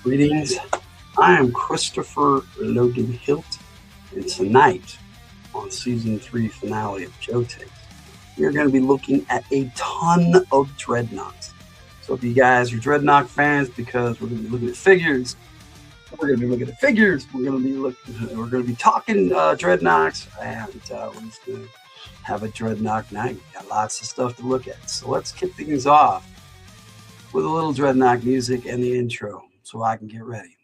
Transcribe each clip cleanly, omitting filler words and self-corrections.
Greetings. I am Christopher Logan Hilt, and tonight on season 3 finale of Joe Takes, we are going to be looking at a ton of Dreadoks. So if you guys are Dreadnought fans, because we're going to be looking at figures, we're going to be talking Dreadnoks, and we're just going to have a Dreadnought night. We got lots of stuff to look at. So let's kick things off with a little Dreadnought music and the intro, so I can get ready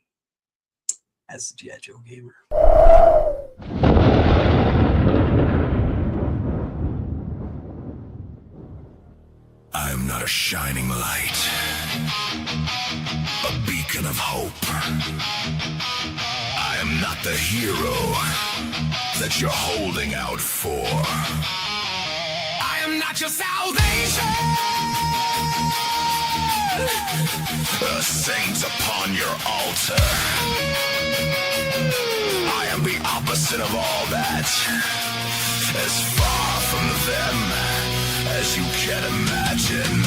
as the G.I. Joe gamer. I am not a shining light, a beacon of hope. I am not the hero that you're holding out for. I am not your salvation, a saint upon your altar. I am the opposite of all that, as far from them as you can imagine.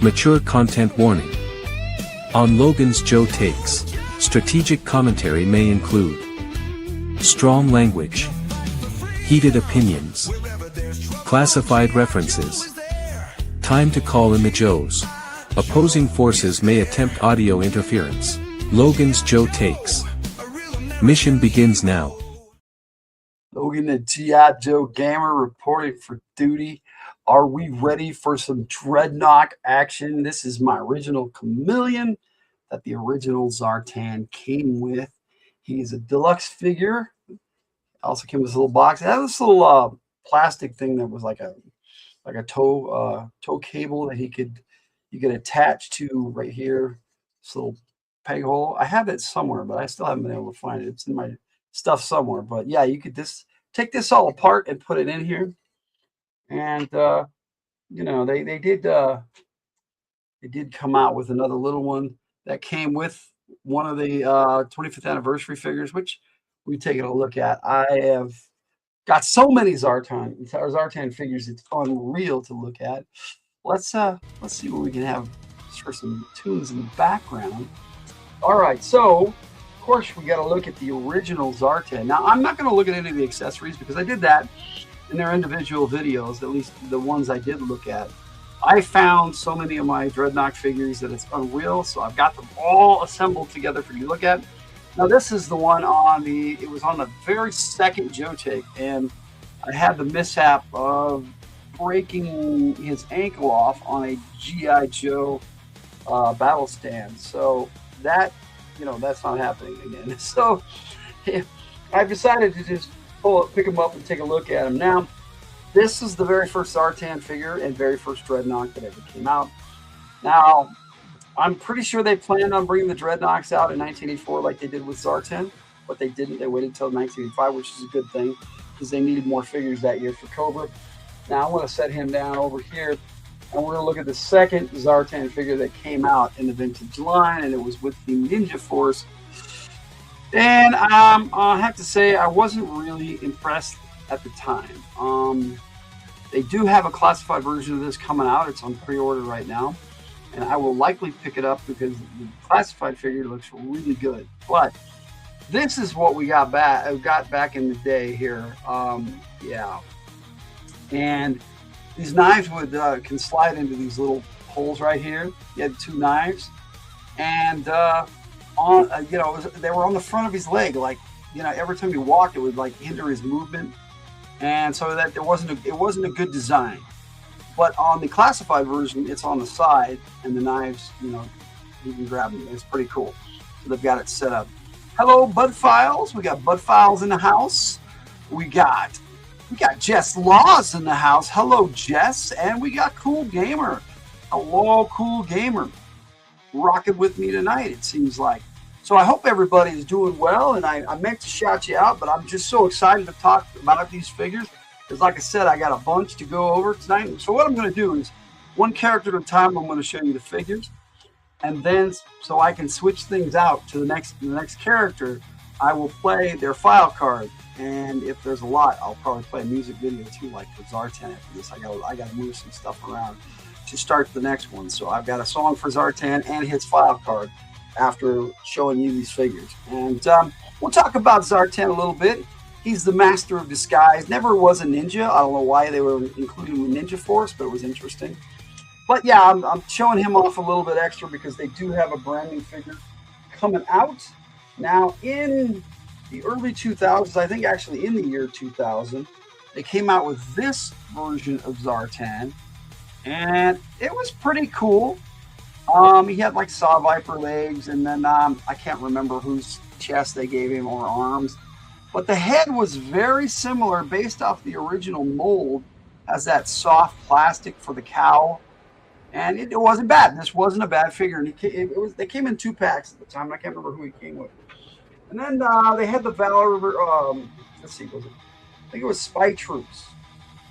Mature content warning. On Logan's Joe Takes, strategic commentary may include strong language, heated opinions, classified references. Time to call in the Joes. Opposing forces may attempt audio interference. Logan's Joe Takes. Mission begins now. Logan, the G.I. Joe Gamer, reporting for duty. Are we ready for some Dreadnok action? This is my original Chameleon that the original Zartan came with. He's a deluxe figure. Also came with this little box. It has this little plastic thing that was like a tow cable that you could attach to right here. This little peg hole. I have it somewhere, but I still haven't been able to find it. It's in my stuff somewhere. But yeah, you could just take this all apart and put it in here. And you know, they did come out with another little one that came with one of the 25th anniversary figures, which we've taken a look at. I have got so many Zartan figures, it's unreal to look at. Let's see what we can have for some tunes in the background. All right, so of course we got to look at the original Zartan. Now I'm not going to look at any of the accessories because I did that in their individual videos, at least the ones I did look at. I found so many of my Dreadnok figures that it's unreal, so I've got them all assembled together for you to look at. Now this is the one it was on the very second Joe Take, and I had the mishap of breaking his ankle off on a G.I. Joe battle stand. So that, you know, that's not happening again. So I've decided to just pick him up and take a look at him. Now, this is the very first Zartan figure and very first Dreadnok that ever came out. Now, I'm pretty sure they planned on bringing the Dreadnoks out in 1984 like they did with Zartan, but they didn't. They waited until 1985, which is a good thing because they needed more figures that year for Cobra. Now, I want to set him down over here, and we're going to look at the second Zartan figure that came out in the vintage line, and it was with the Ninja Force. And I have to say, I wasn't really impressed at the time. They do have a classified version of this coming out. It's on pre-order right now, and I will likely pick it up because the classified figure looks really good. But this is what we got back in the day here. Yeah, and these knives can slide into these little holes right here. You had two knives, and you know, they were on the front of his leg, like, you know, every time he walked, it would like hinder his movement, and so that it wasn't a good design. But on the classified version, it's on the side, and the knives, you know, you can grab them. It's pretty cool. So they've got it set up. Hello, Bud Files. We got Bud Files in the house. We got Jess Laws in the house. Hello, Jess. And we got Cool Gamer. Hello, Cool Gamer. Rocking with me tonight, it seems like. So I hope everybody is doing well, and I meant to shout you out, but I'm just so excited to talk about these figures because, like I said, I got a bunch to go over tonight. So what I'm going to do is one character at a time. I'm going to show you the figures, and then so I can switch things out to the next character, I will play their file card. And if there's a lot, I'll probably play a music video too, like for Zartan after this. I got to move some stuff around to start the next one. So I've got a song for Zartan and his file card after showing you these figures. And we'll talk about Zartan a little bit. He's the master of disguise. Never was a ninja. I don't know why they were including the Ninja Force, but it was interesting. But yeah, I'm showing him off a little bit extra because they do have a brand new figure coming out. Now, in the early 2000s, I think actually in the year 2000, they came out with this version of Zartan, and it was pretty cool. He had like saw viper legs, and then I can't remember whose chest they gave him or arms, but the head was very similar based off the original mold, as that soft plastic for the cowl, and it wasn't bad. This wasn't a bad figure, and they came in 2 packs at the time. I can't remember who he came with. And then they had the Valor, let's see, I think it was Spy Troops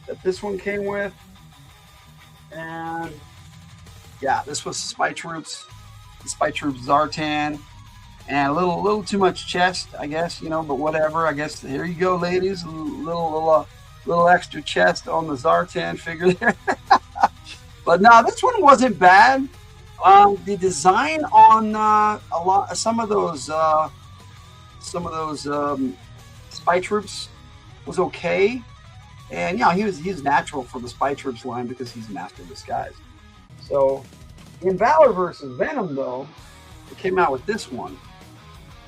that this one came with. And yeah, this was Spy Troops, the Spy Troops Zartan, and a little too much chest, I guess, you know, but whatever. I guess here you go, ladies, little extra chest on the Zartan figure there. But no, this one wasn't bad. The design on some of those Spy Troops was okay, and he's natural for the Spy Troops line because he's Master of Disguise. So in Valor versus Venom, though, it came out with this one,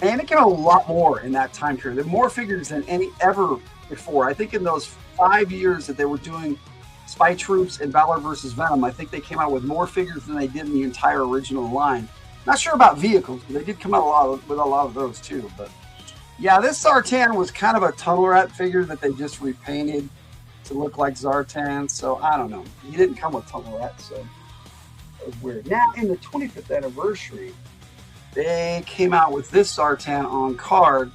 and it came out a lot more in that time period. There were more figures than any ever before. I think in those 5 years that they were doing Spy Troops and Valor versus Venom, I think they came out with more figures than they did in the entire original line. Not sure about vehicles, but they did come out with a lot of those too. But yeah, this Zartan was kind of a tunnel rat figure that they just repainted to look like Zartan. So I don't know. He didn't come with tunnel rat, so it was weird. Now in the 25th anniversary, they came out with this Zartan on card,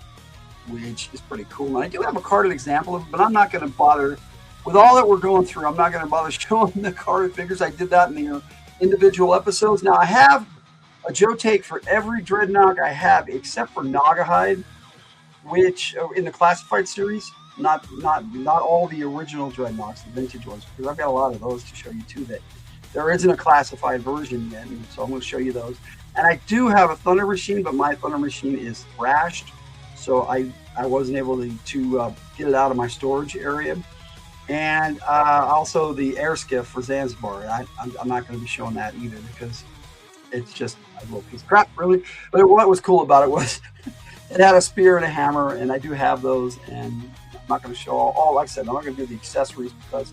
which is pretty cool. And I do have a carded example of it, but I'm not going to bother. With all that we're going through, I'm not going to bother showing the carded figures. I did that in the individual episodes. Now, I have a Joe take for every Dreadnought I have, except for Nagahide, which in the classified series, not all the original Dreadnoughts, the vintage ones, because I've got a lot of those to show you too. That there isn't a classified version yet, so I'm going to show you those. And I do have a Thunder Machine, but my Thunder Machine is thrashed, so I wasn't able to get it out of my storage area. And also the air skiff for Zanzibar. I'm not going to be showing that either because it's just a little piece of crap, really. But what was cool about it was it had a spear and a hammer, and I do have those. And I'm not going to show all. Like I said, I'm not going to do the accessories because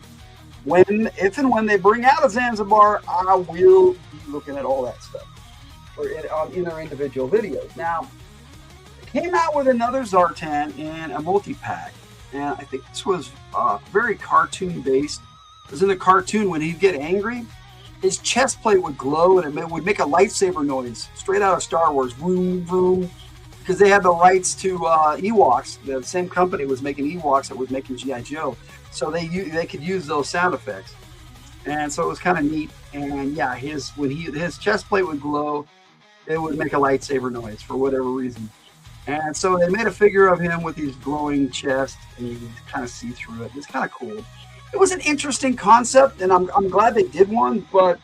if and when they bring out a Zanzibar, I will be looking at all that stuff in their individual videos. Now, they came out with another Zartan in a multi-pack. And I think this was very cartoon based. Because in the cartoon, when he'd get angry, his chest plate would glow and it would make a lightsaber noise straight out of Star Wars. Vroom, vroom. Because they had the rights to Ewoks. The same company was making Ewoks that was making G.I. Joe. So they could use those sound effects. And so it was kind of neat. And yeah, his chest plate would glow, it would make a lightsaber noise for whatever reason. And so they made a figure of him with his glowing chest, and you can kind of see through it. It's kind of cool. It was an interesting concept, and I'm glad they did one, but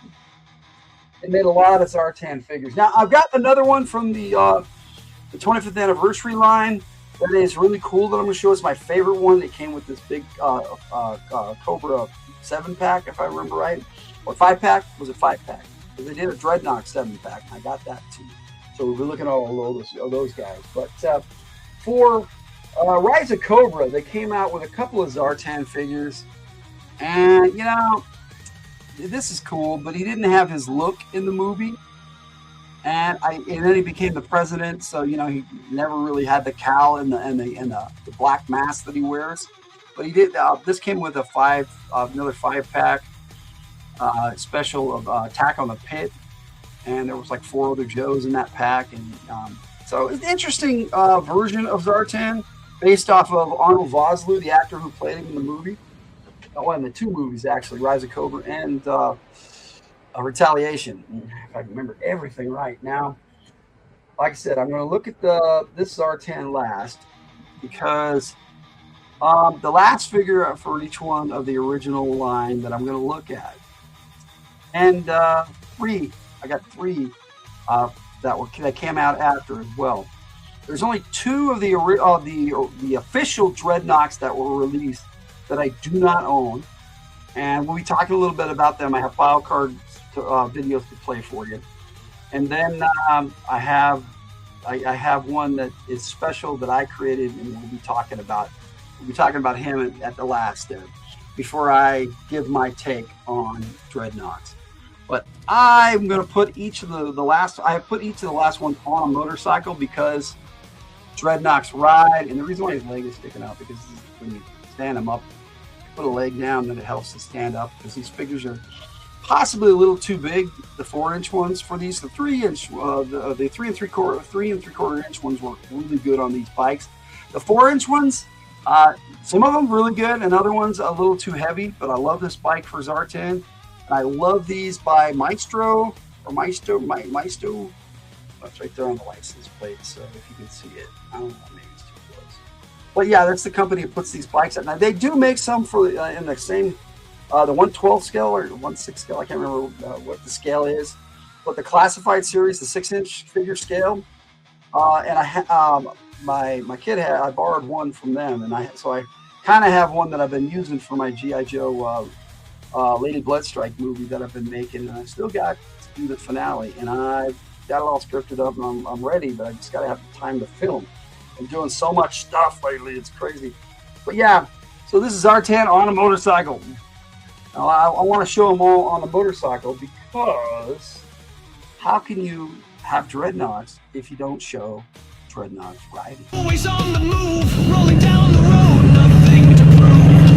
they made a lot of Zartan figures. Now, I've got another one from the 25th anniversary line that is really cool that I'm going to show. It's my favorite one. It came with this big Cobra 7-pack, if I remember right. Or 5-pack? Was it 5-pack? Because they did a Dreadnought 7-pack, and I got that too. So we're looking at all those guys. But for Rise of Cobra, they came out with a couple of Zartan figures. And, this is cool, but he didn't have his look in the movie. And then he became the president, so, he never really had the cowl and the black mask that he wears. But he did. This came with another 5-pack special of Attack on the Pit. And there was like 4 other Joes in that pack. And so it's an interesting version of Zartan based off of Arnold Vosloo, the actor who played him in the movie. Oh, in the 2 movies, actually, Rise of Cobra and Retaliation. If I remember everything right. Now, like I said, I'm going to look at this Zartan last because the last figure for each one of the original line that I'm going to look at. And I got 3 that came out after as well. There's only 2 of the official Dreadnoks that were released that I do not own, and we'll be talking a little bit about them. I have file cards videos to play for you, and then I have one that is special that I created, and we'll be talking about him at the last there before I give my take on Dreadnoks. But I'm going to put each of the last one on a motorcycle because Dreadnoks ride. And the reason why his leg is sticking out because when you stand him up, put a leg down, then it helps to stand up because these figures are possibly a little too big. The 4-inch ones for these, the 3-inch, the 3 3/4 inch ones work really good on these bikes. The 4-inch ones, some of them really good, and other ones a little too heavy. But I love this bike for Zartan. I love these by Maestro. That's right there on the license plate, so if you can see it. I don't know, maybe it's too close. But yeah, that's the company that puts these bikes out. Now, they do make some for in the same the 112 scale or 1/6 scale. I can't remember what the scale is, but the classified series, the 6-inch figure scale. And my kid I borrowed one from them, and so I kind of have one that I've been using for my GI Joe Lady Bloodstrike movie that I've been making, and I still got to do the finale, and I've got it all scripted up, and I'm ready, but I just got to have the time to film. I'm doing so much stuff lately, it's crazy. But yeah, so this is Zartan on a motorcycle. Now, I want to show them all on the motorcycle, because how can you have Dreadnoks if you don't show Dreadnoks riding? Always on the move, rolling down the road, nothing to prove.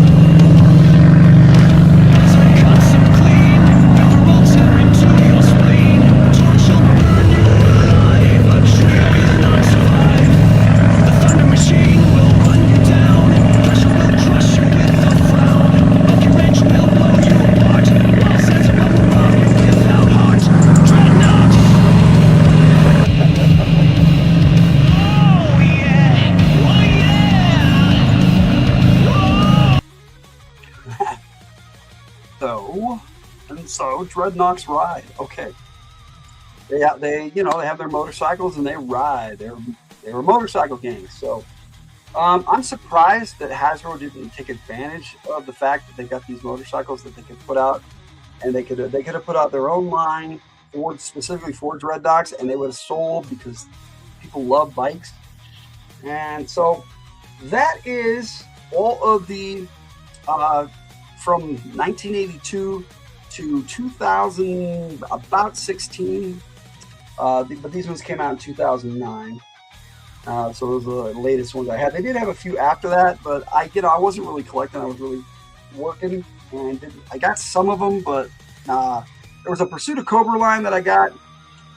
So cut some clean, never will tear into your spleen. Torch will burn you alive, a trail will not survive. The thunder machine will run you down, pressure will crush you with a frown. Monkey wrench will blow you apart, while sets of rubber bomb you without heart. Dreadnoks! So Dreadnoks ride. Okay. They have their motorcycles and they ride. They're a motorcycle gang. So I'm surprised that Hasbro didn't take advantage of the fact that they got these motorcycles that they could put out, and they could have put out their own line specifically for Dreadnoks, and they would have sold, because people love bikes. And so that is all of the from 1982 to 2000, about 16. But these ones came out in 2009. So those are the latest ones I had. They did have a few after that, but I wasn't really collecting. I was really working, and I got some of them, but there was a Pursuit of Cobra line that I got,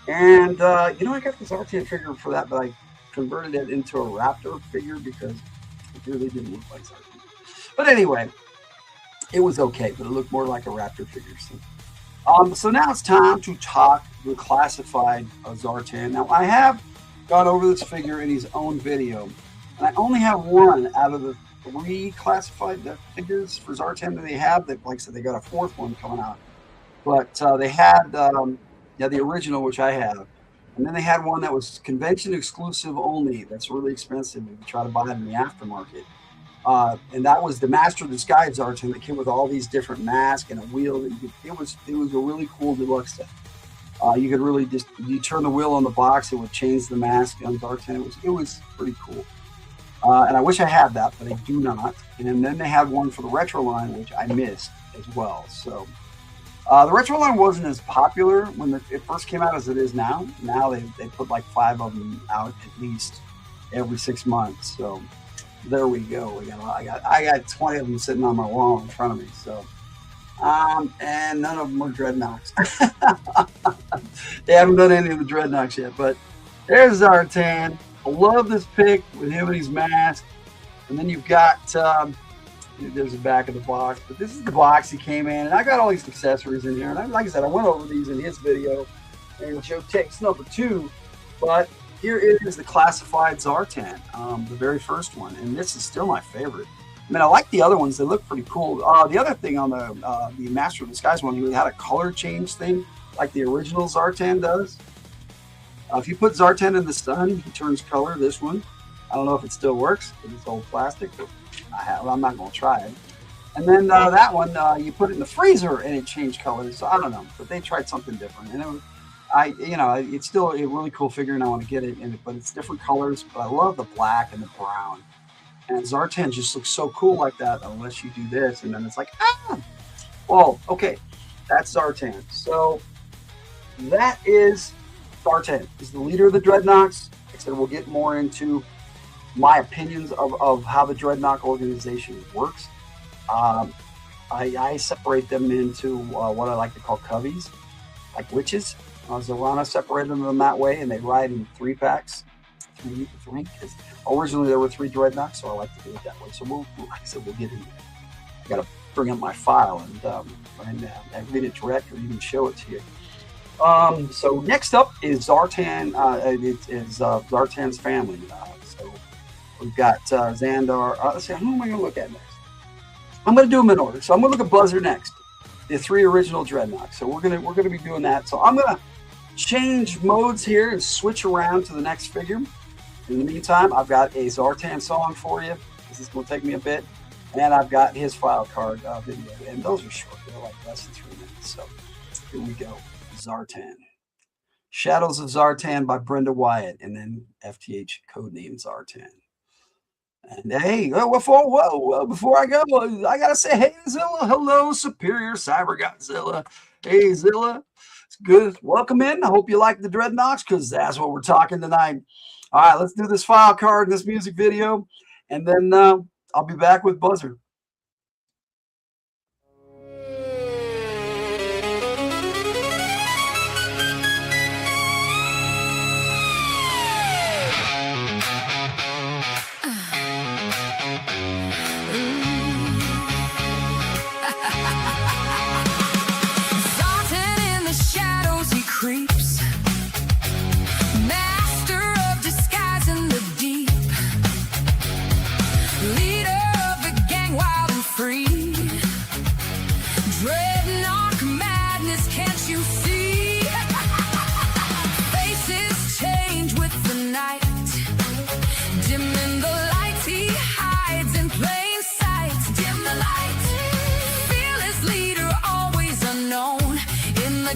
and I got this Zartan figure for that, but I converted it into a Raptor figure because it really didn't look like Zartan. But anyway, it was okay, but it looked more like a Raptor figure. So now it's time to talk the classified Zartan. Now, I have gone over this figure in his own video, and I only have one out of the 3 classified figures for Zartan that they have. Like I said, they got a 4th one coming out, but they had the original, which I have, and then they had one that was convention exclusive only. That's really expensive if you try to buy it in the aftermarket. And that was the Master of Disguise Zartan that came with all these different masks and a wheel. It was a really cool deluxe set. You could really you turn the wheel on the box, it would change the mask on Zartan. It was pretty cool. And I wish I had that, but I do not. And then they had one for the retro line, which I missed as well. So the retro line wasn't as popular when it first came out as it is now. Now they put like 5 of them out at least every 6 months. So there we go. I got 20 of them sitting on my wall in front of me. So, and none of them are Dreadnoks. They haven't done any of the Dreadnoks yet, but there's Zartan. I love this pic with him and his mask. And then you've got, there's the back of the box, but this is the box he came in, and I got all these accessories in here. And like I said, I went over these in his video, and Joe takes number 2, but here is the classified Zartan, the very first one, and this is still my favorite. I mean, I like the other ones; they look pretty cool. The other thing on the Master of Disguise one, he had a color change thing, like the original Zartan does. If you put Zartan in the sun, he turns color. This one, I don't know if it still works, but it's old plastic. But I'm not going to try it. And then that one, you put it in the freezer and it changed colors. So I don't know, but they tried something different, and it was. It's still a really cool figure, and I want to get it, but it's different colors. But I love the black and the brown, and Zartan just looks so cool like that. Unless you do this, and then it's like, well, okay, that's Zartan. So that is Zartan. He's the leader of the Dreadnoks. Like I said, we'll get more into my opinions of how the Dreadnok organization works. I separate them into what I like to call coveys, like witches. Zorana separated them that way, and they ride in 3-packs. Three, because originally there were 3 Dreadnoks, so I like to do it that way. So like I said, we'll get into it. I got to bring up my file and read it direct or even show it to you. So next up is Zartan. It is Zartan's family. So we've got Xandar. Let's see, who am I going to look at next? I'm going to do them in order. So I'm going to look at Buzzer next. The 3 original Dreadnoks. So we're gonna be doing that. So I'm gonna change modes here and switch around to the next figure. In the meantime, I've got a Zartan song for you. This is gonna take me a bit, and I've got his file card video, and those are short. They're like less than 3 minutes. So here we go. Zartan. Shadows of Zartan by Brenda Wyatt, and then FTH codename Zartan. And hey, before I go, I gotta say, hey Zilla, hello, Superior Cyber Godzilla. Hey Zilla, it's good. Welcome in. I hope you like the Dreadnoks, because that's what we're talking tonight. All right, let's do this file card and this music video, and then I'll be back with Buzzer.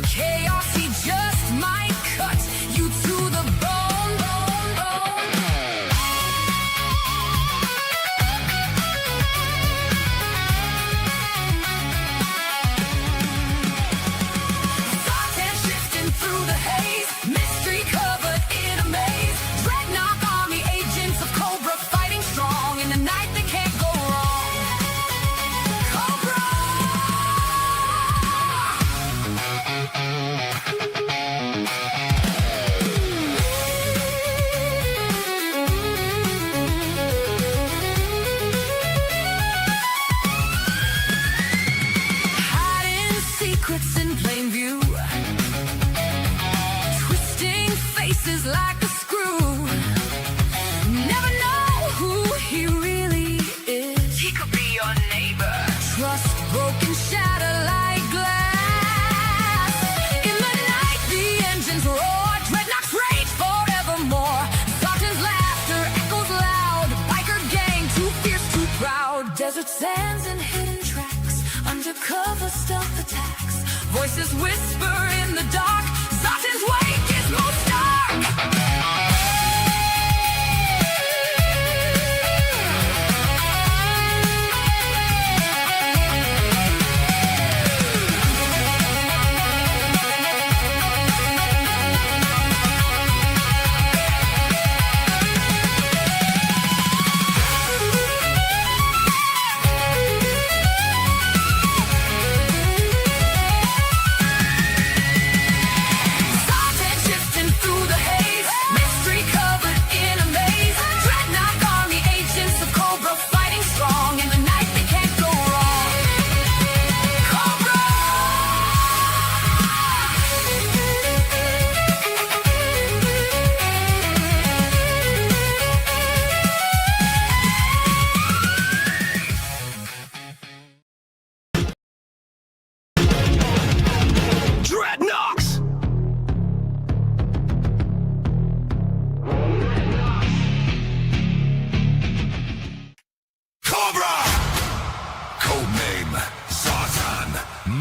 Chaos, he just might cut you to the bone, bone, bone. Zartan shifting through the haze, mystery covered in a maze. Dreadnok army agents of Cobra fighting strong in the night they can't go wrong. Cobra! Like a screw. Never know who he really is. He could be your neighbor. Trust broken, shatter like glass. In the night, the engines roar. Dreadnoks rage forevermore. Zartan's laughter echoes loud. Biker gang, too fierce, too proud. Desert sands and hidden tracks. Undercover stealth attacks. Voices whisper in the dark. Zartan's wake is most dark.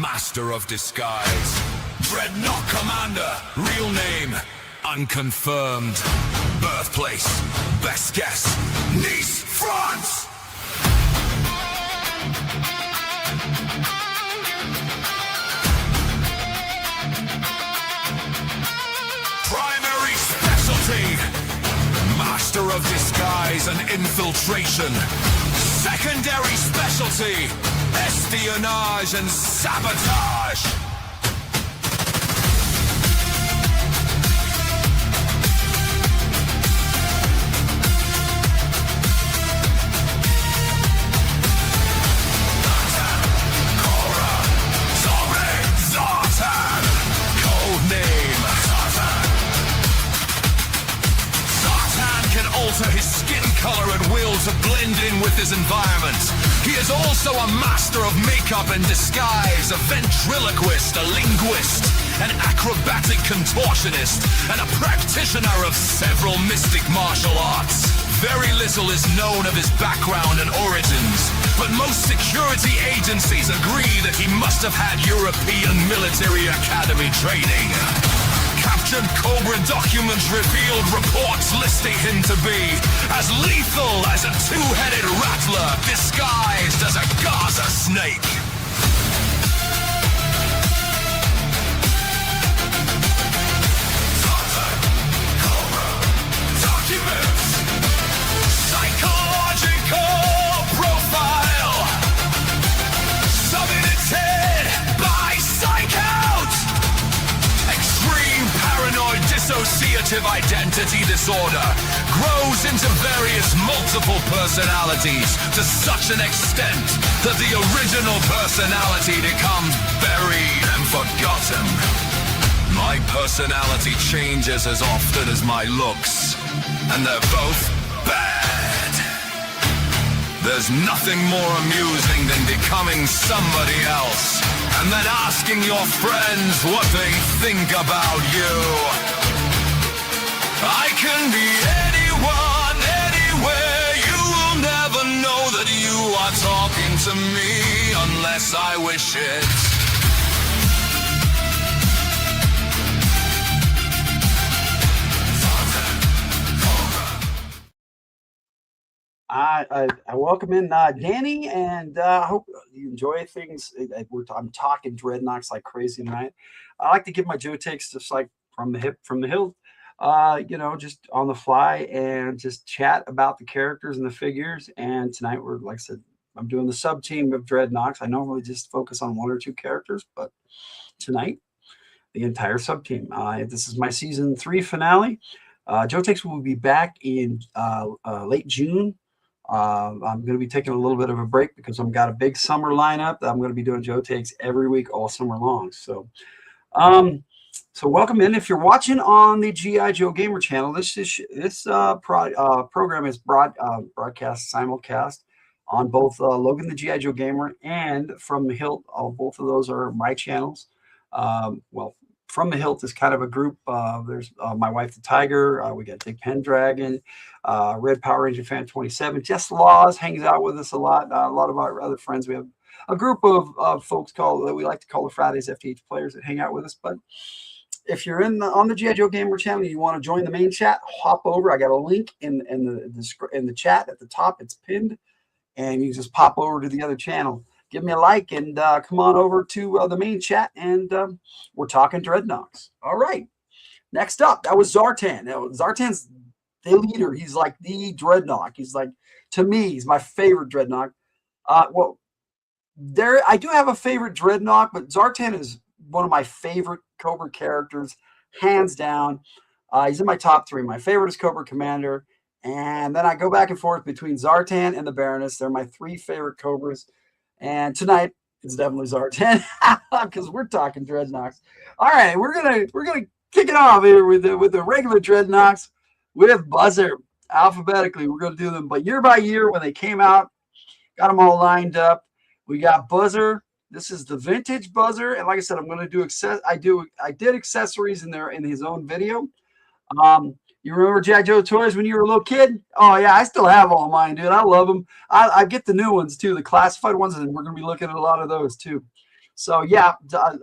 Master of disguise, Dreadnok Commander, real name unconfirmed, birthplace, best guess, Nice, France. Primary specialty, Master of disguise and infiltration. Secondary specialty, espionage and sabotage. Zartan, codename Zartan. Zartan can alter his skin color at will to blend in with his environment. He is also a master of makeup and disguise, a ventriloquist, a linguist, an acrobatic contortionist, and a practitioner of several mystic martial arts. Very little is known of his background and origins, but most security agencies agree that he must have had European military academy training. Captured Cobra documents revealed reports listing him to be as lethal as a two-headed rattler disguised as a Gaza snake. Cobra documents. Psychological profile. Submitted by Psych Out. Extreme paranoid dissociative identity disorder grows into various multiple personalities to such an extent that the original personality becomes buried and forgotten. My personality changes as often as my looks, and they're both bad. There's nothing more amusing than becoming somebody else and then asking your friends what they think about you. I can be anyone, anywhere. You will never know that you are talking to me unless I wish it. I welcome in Danny, and I hope you enjoy things. I'm talking Dreadnoks like crazy tonight. I like to give my Joe takes just like from the hip, from the hilt, just on the fly and just chat about the characters and the figures. And tonight we're, like I said, I'm doing the sub team of Dreadnoks. I normally just focus on one or two characters, but tonight the entire sub team. This is my season 3 finale. Joe takes will be back in late June. I'm going to be taking a little bit of a break because I've got a big summer lineup that I'm going to be doing Joe takes every week all summer long. So welcome in. If you're watching on the GI Joe Gamer channel, this program is broadcast simulcast on both Logan the GI Joe Gamer and From the Hilt. Both of those are my channels. From the Hilt is kind of a group. There's my wife, the Tiger. We got Big Pendragon, Red Power Ranger Fan 27. Jess Laws hangs out with us a lot. A lot of our other friends. We have a group of folks that we like to call the Fridays FTH players that hang out with us. But if you're on the GI Joe Gamer channel and you want to join the main chat, hop over. I got a link in the chat at the top. It's pinned, and you just pop over to the other channel. Give me a like and come on over to the main chat, and we're talking Dreadnoks. All right. Next up, that was Zartan. Now, Zartan's the leader. He's like the Dreadnok. He's like, to me, he's my favorite Dreadnok. I do have a favorite Dreadnok, but Zartan is one of my favorite Cobra characters, hands down. He's in my top 3. My favorite is Cobra Commander, and then I go back and forth between Zartan and the Baroness. They're my 3 favorite Cobras. And tonight it's definitely Zartan because we're talking Dreadnoks. All right, we're gonna kick it off here with the regular Dreadnoks with Buzzer alphabetically. We're gonna do them, but year by year when they came out, got them all lined up. We got Buzzer. This is the vintage Buzzer, and like I said, I'm gonna do I did accessories in his own video. You remember G.I. Joe toys when you were a little kid? Oh, yeah, I still have all mine, dude. I love them. I get the new ones, too, the classified ones, and we're going to be looking at a lot of those, too. So, yeah,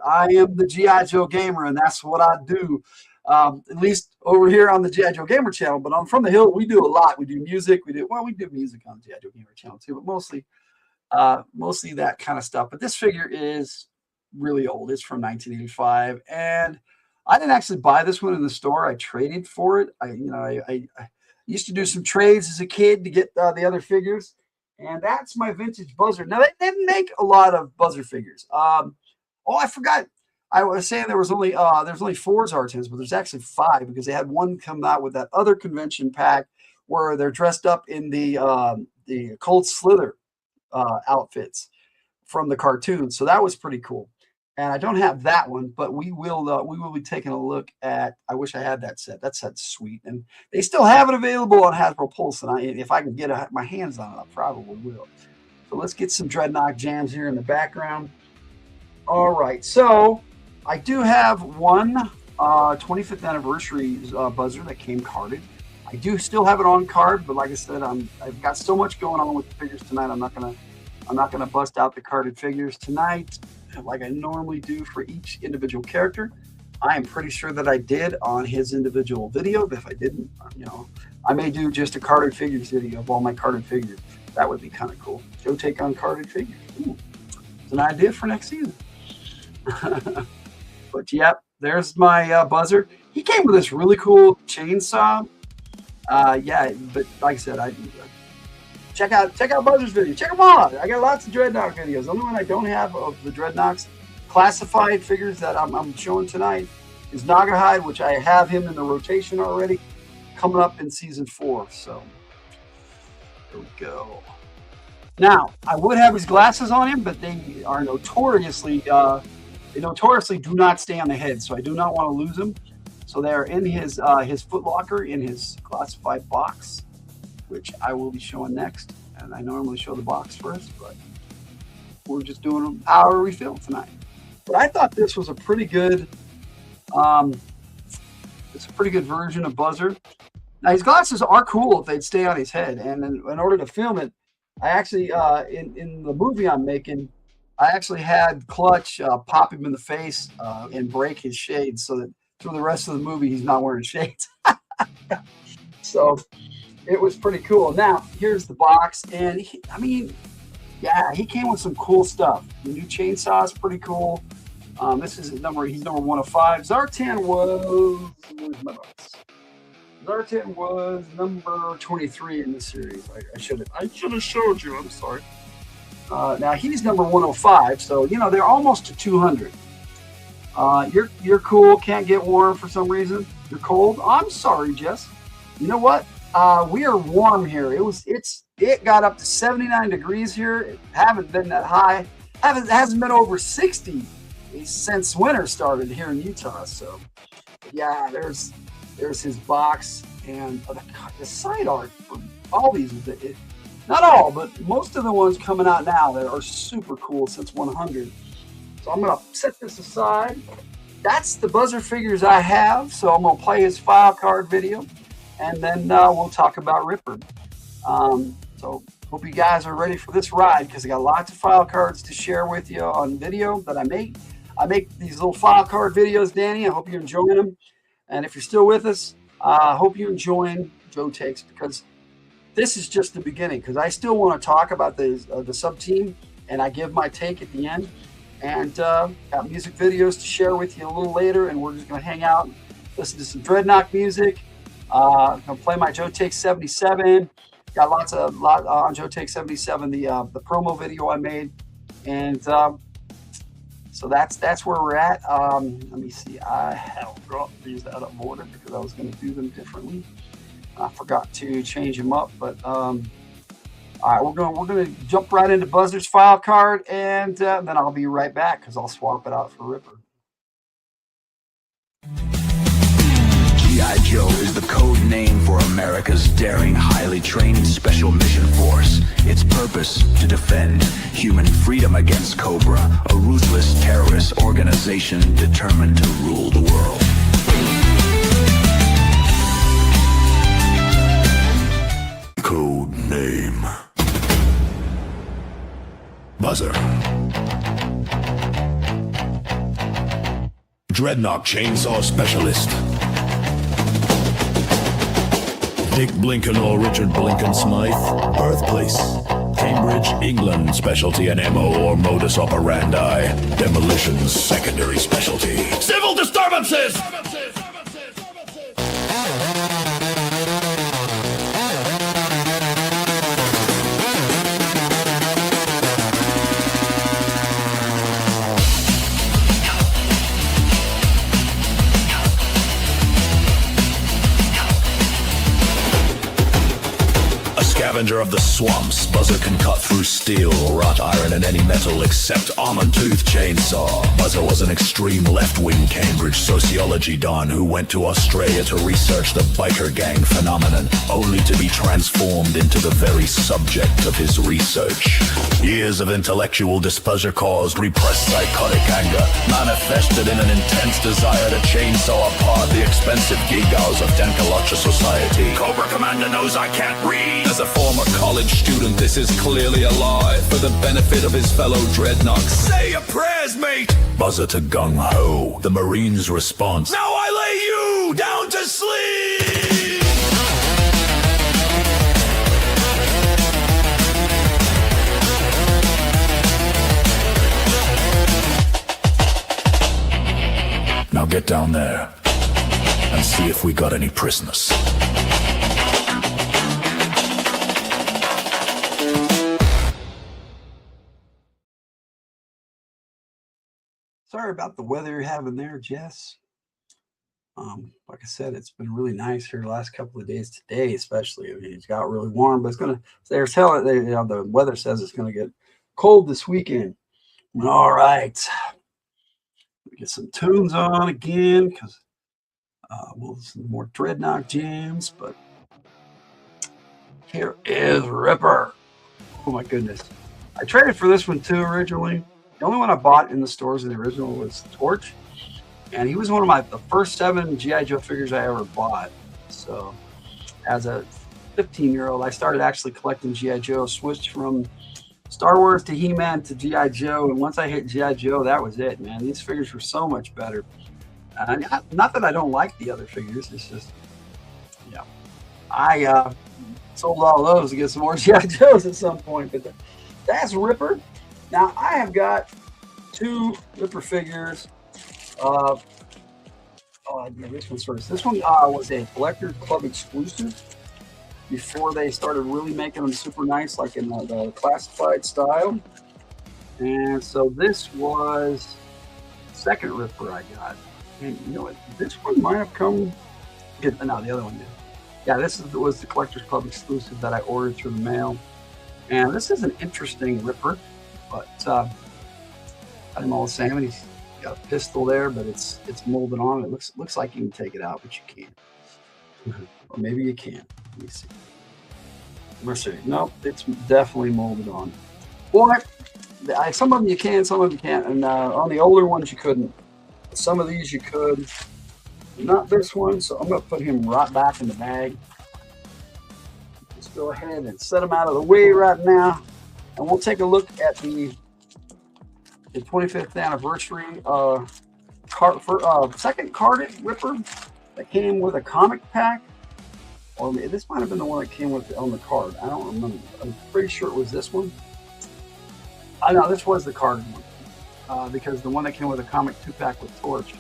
I am the G.I. Joe Gamer, and that's what I do, at least over here on the G.I. Joe Gamer channel. But on From the Hill, we do a lot. We do music. We do music on the G.I. Joe Gamer channel, too, but mostly that kind of stuff. But this figure is really old. It's from 1985, and I didn't actually buy this one in the store. I traded for it. I used to do some trades as a kid to get the other figures, and that's my vintage Buzzer. Now they didn't make a lot of Buzzer figures. I forgot. I was saying there's only 4 Zartans, but there's actually 5 because they had one come out with that other convention pack where they're dressed up in the Cold Slither outfits from the cartoon. So that was pretty cool. And I don't have that one, but we will be taking a look at. I wish I had that set. That set's sweet, and they still have it available on Hasbro Pulse. And if I can get my hands on it, I probably will. So let's get some Dreadnought jams here in the background. All right, so I do have one 25th anniversary buzzer that came carded. I do still have it on card, but like I said, I've got so much going on with the figures tonight. I'm not gonna bust out the carded figures tonight like I normally do for each individual character. I am pretty sure that I did on his individual video. But if I didn't, I may do just a carded figures video of all my carded figures. That would be kind of cool. Joe take on carded figures. Ooh, it's an idea for next season. But yep, there's my buzzer. He came with this really cool chainsaw. Yeah, but like I said, check out Buzzer's video. Check them all out. I got lots of Dreadnought videos. The only one I don't have of the Dreadnoughts classified figures that I'm showing tonight is Nagahide, which I have him in the rotation already, coming up in season 4. So there we go. Now I would have his glasses on him, but they are notoriously do not stay on the head, so I do not want to lose them. So they are in his foot locker in his classified box, which I will be showing next. And I normally show the box first, but we're just doing them however we feel tonight. But I thought this was a pretty good, version of Buzzer. Now his glasses are cool if they'd stay on his head. And in order to film it, I actually in the movie I'm making, I actually had Clutch pop him in the face and break his shades so that through the rest of the movie he's not wearing shades. So it was pretty cool. Now here's the box, and he came with some cool stuff. The new chainsaw is pretty cool. This is his number. He's number 105. Zartan was, where's my box? Zartan was number 23 in the series. I should have showed you. I'm sorry. Now he's number 105, so they're almost to 200. You're cool. Can't get warm for some reason. You're cold. I'm sorry, Jess. You know what? We are warm here. It got up to 79 degrees here. It haven't been that high. Hasn't been over 60 since winter started here in Utah. So yeah, there's his box, and the side art for all these. Not all, but most of the ones coming out now that are super cool since 100. So I'm going to set this aside. That's the Buzzer figures I have. So I'm going to play his file card video, and then we'll talk about Ripper. So hope you guys are ready for this ride, because I got lots of file cards to share with you on video that I make. I make these little file card videos, Danny. I hope you're enjoying them. And if you're still with us, I hope you're enjoying Joe Takes, because this is just the beginning, because I still want to talk about the sub-team, and I give my take at the end. And got music videos to share with you a little later, and we're just going to hang out and listen to some Dreadnought music. I'm going to play my Joe Takes 77. Got lots on Joe Takes 77, the promo video I made. And so that's where we're at. Let me see. I have brought these out of order because I was going to do them differently. I forgot to change them up, but all right, we're going to jump right into Buzzer's file card, and then I'll be right back because I'll swap it out for Ripper. G.I. Joe is the code name for America's daring, highly trained special mission force. Its purpose, to defend human freedom against Cobra, a ruthless terrorist organization determined to rule the world. Code name Buzzer. Dreadnought Chainsaw Specialist. Dick Blinken or Richard Blinken Smythe. Birthplace Cambridge, England. Specialty and MO or modus operandi. Demolitions secondary specialty. Civil disturbances! scavenger of the swamps, Buzzer can cut through steel, wrought iron and any metal except almond-tooth chainsaw. Buzzer was an extreme left-wing Cambridge sociology don who went to Australia to research the biker gang phenomenon, only to be transformed into the very subject of his research. Years of intellectual displeasure caused repressed psychotic anger, manifested in an intense desire to chainsaw apart the expensive gewgaws of Denkalotcha society. Cobra Commander knows I can't read. As a former college student, this is clearly a lie. For the benefit of his fellow Dreadnoks, say your prayers, mate! Buzzer to gung-ho. The Marines' response: now I lay you down to sleep! Now get down there and see if we got any prisoners. Sorry about the weather you're having there, Jess. Like I said, it's been really nice here the last couple of days. Today, especially, I mean, it's got really warm, but it's gonna. They're telling the weather says it's gonna get cold this weekend. All right, get some tunes on again because we'll some more Dreadnought jams. But here is Ripper. Oh my goodness, I traded for this one too originally. The only one I bought in the stores in the original was Torch, and he was one of the first 7 G.I. Joe figures I ever bought. So as a 15-year-old, I started actually collecting G.I. Joe, switched from Star Wars to He-Man to G.I. Joe, and once I hit G.I. Joe, that was it, man. These figures were so much better. Not that I don't like the other figures, it's just, yeah. I sold all those to get some more G.I. Joes at some point, but that's Ripper. Now, I have got 2 Ripper figures. I did this one first. This one was a Collector Club exclusive before they started really making them super nice, like in the classified style. And so this was the second Ripper I got. And you know what? This one might have come. No, the other one did. Yeah, this was the Collector's Club exclusive that I ordered through the mail. And this is an interesting Ripper. But I'm all the same. And he's got a pistol there, but it's molded on. It looks like you can take it out, but you can't. Or maybe you can. Let me see. Let's see. Nope, it's definitely molded on. Boy, some of them you can, some of them you can't. And on the older ones you couldn't. Some of these you could. Not this one, so I'm going to put him right back in the bag. Let's go ahead and set him out of the way right now. And we'll take a look at the 25th anniversary second carded Ripper that came with a comic pack. Or this might have been the one that came with on the card. I don't remember. I'm pretty sure it was this one. I know this was the carded one because the one that came with a comic 2-pack with Torch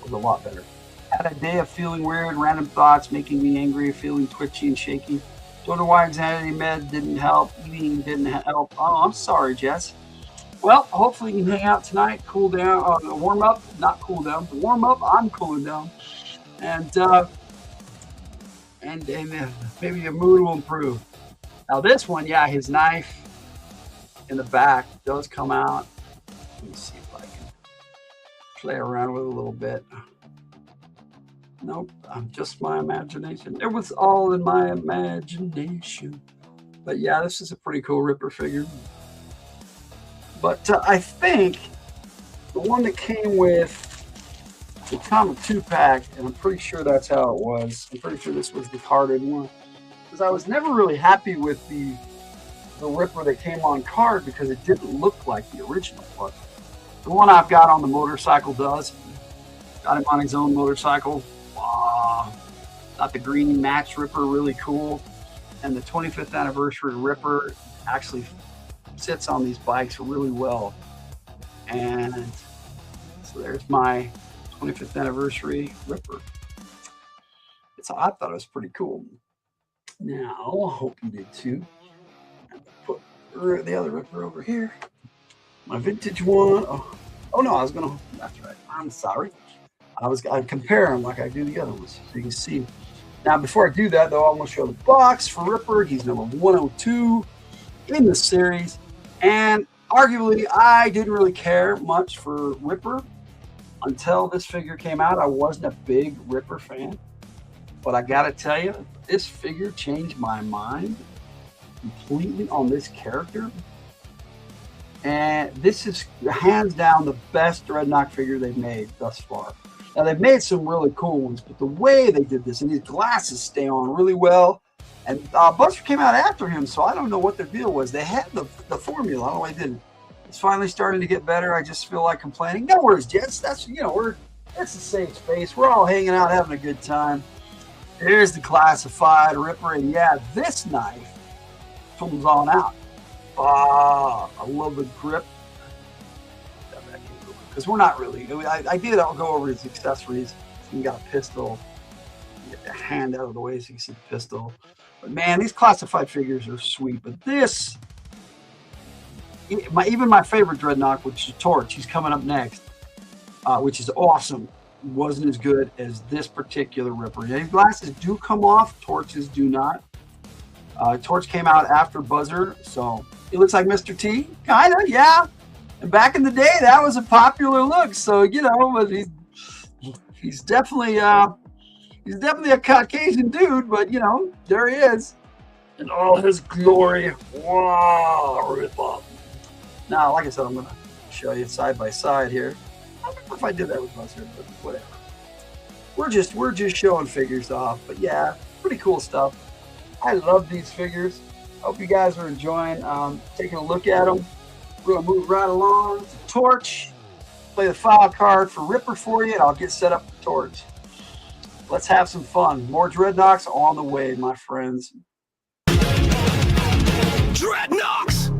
was a lot better. Had a day of feeling weird, random thoughts making me angry, feeling twitchy and shaky. Don't know why Insanity Med didn't help. Eating didn't help. Oh, I'm sorry, Jess. Well, hopefully you can hang out tonight, cool down, warm up, not cool down, but warm up. I'm cooling down, and maybe your mood will improve. Now this one, yeah, his knife in the back does come out. Let me see if I can play around with it a little bit. Nope, I'm just my imagination. It was all in my imagination. But yeah, this is a pretty cool Ripper figure. But I think the one that came with the comic 2-pack, and I'm pretty sure that's how it was. I'm pretty sure this was the carded one. Because I was never really happy with the Ripper that came on card because it didn't look like the original one. The one I've got on the motorcycle does. Got him on his own motorcycle. Got the green match Ripper, really cool. And the 25th anniversary Ripper actually sits on these bikes really well. And so there's my 25th anniversary Ripper. I thought it was pretty cool. Now, I hope you did too. Put the other Ripper over here. My vintage one. Oh no, that's right. I'm sorry. I'd compare them like I do the other ones. So you can see Now, before I do that, though, I'm going to show the box for Ripper. He's number 102 in the series. And arguably, I didn't really care much for Ripper until this figure came out. I wasn't a big Ripper fan. But I got to tell you, this figure changed my mind completely on this character. And this is hands down the best Dreadnought figure they've made thus far. Now, they've made some really cool ones, but the way they did this, and these glasses stay on really well. And Buster came out after him, so I don't know what their deal was. They had the formula. I don't know why they didn't. It's finally starting to get better. I just feel like complaining. No worries, Jets. That's, you know, it's a safe space. We're all hanging out, having a good time. Here's the classified Ripper, and yeah, this knife comes on out. I love the grip. Because we're not really, I'll go over his accessories. You got a pistol. You get the hand out of the way so you can see the pistol. But man, these classified figures are sweet. But this, even my favorite Dreadnought, which is Torch, he's coming up next, which is awesome, wasn't as good as this particular Ripper. His glasses do come off, Torch's do not. Torch came out after Buzzer, so he looks like Mr. T, kind of, yeah. And back in the day, that was a popular look. So, you know, but he's definitely a Caucasian dude. But you know, there he is in all his glory. Wow, rip up. Now, like I said, I'm gonna show you side by side here. I don't know if I did that with Buster, but whatever. We're just showing figures off. But yeah, pretty cool stuff. I love these figures. Hope you guys are enjoying taking a look at them. We're going to move right along to Torch, play the file card for Ripper for you, and I'll get set up for Torch. Let's have some fun. More Dreadnoks on the way, my friends. Dreadnoks!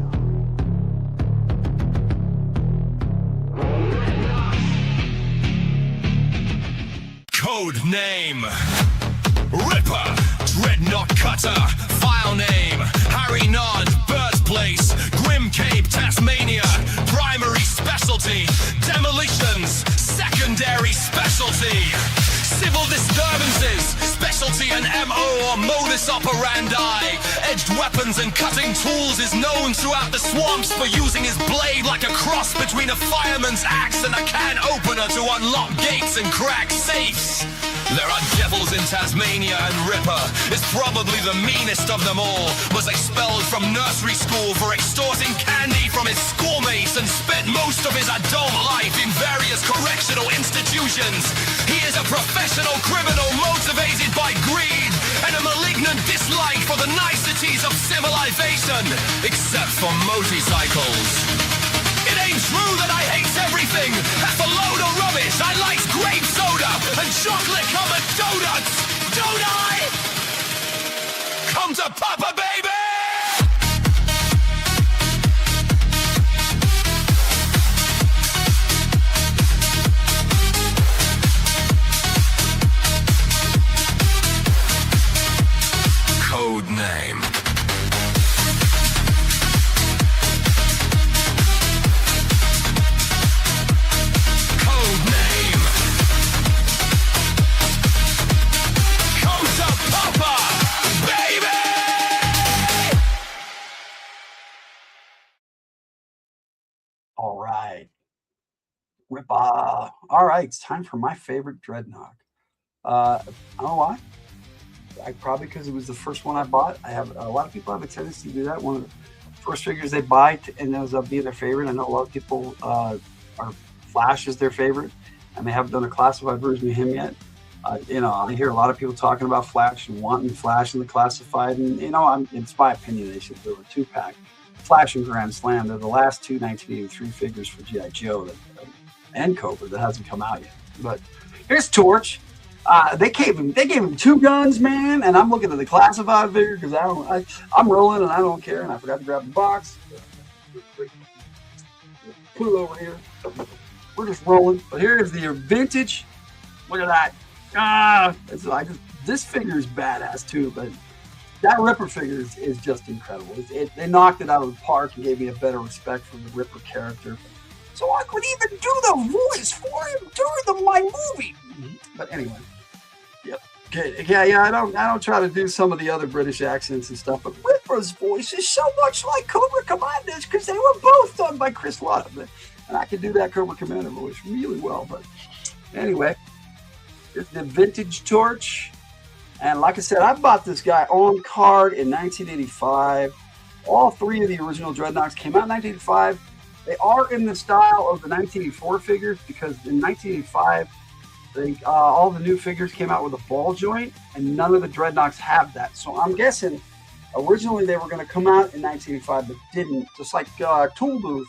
Code name Ripper, Dreadnought Cutter, file name Harry Nod, birthplace Grim Cape, Tasmania, primary specialty demolitions, secondary specialty civil disturbances, specialty and MO or modus operandi. Edged weapons and cutting tools is known throughout the swamps for using his blade like a cross between a fireman's axe and a can opener to unlock gates and crack safes. There are devils in Tasmania, and Ripper is probably the meanest of them all. Was expelled from nursery school for extorting candy from his schoolmates and spent most of his adult life in various correctional institutions. He is a professional criminal motivated by greed and a malignant dislike for the niceties of civilization, except for motorcycles. It ain't true that I hate everything. That's a load of rubbish. I like grape soda and chocolate covered donuts. Don't I? Come to Papa, baby! Code name. All right. Ripper. All right, it's time for my favorite Dreadnought. I don't know why. Probably because it was the first one I bought. I have a lot of people have a tendency to do that. One of the first figures they buy and ends up being their favorite. I know a lot of people are Flash is their favorite, and they haven't done a classified version of him yet. You know, I hear a lot of people talking about Flash and wanting Flash in the classified, and you know, it's my opinion they should do a 2-pack. Flash and Grand Slam. They're the last two 1983 figures for G.I. Joe and Cobra that hasn't come out yet. But here's Torch. They gave him 2 guns, man, and I'm looking at the classified figure because I'm rolling and I don't care, and I forgot to grab the box. Put it over here. We're just rolling. But here is the vintage. Look at that. This figure is badass too, but that Ripper figure is just incredible. They knocked it out of the park and gave me a better respect for the Ripper character. So I could even do the voice for him during my movie. But anyway, yep. Yeah. I don't try to do some of the other British accents and stuff, but Ripper's voice is so much like Cobra Commander's because they were both done by Chris Waddam, and I can do that Cobra Commander voice really well. But anyway, it's the vintage torch, and like I said, I bought this guy on card in 1985. All three of the original Dreadnoks came out in 1985. They are in the style of the 1984 figures because in 1985. All the new figures came out with a ball joint, and none of the Dreadnoks have that. So I'm guessing originally they were going to come out in 1985, but didn't. Just like Tool Booth.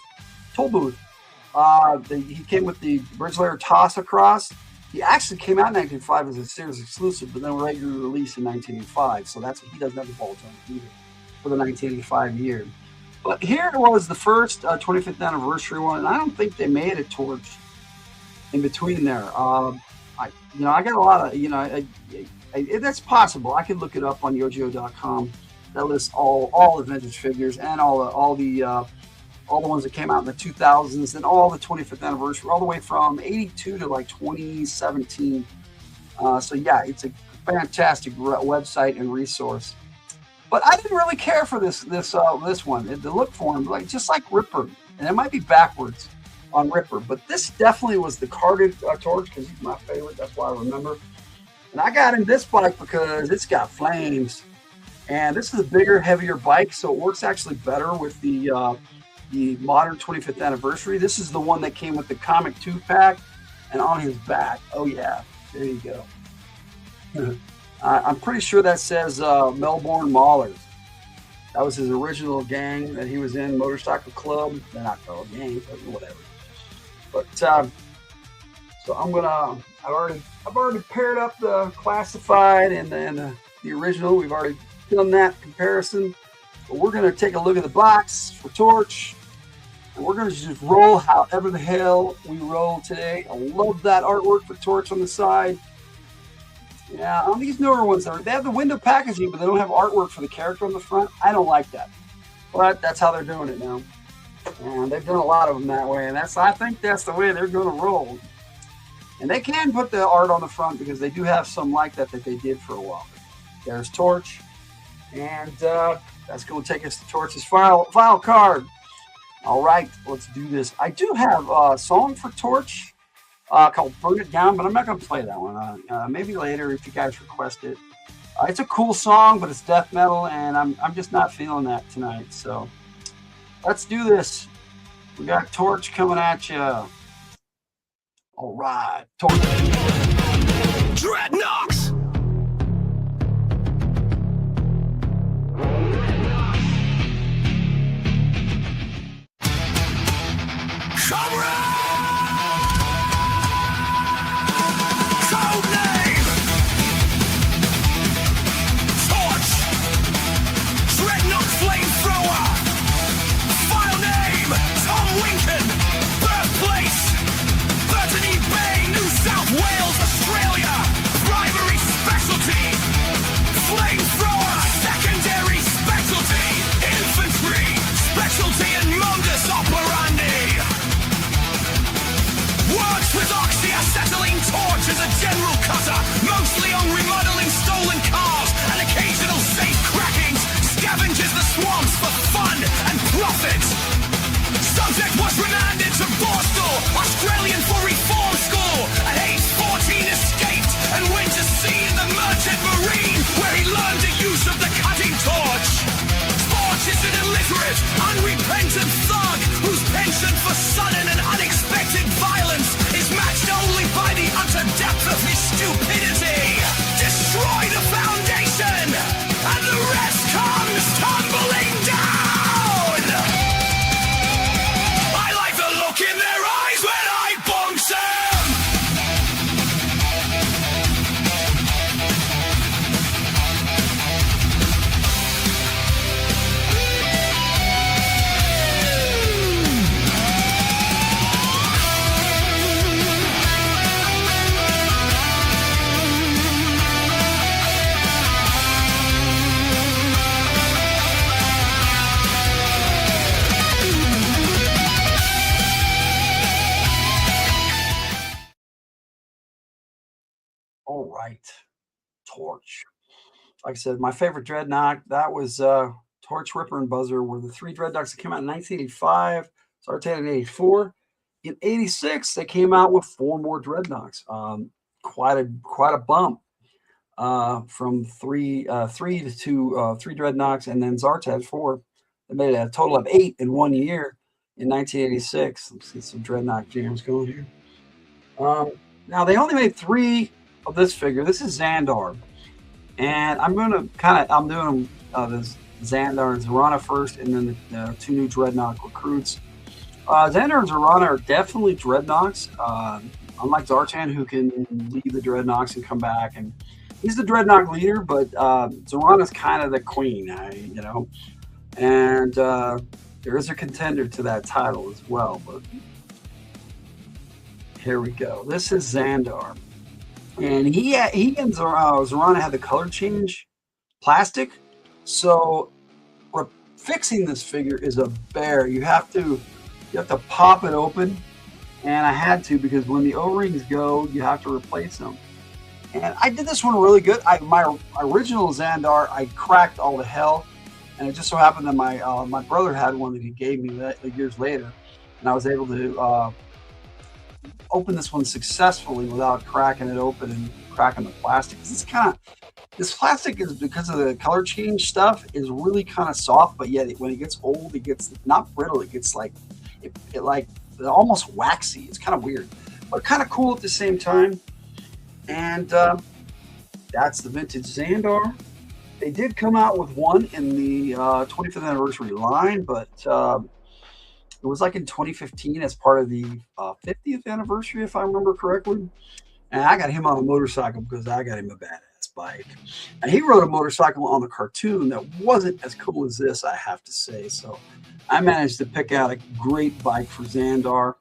He came with the Bridge Layer Toss Across. He actually came out in 1985 as a series exclusive, but then regular release in 1985. So he doesn't have the ball joint either for the 1985 year. But here was the first 25th anniversary one, and I don't think they made a torch in between there. I got a lot of, that's possible. I could look it up on Yojo.com. That lists all the vintage figures and all the ones that came out in the 2000s and all the 25th anniversary, all the way from 82 to like 2017. So yeah, it's a fantastic website and resource. But I didn't really care for this one. The look for him, just like Ripper, and it might be backwards on Ripper, but this definitely was the carded torch because he's my favorite. That's why I remember. And I got in this bike because it's got flames, and this is a bigger, heavier bike, so it works actually better with the modern 25th anniversary. This is the one that came with the comic 2-pack and on his back. Oh yeah, there you go. I'm pretty sure that says Melbourne Maulers. That was his original gang that he was in, Motorcycle Club. They're not called gangs, but whatever. But so I've already paired up the classified and then the original. We've already done that comparison. But we're gonna take a look at the box for Torch, and we're gonna just roll however the hell we roll today. I love that artwork for Torch on the side. Yeah, on these newer ones, they have the window packaging, but they don't have artwork for the character on the front. I don't like that, but that's how they're doing it now. And they've done a lot of them that way, and I think that's the way they're going to roll. And they can put the art on the front because they do have some like that they did for a while. There's Torch, and that's going to take us to Torch's final card. All right, let's do this. I do have a song for Torch called "Burn It Down," but I'm not going to play that one. Maybe later if you guys request it. It's a cool song, but it's death metal, and I'm just not feeling that tonight. So let's do this. We got Torch coming at you. All right, Torch. Dreadnoks! Wales, Australia, bribery specialty, flamethrower, secondary specialty, infantry, specialty and modus operandi. Works with oxyacetylene torch as a general cutter, mostly on remodeling stolen cars and occasional safe crackings, scavenges the swamps for fun and profit. Subject was remanded to Borstal, Australian for reform school. At age 14 escaped and went to sea in the merchant marine, where he learned the use of the cutting torch. Torch is an illiterate, unrepentant thug whose penchant for sudden and unexpected violence is matched only by the utter depth of his stupidity. Destroy the foundation, and the rest comes tumbling down. In their eyes when I bonks them. All right. Torch. Like I said, my favorite Dreadnought, that was Torch, Ripper, and Buzzer were the three Dreadnoks that came out in 1985, Zartan in 84. In 86, they came out with 4 more Dreadnoks. Quite a bump from three to three Dreadnoks, and then Zartan 4. They made a total of 8 in 1 year in 1986. Let's see some Dreadnought jams going here. Now, they only made 3 of this figure. This is Xandar. And I'm doing this Xandar and Zarana first, and then the 2 new Dreadnought recruits. Xandar and Zarana are definitely Dreadnoks. Unlike Zartan, who can lead the Dreadnoks and come back, and he's the Dreadnought leader, but Zarana's kind of the queen, and there is a contender to that title as well. But here we go. This is Xandar, and he and Zarana had the color change plastic, so fixing this figure is a bear. You have to pop it open, and I had to, because when the O-rings go, you have to replace them. And I did this one really good. My original Xandar, I cracked all to hell, and it just so happened that my brother had one that he gave me years later, and I was able to open this one successfully without cracking it open and cracking the plastic. This plastic is, because of the color change stuff, is really kind of soft, but yet when it gets old, it gets not brittle. It gets like almost waxy. It's kind of weird, but kind of cool at the same time. And that's the vintage Xandar. They did come out with one in the 25th anniversary line, but it was like in 2015 as part of the 50th anniversary, if I remember correctly. And I got him on a motorcycle because I got him a badass bike. And he rode a motorcycle on the cartoon that wasn't as cool as this, I have to say. So I managed to pick out a great bike for Xandar.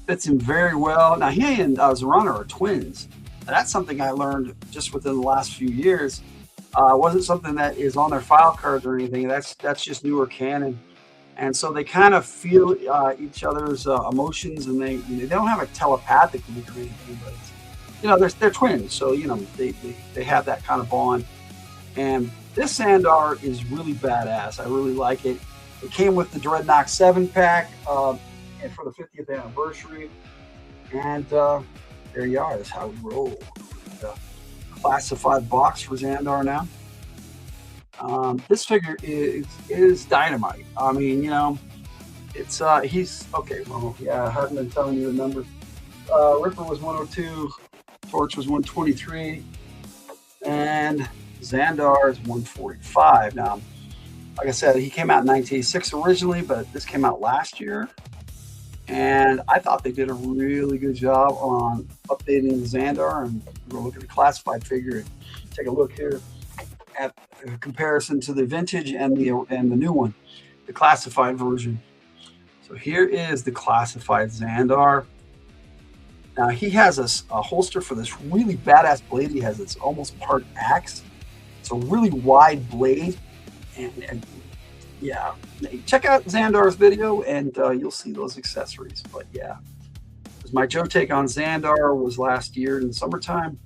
Fits him very well. Now, he and Zarana are twins. Now, that's something I learned just within the last few years. It wasn't something that is on their file cards or anything. That's just newer canon. And so they kind of feel each other's emotions, and they don't have a telepathic link or anything, but they're twins, so they have that kind of bond. And this Xandar is really badass. I really like it. It came with the Dreadnought 7-pack and for the 50th anniversary. And there you are. That's how we roll. The classified box for Xandar now. This figure is dynamite. I mean, it's he's okay. Well, yeah, I haven't been telling you the numbers. Ripper was 102, Torch was 123, and Xandar is 145. Now, like I said, he came out in 1986 originally, but this came out last year, and I thought they did a really good job on updating the Xandar. And we're looking at the classified figure. Take a look here at a comparison to the vintage and the new one, the classified version. So here is the classified Xandar. Now he has a holster for this really badass blade. He has this almost part axe. It's a really wide blade, and yeah, check out Xandar's video and you'll see those accessories. But yeah, my Joe take on Xandar was last year in the summertime.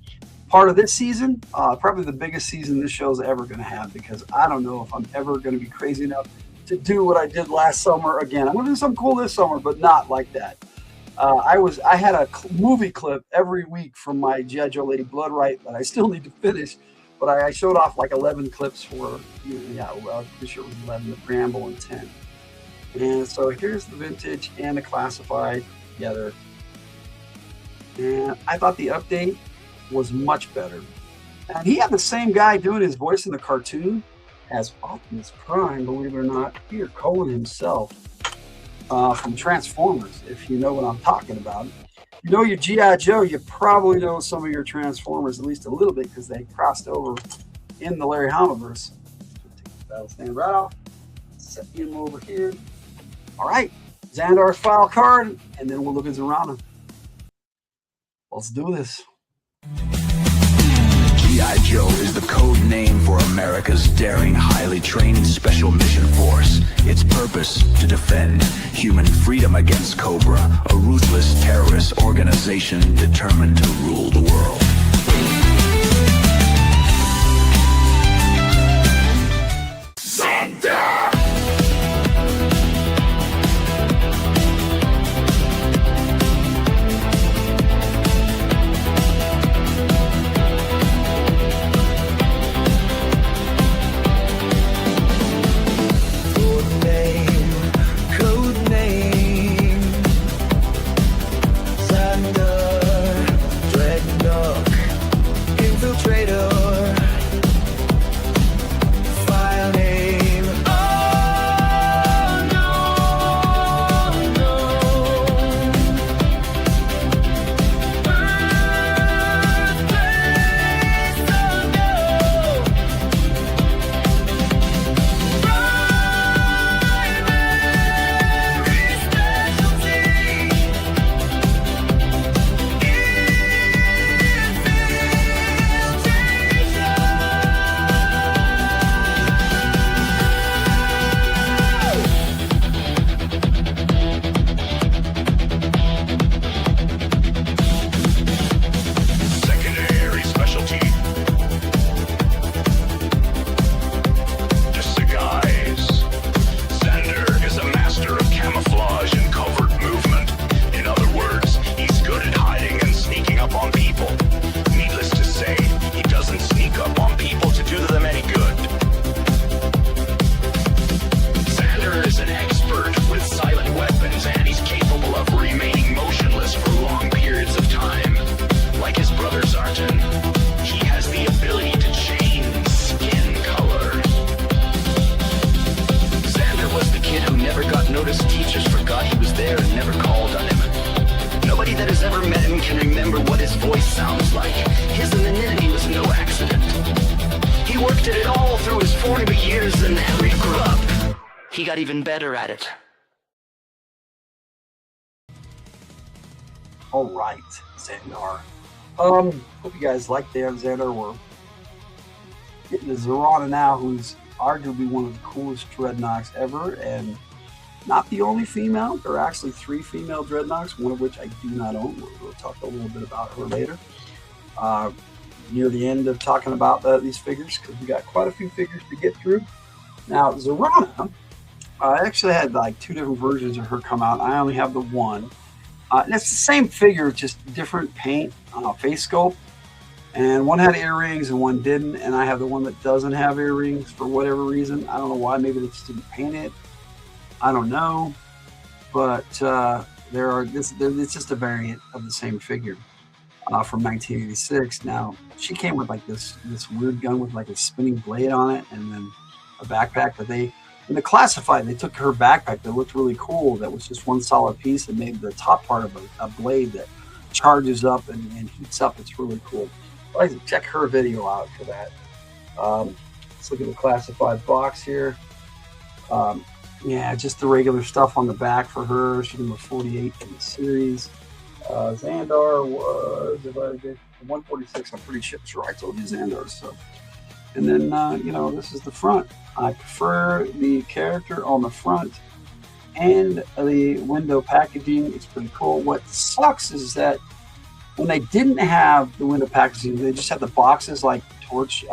Part of this season, probably the biggest season this show's ever going to have, because I don't know if I'm ever going to be crazy enough to do what I did last summer again. I'm going to do something cool this summer, but not like that. I had a movie clip every week from my G.I. Joe Lady Blood Right that I still need to finish, but I showed off like 11 clips for, I'm pretty sure it was 11, the preamble, and 10. And so here's the vintage and the classified together. And I thought the update was much better. And he had the same guy doing his voice in the cartoon as Optimus Prime, believe it or not, Peter Cullen himself, from Transformers, if you know what I'm talking about. You know your G.I. Joe, you probably know some of your Transformers, at least a little bit, because they crossed over in the Larry Hamaverse. Take this battle stand right off, set him over here. All right, Xandar's file card, and then we'll look at Zarana. Let's do this. G.I. Joe is the code name for America's daring, highly trained special mission force. Its purpose, to defend human freedom against Cobra, a ruthless terrorist organization determined to rule the world. remember what his voice sounds like. His anonymity was no accident. He worked at it all through his 40 years, and after he grew up, he got even better at it. All right, Xandar. Hope you guys liked the Xandar. We're getting to Zarana now, who's arguably one of the coolest Dreadnoks ever, and not the only female. There are actually 3 female Dreadnoks, one of which I do not own. We'll talk a little bit about her later. Near the end of talking about these figures, because we got quite a few figures to get through. Now, Zarana, I actually had like 2 different versions of her come out. I only have the one. And it's the same figure, just different paint, face sculpt. And one had earrings and one didn't. And I have the one that doesn't have earrings for whatever reason. I don't know why. Maybe they just didn't paint it. I don't know. But it's just a variant of the same figure from 1986. Now, she came with like this weird gun with like a spinning blade on it and then a backpack. But in the classified, they took her backpack that looked really cool. That was just one solid piece and made the top part of a blade that charges up and heats up. It's really cool. I like to check her video out for that. Let's look at the classified box here. Yeah, just the regular stuff on the back for her. She's number 48 in the series. Xandar was, if I did 146, I'm pretty sure I told you Xandar. So, and then this is the front. I prefer the character on the front and the window packaging. It's pretty cool. What sucks is that when they didn't have the window packaging, they just had the boxes like Torch,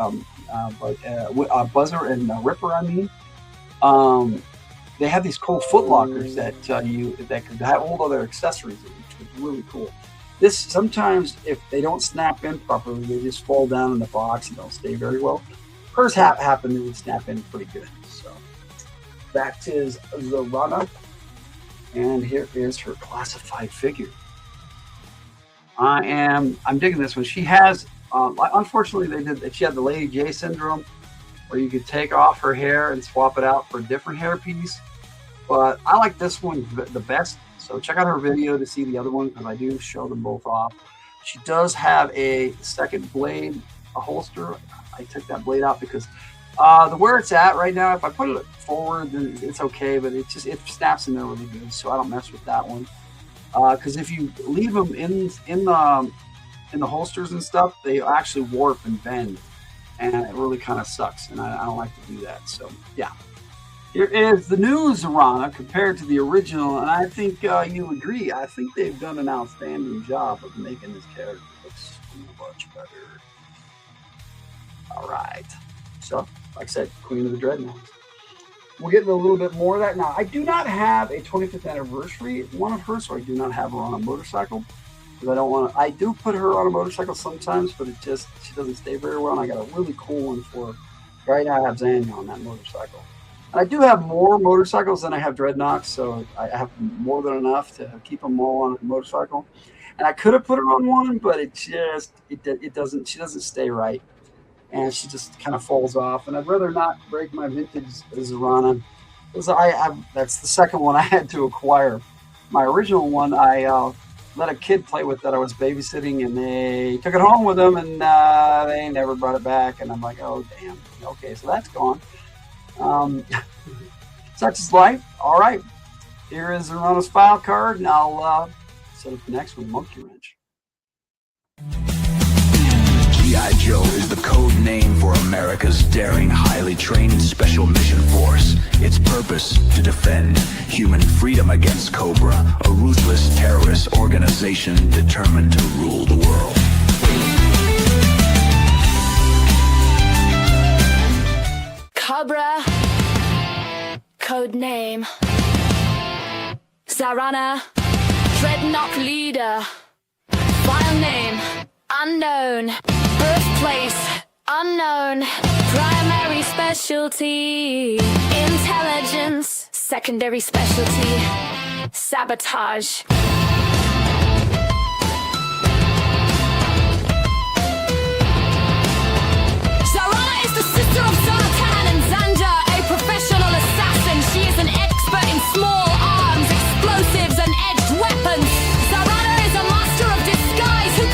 Buzzer, and Ripper. I mean, they have these cool foot lockers that could hold other accessories, which was really cool. This sometimes, if they don't snap in properly, they just fall down in the box and don't stay very well. Hers happened, it would snap in pretty good. So that is Zarana, and here is her classified figure. I'm digging this one. She has, unfortunately, she had the Lady J syndrome, where you could take off her hair and swap it out for a different hair piece. But I like this one the best. So check out her video to see the other one, because I do show them both off. She does have a second blade, a holster. I took that blade out because where it's at right now, if I put it forward, then it's okay, but it snaps in there really good, so I don't mess with that one. Because if you leave them in the holsters and stuff, they actually warp and bend, and it really kind of sucks, and I don't like to do that. So yeah, here is the new Zarana compared to the original, and I think you agree. I think they've done an outstanding job of making this character look so much better. All right, so like I said, Queen of the Dreadnoks. We'll get into a little bit more of that. Now, I do not have a 25th anniversary one of her, so I do not have her on a motorcycle, because I don't want to. I do put her on a motorcycle sometimes, but she doesn't stay very well, and I got a really cool one for her. Right now I have Xania on that motorcycle. And I do have more motorcycles than I have Dreadnoks, so I have more than enough to keep them all on a motorcycle. And I could have put her on one, but it doesn't. She doesn't stay right. And she just kind of falls off. And I'd rather not break my vintage Zarana, because that's the second one I had to acquire. My original one, I let a kid play with that I was babysitting, and they took it home with them, and they never brought it back. And I'm like, oh, damn. Okay, so that's gone. Such is life. All right. Here is Zarana's file card, and I'll set up the next one, Monkey Wrench. G.I. Joe is the code name for America's daring, highly trained special mission force. Its purpose, to defend human freedom against Cobra, a ruthless terrorist organization determined to rule the world. Cobra, code name Zarana, Dreadnok leader, file name unknown, birthplace unknown, primary specialty intelligence, secondary specialty sabotage. Zarana is the sister of Zartan and Xandar, a professional assassin. She is an expert in small arms, explosives and edged weapons. Zarana is a master of disguise who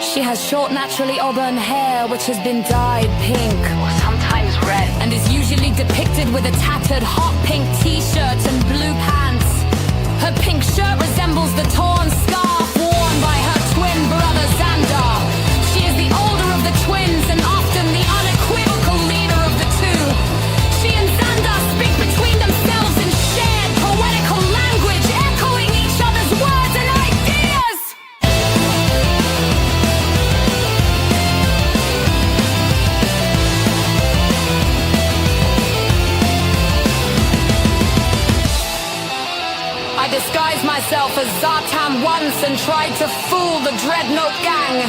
She has short, naturally auburn hair, which has been dyed pink, or sometimes red, and is usually depicted with a tattered hot pink t-shirt and blue pants. Her pink shirt resembles the torn scarf worn by her twin brother Xander. She is the older of the twins and often the unequivocal leader of the two. She and Xander speak between themselves in shared poetical language, echoing each other's words and ideas. I disguised myself as Zartan once and tried to fool the Dreadnought gang.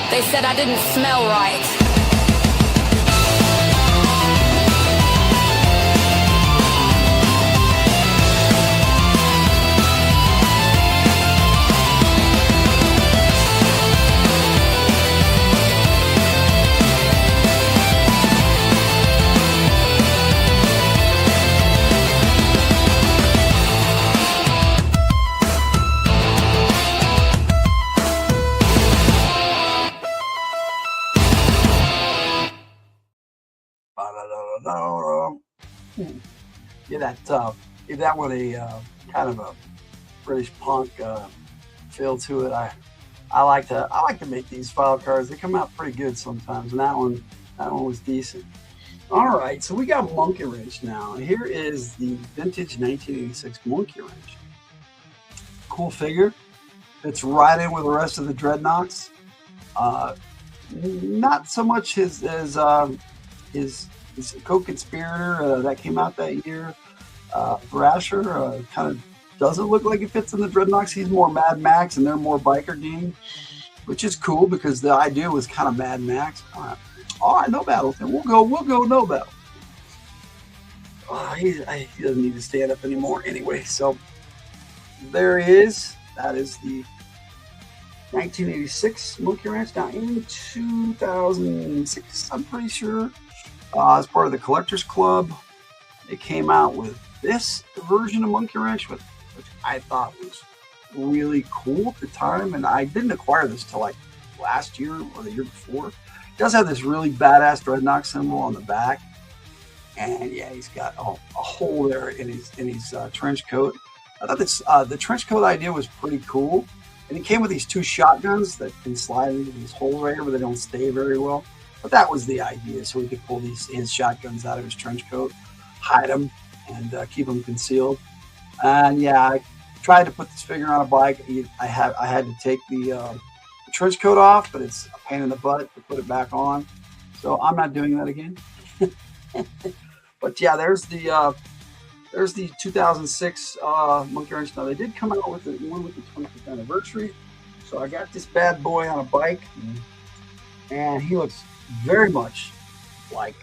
They said I didn't smell right. Give that one a kind of a British punk feel to it. I like to make these file cards. They come out pretty good sometimes, and that one was decent. All right, so we got Monkey Wrench now. Here is the vintage 1986 Monkey Wrench. Cool figure. Fits right in with the rest of the Dreadnoks. Not so much his co-conspirator that came out that year. Thrasher kind of doesn't look like it fits in the Dreadnoks. He's more Mad Max, and they're more biker gang, which is cool because the idea was kind of Mad Max. All right, no battle. We'll go no battle. He doesn't need to stand up anymore anyway. So there he is. That is the 1986 Monkey Wrench. Now in 2006, I'm pretty sure, as part of the Collectors Club, it came out with this version of Monkey Wrench, which I thought was really cool at the time. And I didn't acquire this till like last year or the year before. It does have this really badass Dreadnought symbol on the back. And yeah, he's got a hole there in his trench coat. I thought this the trench coat idea was pretty cool. And it came with these two shotguns that can slide into these holes right here, but they don't stay very well. But that was the idea, so we could pull his shotguns out of his trench coat, hide them, and keep them concealed. And yeah, I tried to put this figure on a bike. I had to take the trench coat off, but it's a pain in the butt to put it back on. So I'm not doing that again. But yeah, there's the 2006 Monkey Wrench. Now they did come out with one with the 25th anniversary. So I got this bad boy on a bike, and he looks very much like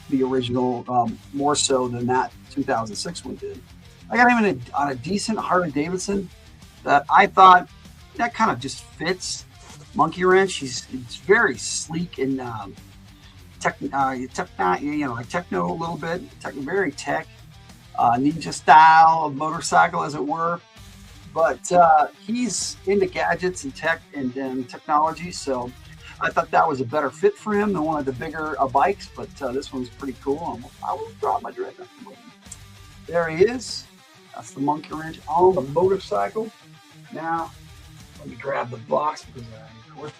the original, more so than that 2006 one did. I got him on a decent Harley Davidson that I thought that kind of just fits Monkey Wrench. It's very sleek and techno a little bit, very tech, ninja style of motorcycle, as it were. But he's into gadgets and tech and technology, so I thought that was a better fit for him than one of the bigger bikes. But this one's pretty cool. I will drop my Dreadnought. There he is. That's the Monkey Wrench on the motorcycle. Now, let me grab the box because of course.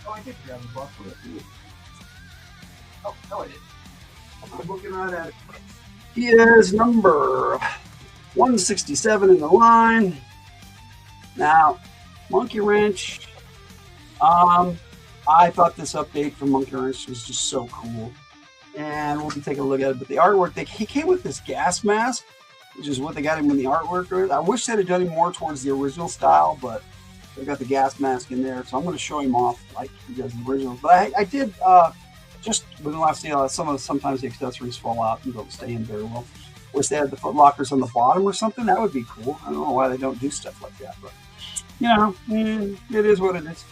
Oh, I did grab the box with it. Oh, no, I didn't. I'm looking right at it. He is number 167 in the line. Now, Monkey Wrench. I thought this update from Monkey Wrench was just so cool. And we'll be taking a look at it. But the artwork, he came with this gas mask, which is what they got him in the artwork. I wish they'd have done him more towards the original style, but they got the gas mask in there. So I'm going to show him off like he does the original. But I did, just with the last sometimes the accessories fall out and don't stay in very well. Wish they had the foot lockers on the bottom or something. That would be cool. I don't know why they don't do stuff like that, but you know, it is what it is.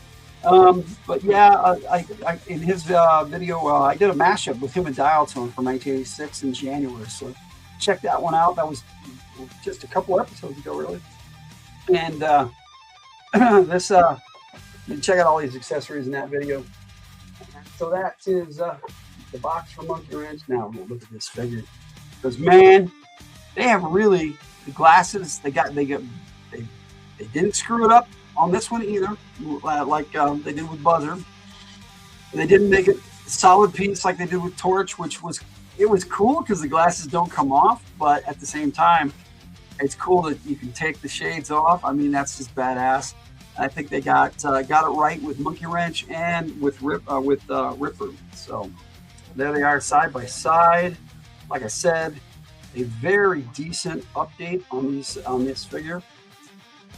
But yeah, I in his video, I did a mashup with him and Dialtone from 1986 in January. So check that one out. That was just a couple episodes ago, really. And this You can check out all these accessories in that video. So that is the box for Monkey Wrench. Now we'll look at this figure, because man, they have really the glasses. They didn't screw it up on this one either, like they did with Buzzer. They didn't make it a solid piece like they did with Torch, which was cool because the glasses don't come off, but at the same time, it's cool that you can take the shades off. I mean, that's just badass. I think they got it right with Monkey Wrench and with Ripper. So there they are side by side. Like I said, a very decent update on this figure.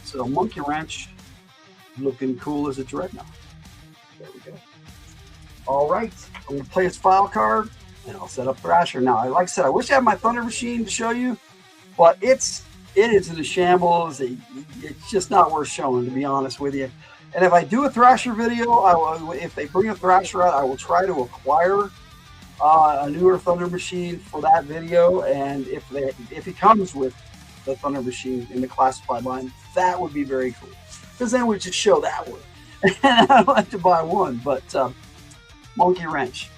So Monkey Wrench looking cool as a Dreadnought. There we go. All right, I'm gonna play his file card and I'll set up Thrasher. Now, like I said, I wish I had my Thunder Machine to show you, but it is in a shambles. It's just not worth showing, to be honest with you. And if I do a Thrasher video, if they bring a Thrasher out, I will try to acquire a newer Thunder Machine for that video. And if he comes with the Thunder Machine in the classified line, that would be very cool, because then we just show that one. And I'd like to buy one, but Monkey Wrench.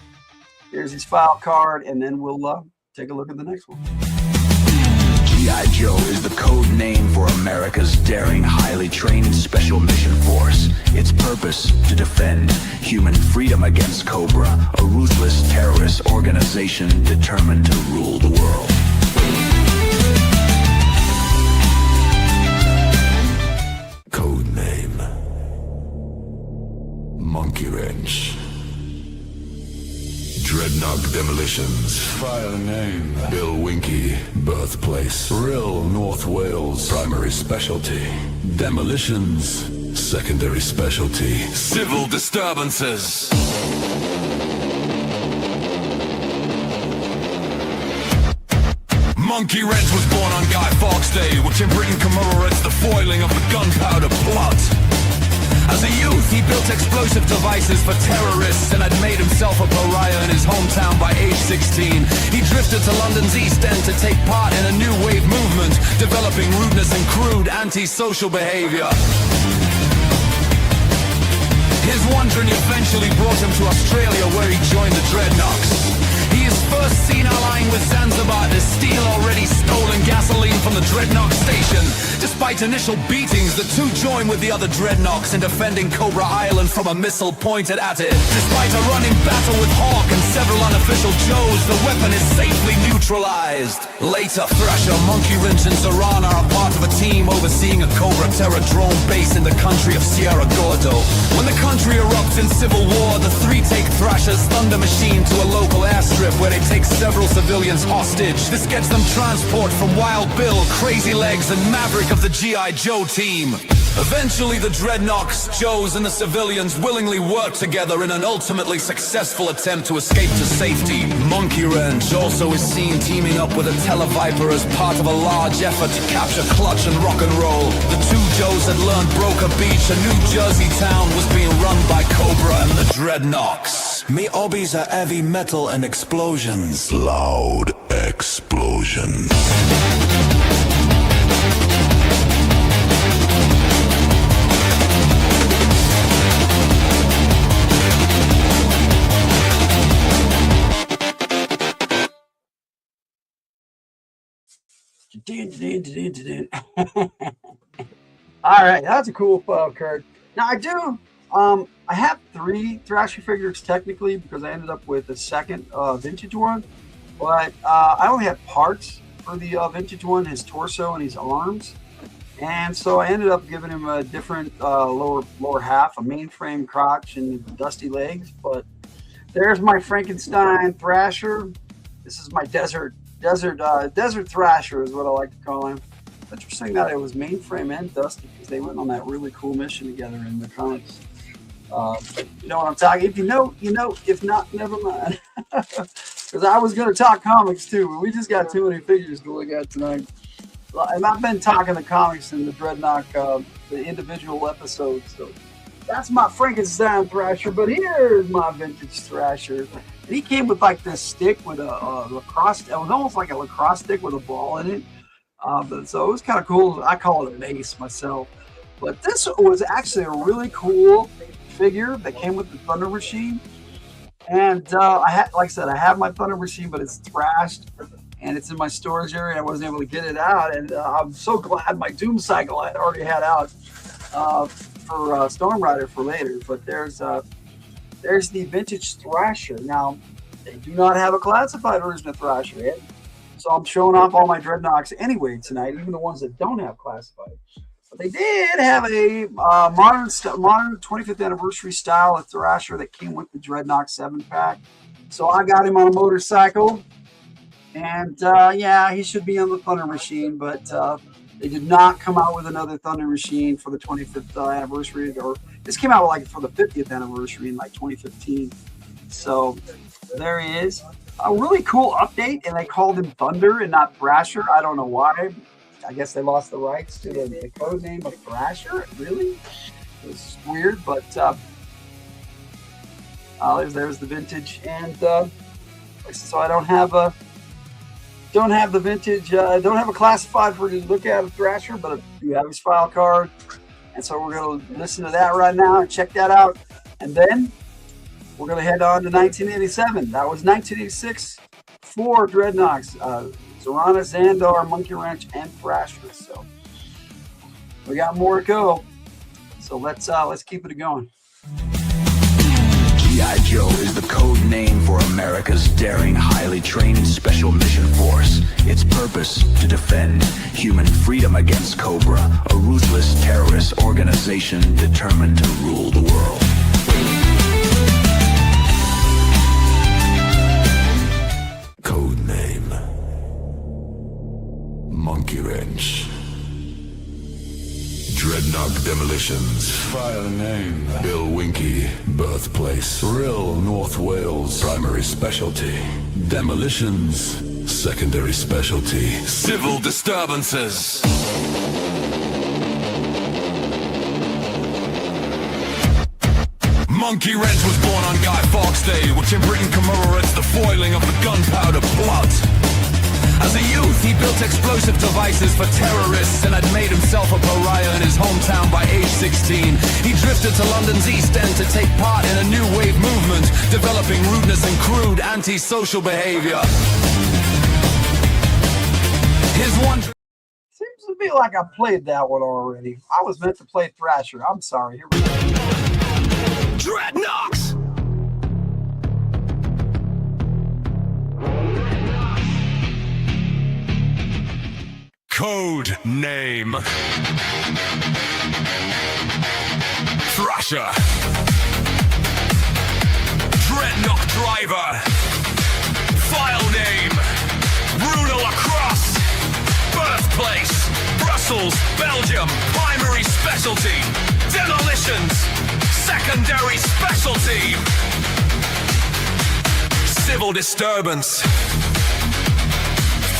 Here's his file card, and then we'll take a look at the next one. G.I. Joe is the code name for America's daring, highly trained special mission force. Its purpose, to defend human freedom against Cobra, a ruthless terrorist organization determined to rule the world. Code name Monkey Wrench. Dreadnought Demolitions. File name Bill Winky. Birthplace Brill, North Wales. Primary specialty demolitions. Secondary specialty Civil disturbances. Monkey Wrench was born on Guy Fawkes Day, which in Britain commemorates the foiling of the gunpowder plot. As a youth, he built explosive devices for terrorists and had made himself a pariah in his hometown by age 16. He drifted to London's East End to take part in a new wave movement, developing rudeness and crude anti-social behavior. His wandering eventually brought him to Australia, where he joined the Dreadnoks. He is first seen allying with Zanzibar to steal already stolen gasoline from the Dreadnought station. Despite initial beatings, the two join with the other Dreadnoks in defending Cobra Island from a missile pointed at it. Despite a running battle with Hawk and several unofficial Joes, the weapon is safely neutralized. Later, Thrasher, Monkey Wrench, and Serrana are part of a team overseeing a Cobra terror drone base in the country of Sierra Gordo. When the country erupts in civil war, the three take Thrasher's Thunder Machine to a local airstrip where they take several civilians hostage. This gets them transport from Wild Bill, Crazy Legs, and Maverick of the G.I. Joe team. Eventually, the Dreadnoks, Joes, and the civilians willingly work together in an ultimately successful attempt to escape to safety. Monkey Wrench also is seen teaming up with a Televiper as part of a large effort to capture Clutch and rock and roll. The two Joes had learned Broker Beach, a New Jersey town, was being run by Cobra and the Dreadnoks. Me hobbies are heavy metal and explosions. Loud explosions. All right, that's a cool file card. Now I have 3 Thrasher figures technically, because I ended up with a second vintage one, but I only had parts for the vintage one, his torso and his arms, and so I ended up giving him a different lower half, a mainframe crotch and dusty legs. But there's my Frankenstein Thrasher. This is my desert Thrasher is what I like to call him. Interesting that it was mainframe and dusty, because they went on that really cool mission together in the comics. You know what I'm talking? If you know, you know. If not, never mind. Because I was going to talk comics too, but we just got too many figures to look at tonight. And I've been talking the comics in the Dreadnought, the individual episodes. So that's my Frankenstein Thrasher. But here's my vintage Thrasher. And he came with like this stick with a lacrosse. It was almost like a lacrosse stick with a ball in it. So it was kind of cool. I call it a mace myself. But this was actually a really cool figure that came with the Thunder Machine. And like I said, I have my Thunder Machine, but it's thrashed and it's in my storage area. I wasn't able to get it out, and I'm so glad my Doom Cycle I had already had out for Storm Rider for later. But there's the vintage Thrasher. Now, they do not have a classified version of Thrasher yet, so I'm showing off all my Dreadnoks anyway tonight, even the ones that don't have classified. But they did have a modern 25th anniversary style of Thrasher that came with the Dreadnok 7-pack. So I got him on a motorcycle, and yeah, he should be on the Thunder Machine, but they did not come out with another Thunder Machine for the 25th anniversary, or this came out like for the 50th anniversary in like 2015. So there he is. A really cool update, and they called him Thunder and not Thrasher. I don't know why. I guess they lost the rights to the code name of Thrasher. Really? It was weird, but there's the vintage, and so I don't have the vintage. I don't have a classified for you to look at a Thrasher, but I do have his file card, and so we're going to listen to that right now and check that out, and then we're going to head on to 1987. That was 1986 for Dreadnoks, Zorana, Xandar, Monkey Wrench, and Thrasher. So we got more to go. So let's keep it going. G.I. Joe is the code name for America's daring, highly trained special mission force. Its purpose to defend human freedom against Cobra, a ruthless terrorist organization determined to rule the world. Code name Monkey Wrench. Dreadnok Demolitions. File name Bill Winky. Birthplace Rill, North Wales. Primary specialty demolitions. Secondary specialty civil disturbances. Monkey Wrench was born on Guy Fawkes Day, which in Britain commemorates the foiling of the gunpowder plot. As a youth, he built explosive devices for terrorists and had made himself a pariah in his hometown by age 16. He drifted to London's East End to take part in a new wave movement, developing rudeness and crude anti-social behavior. His one... Seems to me like I played that one already. I was meant to play Thrasher. I'm sorry. Here we go. Dreadnoks! Code name Thrasher. Dreadnok driver. File name Bruno Lacrosse. Birthplace Brussels, Belgium. Primary specialty demolitions. Secondary specialty civil disturbance.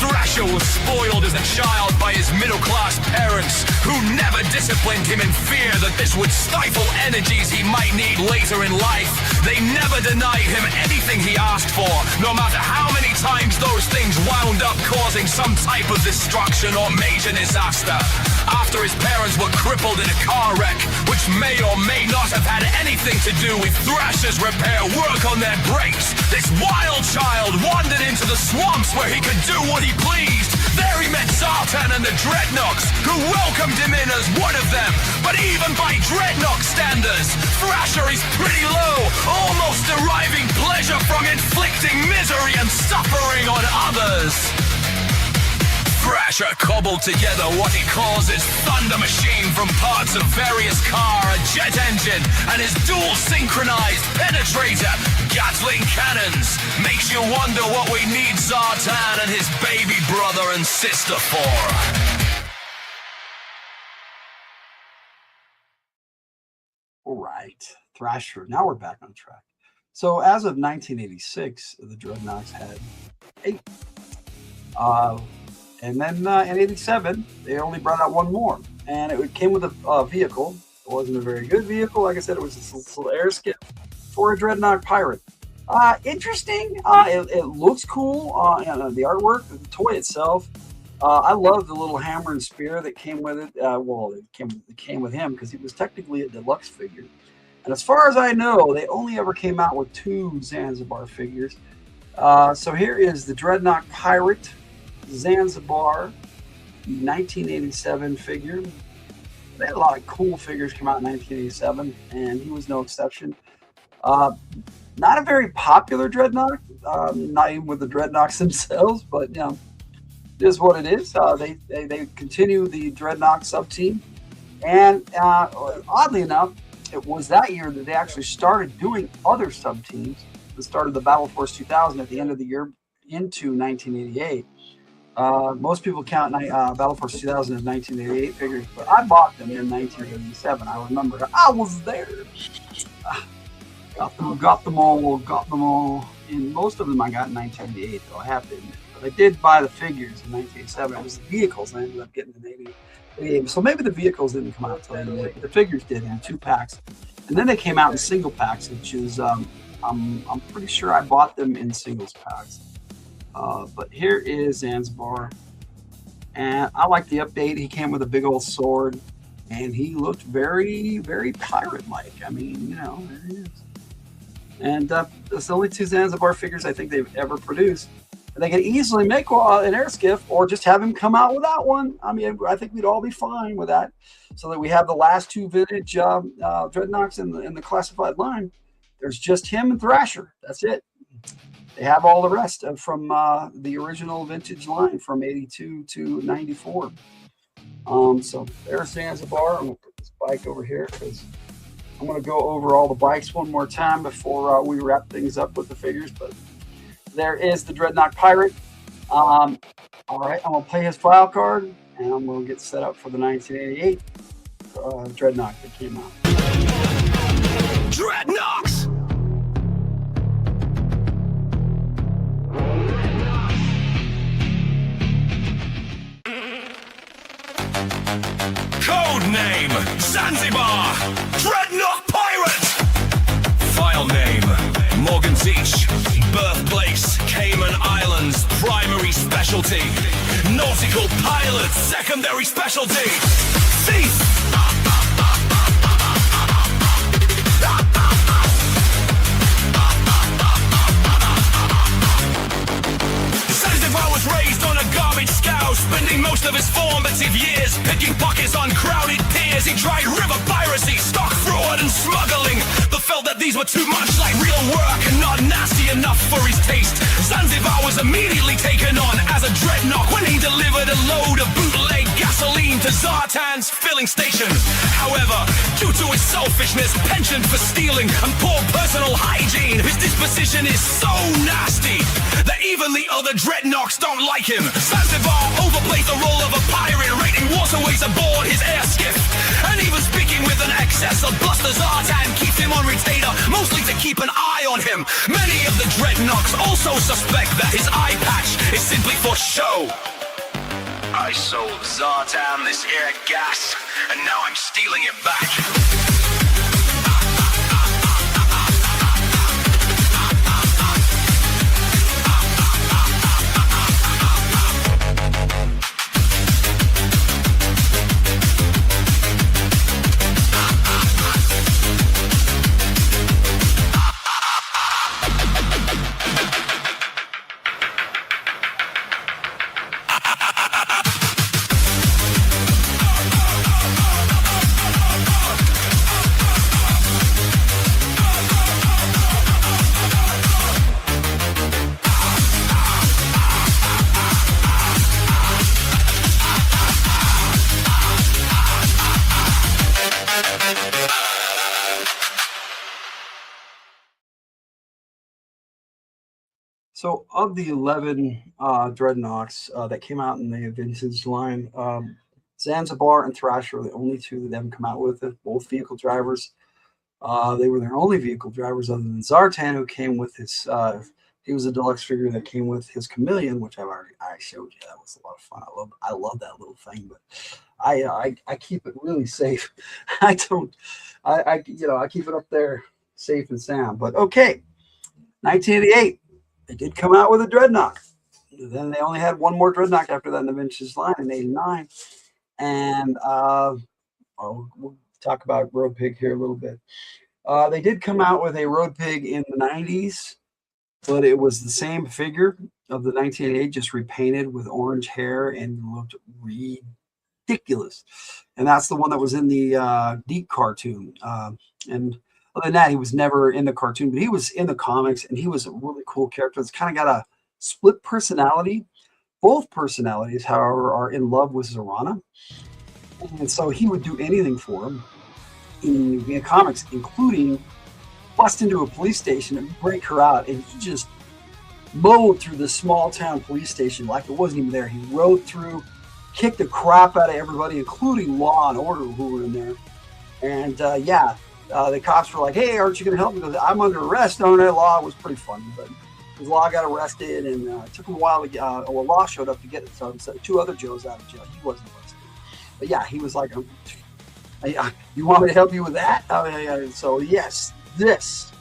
Thrasher was spoiled as a child by his middle-class parents, who never disciplined him in fear that this would stifle energies he might need later in life. They never denied him anything he asked for, no matter how many times those things wound up causing some type of destruction or major disaster. After his parents were crippled in a car wreck, which may or may not have had anything to do with Thrasher's repair work on their brakes, this wild child wandered into the swamps where he could do what he pleased. There he met Zartan and the Dreadnoks, who welcomed him in as one of them. But even by Dreadnok standards, Thrasher is pretty low, almost deriving pleasure from inflicting misery and suffering on others. Thrasher cobbled together what he calls his Thunder Machine from parts of various car, a jet engine, and his dual synchronized penetrator Gatling cannons. Makes you wonder what we need Zartan and his baby brother and sister for. All right, Thrasher. Now we're back on track. So as of 1986, the Dreadnoks had 8. And then in 87, they only brought out one more. And it came with a vehicle. It wasn't a very good vehicle. Like I said, it was a little air skip for a Dreadnok Pirate. Interesting. It looks cool. The artwork, the toy itself. I love the little hammer and spear that came with it. Well, it came with him because he was technically a deluxe figure. And as far as I know, they only ever came out with 2 Zanzibar figures. So here is the Dreadnought Pirate Zanzibar 1987 figure. They had a lot of cool figures come out in 1987, and he was no exception. Not a very popular Dreadnought, not even with the Dreadnoks themselves, but you know, it is what it is. They continue the Dreadnought sub team, and oddly enough, it was that year that they actually started doing other sub teams. They started the Battle Force 2000 at the end of the year into 1988. Most people count Battle Force 2000 as 1988 figures, but I bought them in 1987. I remember I was there. Got them all. And most of them I got in 1988, though I have to admit. But I did buy the figures in 1987. It was the vehicles I ended up getting in 88. So maybe the vehicles didn't come out until 88, but the figures did in 2 packs. And then they came out in single packs, which is I'm pretty sure I bought them in singles packs. But here is Zanzibar, and I like the update. He came with a big old sword, and he looked very, very pirate-like. I mean, you know, there he is. And that's the only 2 Zanzibar figures I think they've ever produced. And they can easily make an air skiff, or just have him come out without one. I mean, I think we'd all be fine with that. So that we have the last 2 vintage Dreadnoks in the classified line. There's just him and Thrasher. That's it. They have all the rest from the original vintage line from 82 to 94. So there's Zanzibar. I'm going to put this bike over here because I'm going to go over all the bikes one more time before we wrap things up with the figures. But there is the Dreadnought Pirate. All right, I'm going to play his file card, and I'm going to get set up for the 1988 Dreadnought that came out. Dreadnoks! Codename Zanzibar Dreadnought Pirate. File name Morgan Teach. Birthplace Cayman Islands. Primary specialty nautical pilot. Secondary specialty thief. Zanzibar was raised on a garbage scow, spending most of his formative years picking pockets on crowded piers. He tried river piracy, stock fraud and smuggling, but felt that these were too much like real work and not nasty enough for his taste. Zanzibar was immediately taken on as a dreadnought when he delivered a load of bootleg gasoline to Zartan's filling station. However, due to his selfishness, penchant for stealing, and poor personal hygiene, his disposition is so nasty that even the other dreadnoughts don't like him. Zanzibar overplays the role of a pirate, raiding waterways aboard his air skiff, and even speaking with an excess of bluster. Zartan keeps him on retainer, mostly to keep an eye on him. Many of the dreadnoughts also suspect that his eye patch is simply for show. I sold Zartan this air gas, and now I'm stealing it back. So of the 11 Dreadnoughts that came out in the vintage line, Zanzibar and Thrasher are the only 2 that haven't come out with it, both vehicle drivers. They were their only vehicle drivers other than Zartan, who came with his, he was a deluxe figure that came with his Chameleon, which I showed you. That was a lot of fun. I love that little thing, but I keep it really safe. I keep it up there safe and sound. But okay, 1988. They did come out with a Dreadnought. Then they only had one more Dreadnought after that in the vintage line in '89. And we'll talk about Road Pig here a little bit. They did come out with a Road Pig in the '90s, but it was the same figure of the 1988, just repainted with orange hair and looked ridiculous. And that's the one that was in the Deke cartoon. And other than that, he was never in the cartoon, but he was in the comics, and he was a really cool character. It's kind of got a split personality. Both personalities, however, are in love with Zorana. And so he would do anything for him in the comics, including bust into a police station and break her out. And he just mowed through the small town police station like it wasn't even there. He rode through, kicked the crap out of everybody, including law and order who were in there. And the cops were like, "Hey, aren't you going to help me?" He goes, "I'm under arrest." No, Law was pretty funny, but his Law got arrested, and it took him a while to get. Law showed up to get it. So two other Joes out of jail. He wasn't arrested, but yeah, he was like, "You want me to help you with that?" So yes, this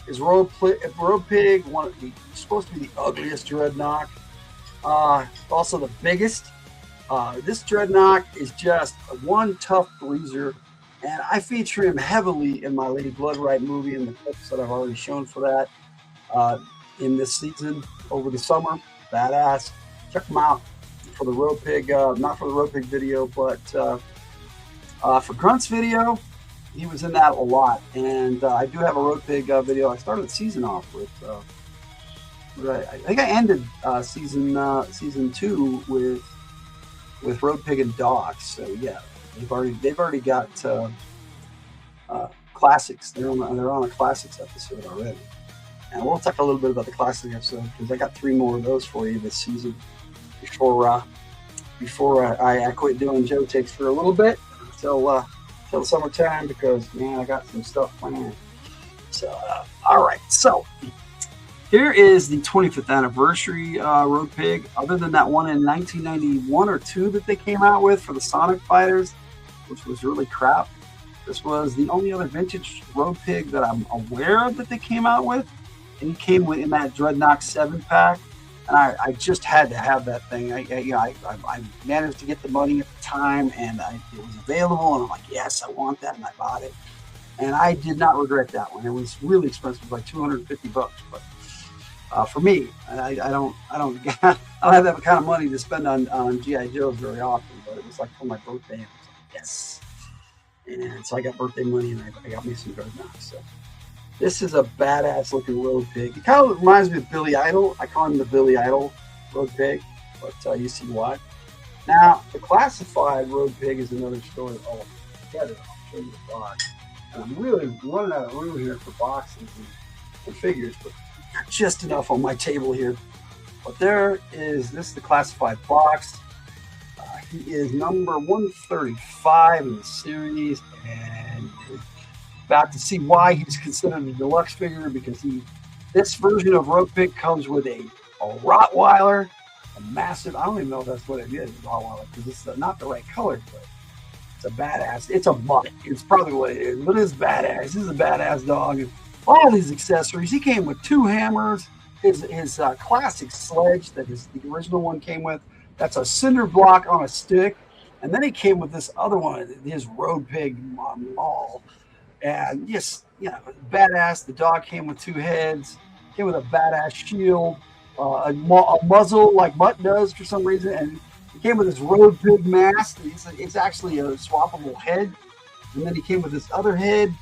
is Road Pig. Supposed to be the ugliest Dreadnought. Also the biggest. This Dreadnought is just one tough breezer. And I feature him heavily in my Lady Bloodright movie and the clips that I've already shown for that in this season over the summer. Badass. Check him out for the Road Pig, not for the Road Pig video, but for Grunt's video, he was in that a lot. And I do have a Road Pig video. I started the season off with, I think I ended season 2 with Road Pig and Dogs. So yeah. They've already got classics. They're on a classics episode already, and we'll talk a little bit about the classic episode because I got 3 more of those for you this season before I quit doing Joe Takes for a little bit till summertime because man, I got some stuff planned. So all right, so here is the 25th anniversary Road Pig. Other than that one in 1991 or 2 that they came out with for the Sonic Fighters, which was really crap. This was the only other vintage Road Pig that I'm aware of that they came out with. And he came in that Dreadnought 7-pack. And I just had to have that thing. I managed to get the money at the time, and it was available. And I'm like, yes, I want that. And I bought it. And I did not regret that one. It was really expensive, like $250. But for me, I don't have that kind of money to spend on G.I. Joes very often. But it was like for my birthday. And I was like, yes. And so I got birthday money, and I got me some Dreadnoughts. So this is a badass looking Road Pig. It kind of reminds me of Billy Idol. I call him the Billy Idol Road Pig, but you see why. Now, the classified Road Pig is another story altogether. I'll show you the box. And I'm really running out of room here for boxes and figures, but not just enough on my table here. But this is the classified box. He is number 135 in the series, and we're about to see why he's considered a deluxe figure because this version of Road Pig comes with a Rottweiler, a massive, I don't even know if that's what it is, Rottweiler, because it's not the right color, but it's a badass. It's a mutt. It's probably what it is, but it's badass. This is a badass dog. And all these accessories. He came with 2 hammers, his classic sledge that the original one came with. That's a cinder block on a stick. And then he came with this other one, his Road Pig Maul. And yes, badass. The dog came with 2 heads, came with a badass shield, a muzzle like Mutt does for some reason. And he came with this Road Pig mask. It's actually a swappable head. And then he came with this other head.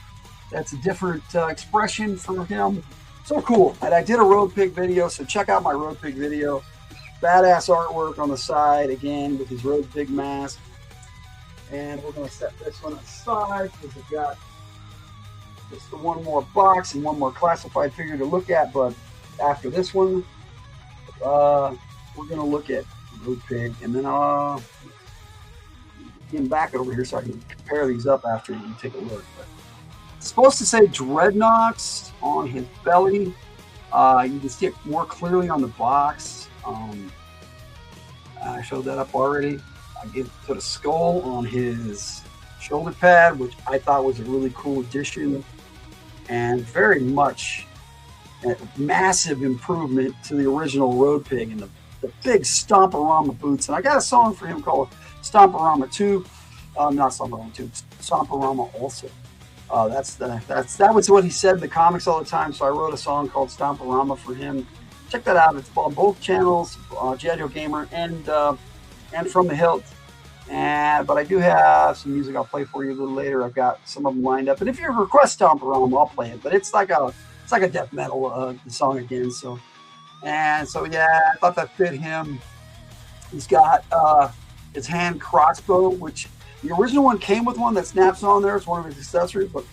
That's a different expression for him. So cool. And I did a Road Pig video, so check out my Road Pig video. Badass artwork on the side, again, with his Road Pig mask. And we're going to set this one aside because we've got just the one more box and one more classified figure to look at. But after this one, we're going to look at Road Pig. And then get him back over here so I can compare these up after you take a look. But it's supposed to say Dreadnoks on his belly. You can see it more clearly on the box. I showed that up already. I put a skull on his shoulder pad, which I thought was a really cool addition and very much a massive improvement to the original Road Pig. And the big Stomporama boots. And I got a song for him called Stomporama 2. Not Stomporama 2, Stomporama also. That was what he said in the comics all the time. So I wrote a song called Stomporama for him. Check that out. It's on both channels, G.I. Joe Gamer and From the Hilt. But I do have some music I'll play for you a little later. I've got some of them lined up. And if you request Stomporama, I'll play it. But it's like a death metal song again. So yeah, I thought that fit him. He's got his hand crossbow, which the original one came with one that snaps on there. It's one of his accessories, but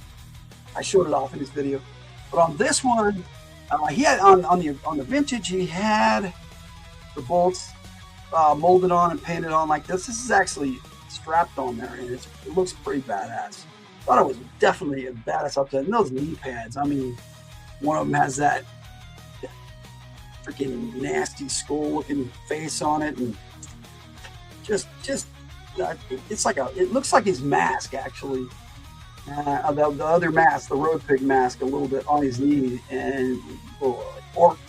I showed it off in his video. But on this one, he had on the vintage, he had the bolts molded on and painted on like this. This is actually strapped on there, and it looks pretty badass. Thought it was definitely a badass upset. And those knee pads, I mean, one of them has that freaking nasty skull-looking face on it, and just it's like it looks like his mask actually. The other mask, the Road Pig mask, a little bit on his knee, and or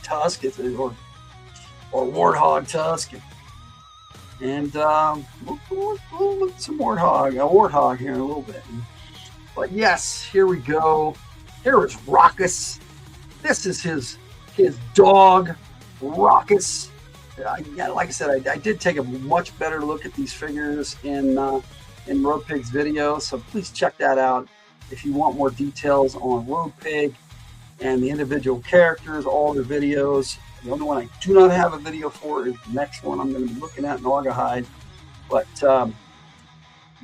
tusk, or warthog tusk, and we'll look some warthog here in a little bit. But yes, here we go. Here is Raucus. This is his dog, Raucus. Like I said, I did take a much better look at these figures in Road Pig's video, so please check that out if you want more details on Road Pig and the individual characters, all the videos. The only one I do not have a video for is the next one I'm going to be looking at in Naugahyde, but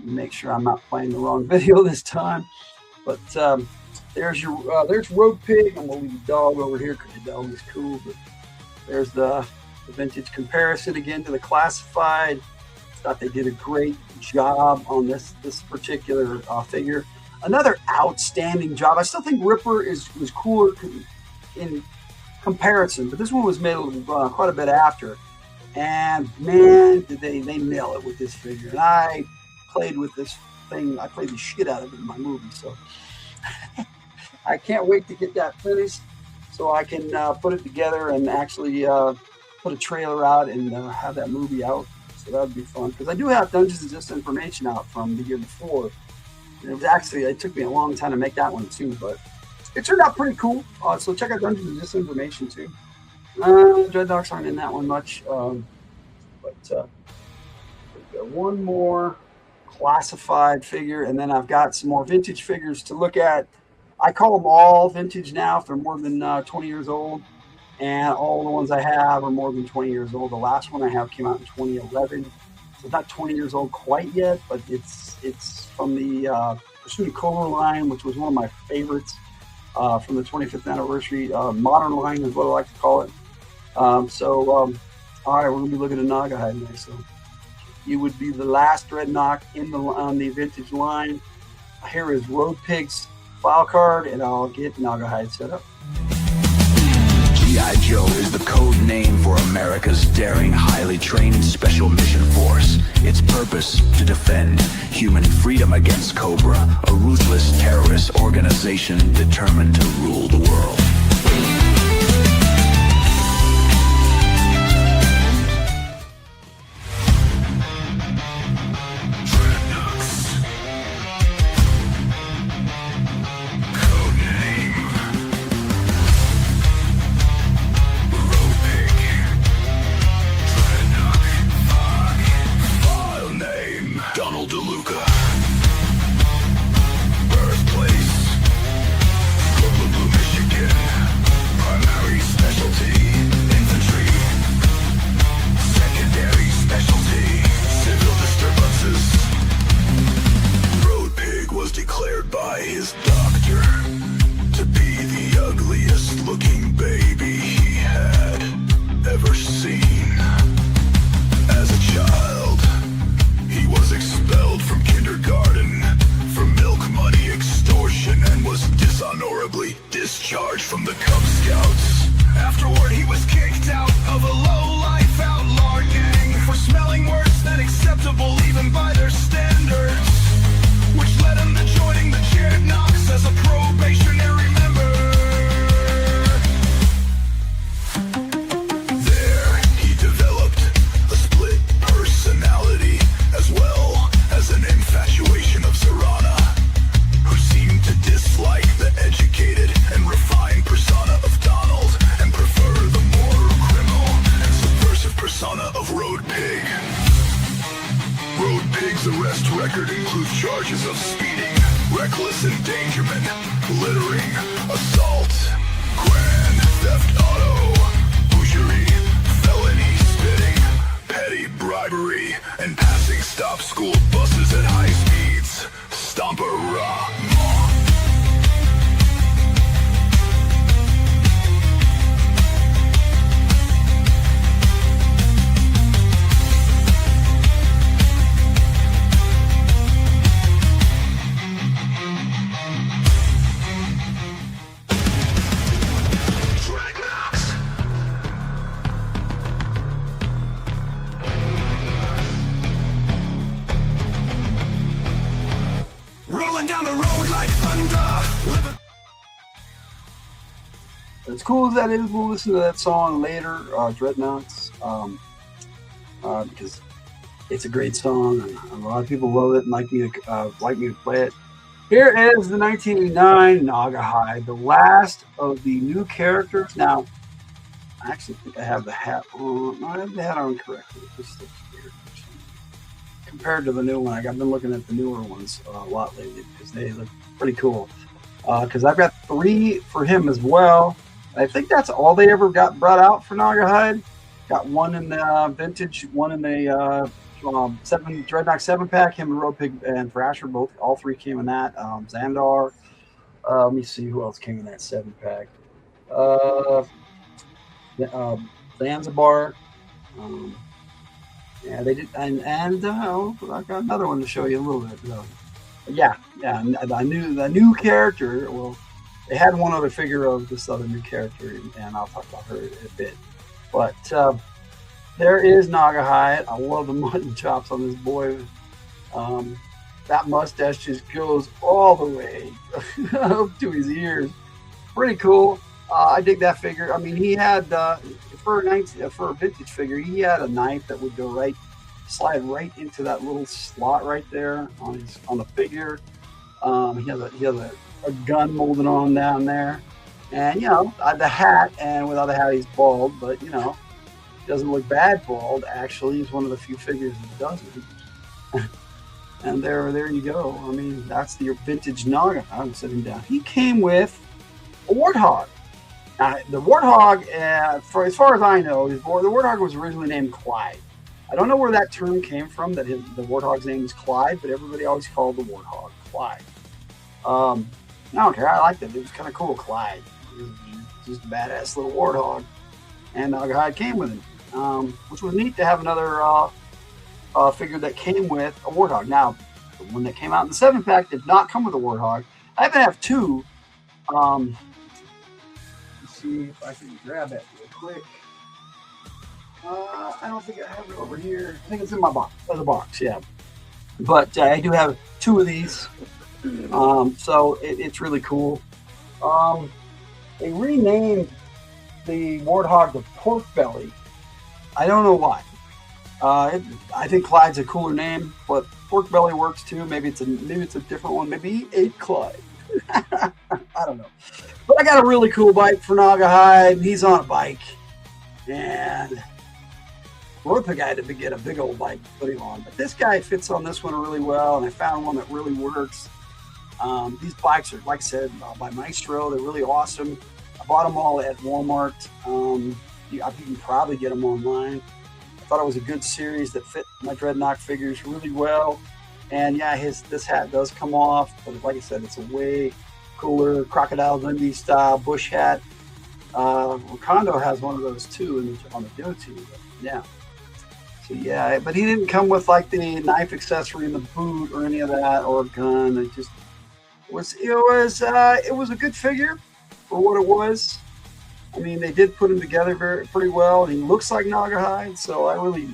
make sure I'm not playing the wrong video this time. But there's Road Pig. I'm going to leave the dog over here because the dog is cool, but there's the vintage comparison again to the classified. Thought they did a great job on this particular figure. Another outstanding job. I still think Ripper was cooler in comparison, but this one was made quite a bit after. And man, did they nail it with this figure. And I played with this thing. I played the shit out of it in my movie. So I can't wait to get that finished so I can put it together and actually put a trailer out and have that movie out. So that would be fun, because I do have Dungeons and Disinformation out from the year before. And it took me a long time to make that one too, but it turned out pretty cool. So check out Dungeons and Disinformation too. Dreadoks aren't in that one much, but one more classified figure, and then I've got some more vintage figures to look at. I call them all vintage now if they're more than 20 years old. And all the ones I have are more than 20 years old. The last one I have came out in 2011. So it's not 20 years old quite yet, but it's from the Pursuit of Cobra line, which was one of my favorites from the 25th anniversary. Modern line is what I like to call it. All right, we're going to be looking at Naugahyde next. So you would be the last Dreadnought on the vintage line. Here is Road Pig's file card, and I'll get Naugahyde set up. G.I. Joe is the code name for America's daring, highly trained special mission force. Its purpose, to defend human freedom against Cobra, a ruthless terrorist organization determined to rule the world. Birthplace, Michigan. charges of speeding, reckless endangerment, littering, assault, grand theft auto, boucherie, felony spitting, petty bribery, and passing stop school buses at high speeds. Stomper-Ra. Rolling down the road like thunder. As cool as that is, we'll listen to that song later, Dreadoks, because it's a great song, and a lot of people love it and like me to play it. Here is the 1989 Naugahyde, the last of the new characters. Now, I actually think I have the hat on. No, I have the hat on correctly. This looks weird. Compared to the new one, I've been looking at the newer ones a lot lately because they look pretty cool. Because I've got 3 for him as well. I think that's all they ever got brought out for Naugahyde. Got one in the vintage, one in the Dreadoks 7-pack. Him and Road Pig and Thrasher, all 3 came in that. Xandar. Let me see who else came in that 7-pack. Zanzibar. Yeah, they did, and I've got another one to show you a little bit. Yeah, I knew the new character. Well, they had one other figure of this other new character, and I'll talk about her in a bit. But there is Naugahyde. I love the mutton chops on this boy. That mustache just goes all the way up to his ears. Pretty cool. I dig that figure. I mean, he had for a vintage figure, he had a knife that would go slide right into that little slot right there on the figure. He has a gun molded on down there, and the hat. And without the hat, he's bald, but he doesn't look bad bald. Actually, he's one of the few figures that doesn't. And there you go. I mean, that's the vintage Naga. I'm sitting down. He came with a warthog. Now, the warthog, for as far as I know, the warthog was originally named Clyde. I don't know where that term came from, that the warthog's name is Clyde, but everybody always called the warthog Clyde. I don't care. I liked it. It was kind of cool, Clyde. He was just a badass little warthog. And Naugahyde came with him, which was neat to have another figure that came with a warthog. Now, the one that came out in the 7-pack did not come with a warthog. I happen to have 2. See if I can grab it real quick. I don't think I have it over here. I think it's in my box. The box, yeah. But I do have 2 of these. So it's really cool. They renamed the warthog the Pork Belly. I don't know why. I think Clyde's a cooler name, but Pork Belly works too. Maybe it's a different one. Maybe he ate Clyde. I don't know. But I got a really cool bike for Naugahyde, and he's on a bike. And Road Pig had to get a big old bike to put him on. But this guy fits on this one really well, and I found one that really works. These bikes are, like I said, by Maestro. They're really awesome. I bought them all at Walmart. I think you can probably get them online. I thought it was a good series that fit my Dreadnought figures really well. And yeah, this hat does come off, but like I said, it's a way cooler Crocodile Dundee style bush hat. Wakando has one of those too on the go-to. Yeah. So yeah, but he didn't come with like the knife accessory in the boot or any of that, or a gun. It was a good figure for what it was. I mean, they did put him together pretty well, and he looks like Naugahyde, so I really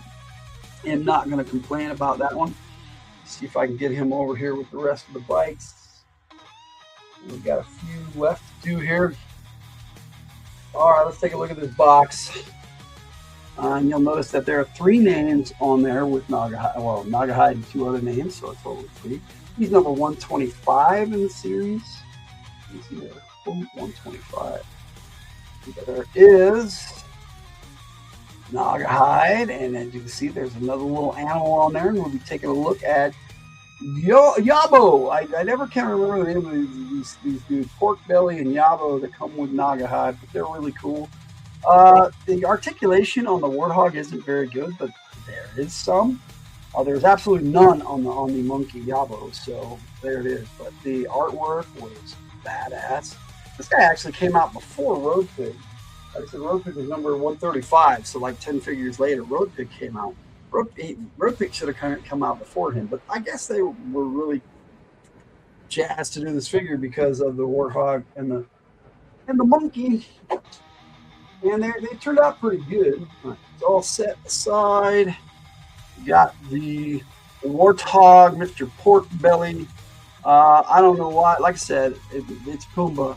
am not going to complain about that one. See if I can get him over here with the rest of the bikes. We've got a few left to do here. All right, let's take a look at this box. And you'll notice that there are 3 names on there with Naugahyde. Well, Naugahyde and 2 other names, so it's total of 3. He's number 125 in the series. You see there, 125. There is Naugahyde, and as you can see, there's another little animal on there, and we'll be taking a look at Yabo. I never can remember the name of these dudes. Pork Belly and Yabo that come with Nagahide, but they're really cool. The articulation on the Warthog isn't very good, but there is some. There's absolutely none on the monkey Yabo, so there it is. But the artwork was badass. This guy actually came out before Road Pig. Like I said, Road Pig was number 135, so like 10 figures later, Road Pig came out. Road Pig should have come out before him, but I guess they were really jazzed to do this figure because of the Warthog and the monkey, and they turned out pretty good. It's all set aside. You got the Warthog, Mr. Pork Belly. I don't know why. Like I said, it's Pumbaa.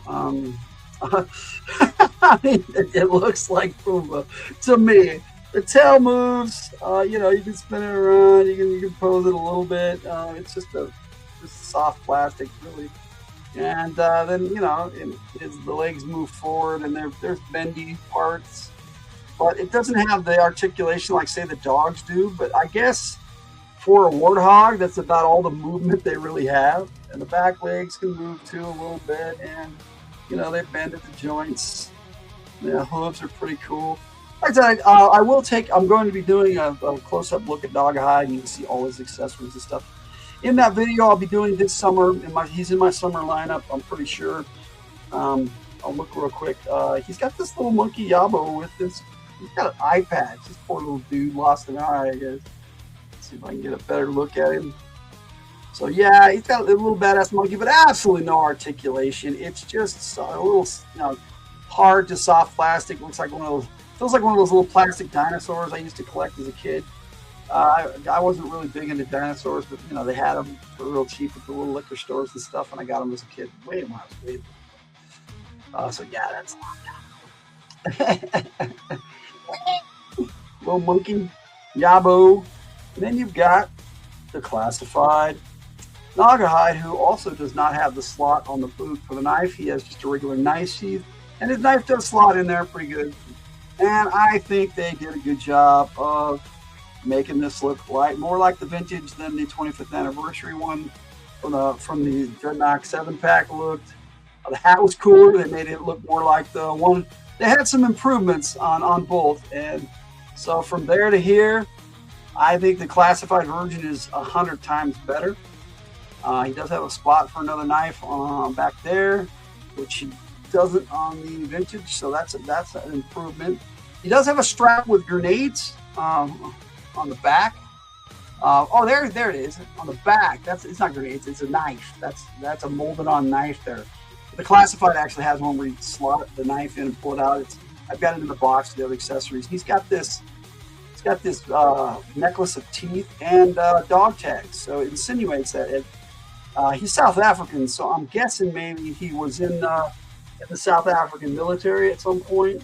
It looks like Pumbaa to me. The tail moves. You can spin it around. You can pose it a little bit. It's just a soft plastic, really. And then the legs move forward, and there's bendy parts, but it doesn't have the articulation like say the dogs do. But I guess for a Warthog, that's about all the movement they really have. And the back legs can move too a little bit, and they bend at the joints. The hooves are pretty cool. Like I said, I'm going to be doing a close-up look at Nagahide, and you can see all his accessories and stuff. In that video, I'll be doing this summer. He's in my summer lineup, I'm pretty sure. I'll look real quick. He's got this little monkey Yabo with this. He's got an eye patch. This poor little dude lost an eye, I guess. Let's see if I can get a better look at him. So yeah, he's got a little badass monkey, but absolutely no articulation. It's just a little, hard to soft plastic. Feels like one of those little plastic dinosaurs I used to collect as a kid. I wasn't really big into dinosaurs, but they had them for real cheap at the little liquor stores and stuff, and I got them as a kid. Way when I was way. So yeah, that's a lot. Little monkey, Yabo, and then you've got the classified Nagahide, who also does not have the slot on the boot for the knife. He has just a regular knife sheath, and his knife does slot in there pretty good. And I think they did a good job of making this look more like the vintage than the 25th anniversary one from the Dreadoks 7-pack looked. The hat was cooler. They made it look more like the one. They had some improvements on both, and so from there to here, I think the classified version is 100 times better. He does have a spot for another knife back there, which he doesn't on the vintage, so that's an improvement. He does have a strap with grenades on the back. There it is on the back. It's not grenades, it's a knife. That's a molded on knife there. The classified actually has one where you slot the knife in and pull it out. I've got it in the box with the other accessories. He's got this necklace of teeth and dog tags, so it insinuates that he's South African. So I'm guessing maybe he was in the South African military at some point.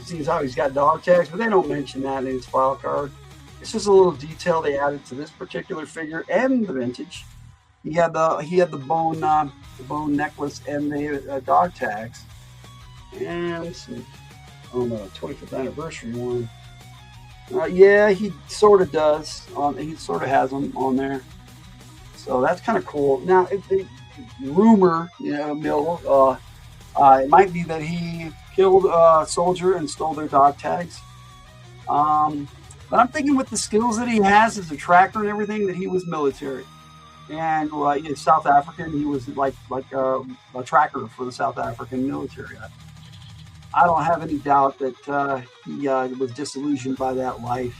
Seems how he's got dog tags, but they don't mention that in his file card. It's just a little detail they added to this particular figure and the vintage. He had the bone necklace and the dog tags. And let's see, on the 25th anniversary one, yeah, he sort of does. He sort of has them on there, so that's kind of cool. Now, rumor, mill, it might be that he killed a soldier and stole their dog tags. But I'm thinking with the skills that he has as a tracker and everything, that he was military. And he's South African. He was like a tracker for the South African military. I don't have any doubt that he was disillusioned by that life.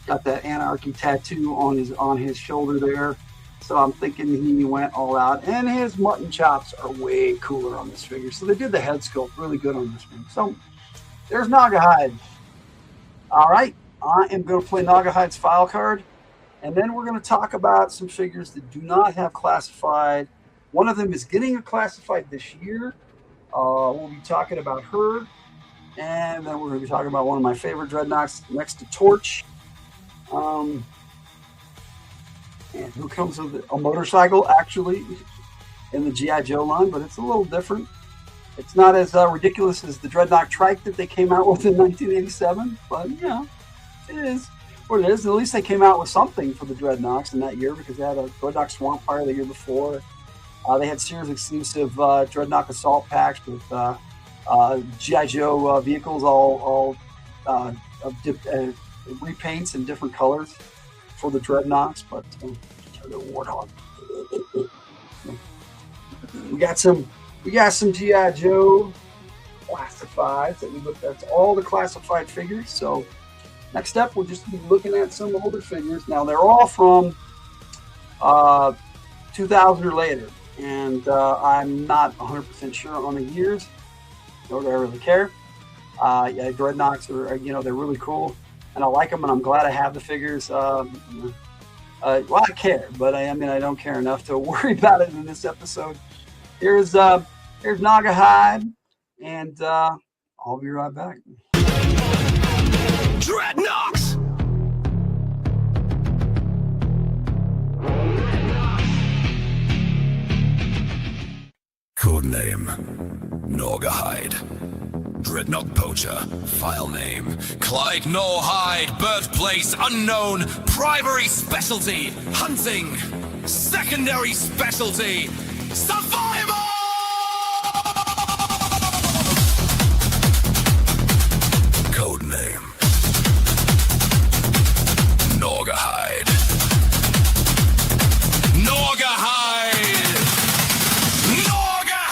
Got that anarchy tattoo on his shoulder there. So I'm thinking he went all out. And his mutton chops are way cooler on this figure. So they did the head sculpt really good on this one. So there's Nagahide. All right. I am going to play Nagahide's file card. And then we're going to talk about some figures that do not have classified. One of them is getting a classified this year. We'll be talking about her. And then we're going to be talking about one of my favorite Dreadnoks next to Torch. And who comes with a motorcycle, actually, in the G.I. Joe line, but it's a little different. It's not as ridiculous as the Dreadnok Trike that they came out with in 1987, but, it is. what it is. At least they came out with something for the Dreadnoks in that year, because they had a Dreadnok Swamp Fire the year before. They had series exclusive Dreadnok Assault packs with G.I. Joe vehicles, all repaints in different colors for the Dreadnoks. But the Warthog. We got some G.I. Joe classifieds that we looked at. All the classified figures. So next up, we'll just be looking at some older figures. Now they're all from 2000 or later, and I'm not 100% sure on the years, nor do I really care. Yeah, Dreadnoks are, they're really cool, and I like them, and I'm glad I have the figures. Well, I care, but I don't care enough to worry about it in this episode. Here's Naugahyde, and I'll be right back. Dreadnoks! Codename Naugahyde. Dreadnought Poacher. File name Clyde Naugahyde. Birthplace unknown. Primary specialty hunting. Secondary specialty survival! Codename Naugahyde. Naugahyde! Naugahyde!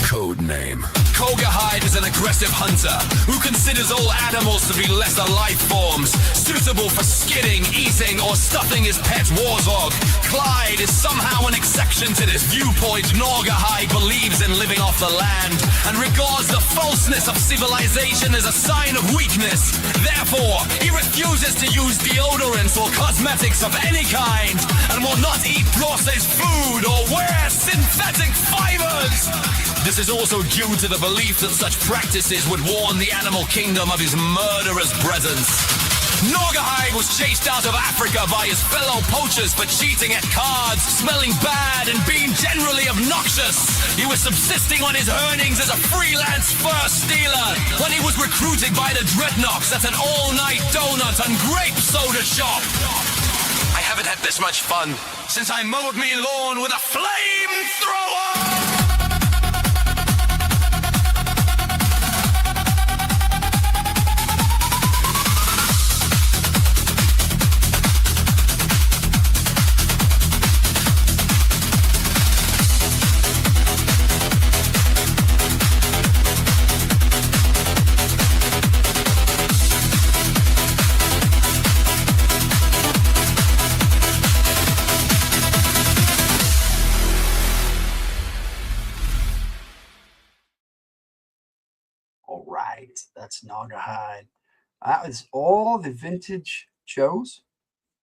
Codename Naugahyde is an aggressive hunter who considers all animals to be lesser life forms, suitable for skidding, eating, or stuffing his pet warthog. Clyde is somehow an exception to this viewpoint. Naugahyde believes in living off the land and regards the falseness of civilization as a sign of weakness. Therefore, he refuses to use deodorants or cosmetics of any kind and will not eat processed food or wear synthetic fibers. This is also due to the belief that such practices would warn the animal kingdom of his murderous presence. Naugahyde was chased out of Africa by his fellow poachers for cheating at cards, smelling bad, and being generally obnoxious. He was subsisting on his earnings as a freelance fur stealer when he was recruited by the Dreadnoks at an all-night donut and grape soda shop. I haven't had this much fun since I mowed me lawn with a flamethrower! That's Naugahyde. That is all the vintage Joes.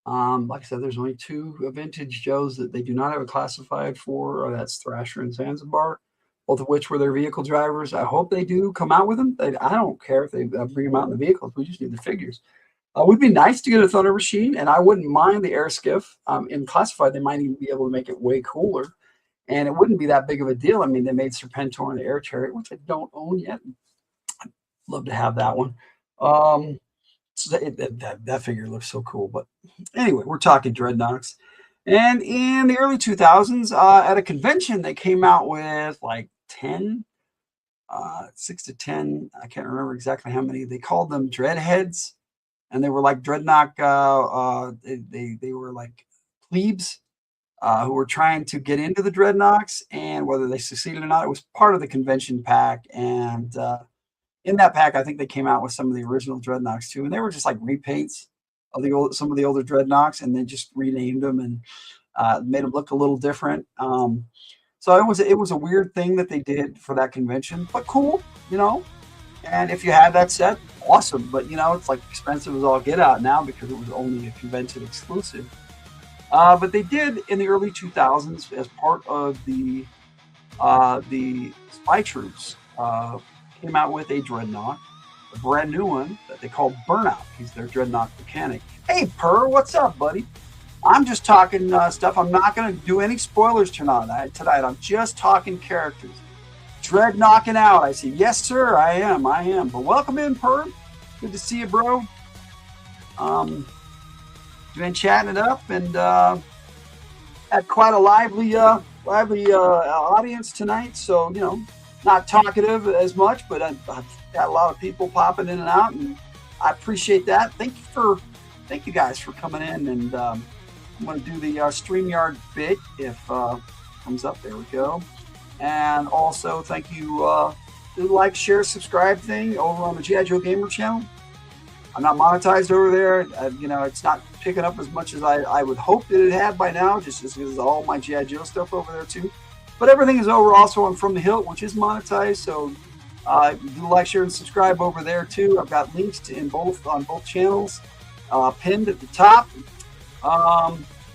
Like I said, there's only 2 vintage Joes that they do not have a classified for. That's Thrasher and Zanzibar, both of which were their vehicle drivers. I hope they do come out with them. I don't care if they bring them out in the vehicles. We just need the figures. It would be nice to get a Thunder Machine, and I wouldn't mind the air skiff. In classified, they might even be able to make it way cooler, and it wouldn't be that big of a deal. I mean, they made Serpentor and the Air Chariot, which I don't own yet. Love to have that one. So that figure looks so cool. But anyway, we're talking Dreadnoks. And in the early 2000s, at a convention, they came out with like 10, 6 to 10. I can't remember exactly how many. They called them Dreadheads, and they were like Dreadnok. They were like plebes who were trying to get into the Dreadnoks, and whether they succeeded or not, it was part of the convention pack. And in that pack, I think they came out with some of the original Dreadnoks too, and they were just like repaints of some of the older Dreadnoks, and then just renamed them and made them look a little different. So it was a weird thing that they did for that convention, but cool, And if you had that set, awesome. But it's like expensive as all get out now because it was only a convention exclusive. But they did in the early 2000s as part of the Spy Troops. Came out with a Dreadnought, a brand new one that they called Burnout. He's their Dreadnought mechanic. Hey, Purr, what's up, buddy? I'm just talking stuff. I'm not going to do any spoilers tonight. I'm just talking characters. Dread knocking out. I say, yes, sir, I am. But welcome in, Purr. Good to see you, bro. Been chatting it up and had quite a lively audience tonight. So, you know, not talkative as much, but I've got a lot of people popping in and out, and I appreciate that. Thank you guys for coming in, and I'm going to do the StreamYard bit if comes up. There we go. And also thank you do the like, share, subscribe thing over on the G.I. Joe Gamer channel. I'm not monetized over there. You know, it's not picking up as much as I would hope that it had by now, just because all my G.I. Joe stuff over there too. But everything is over also on From the Hilt, which is monetized. So do like, share, and subscribe over there too. I've got links on both channels pinned at the top.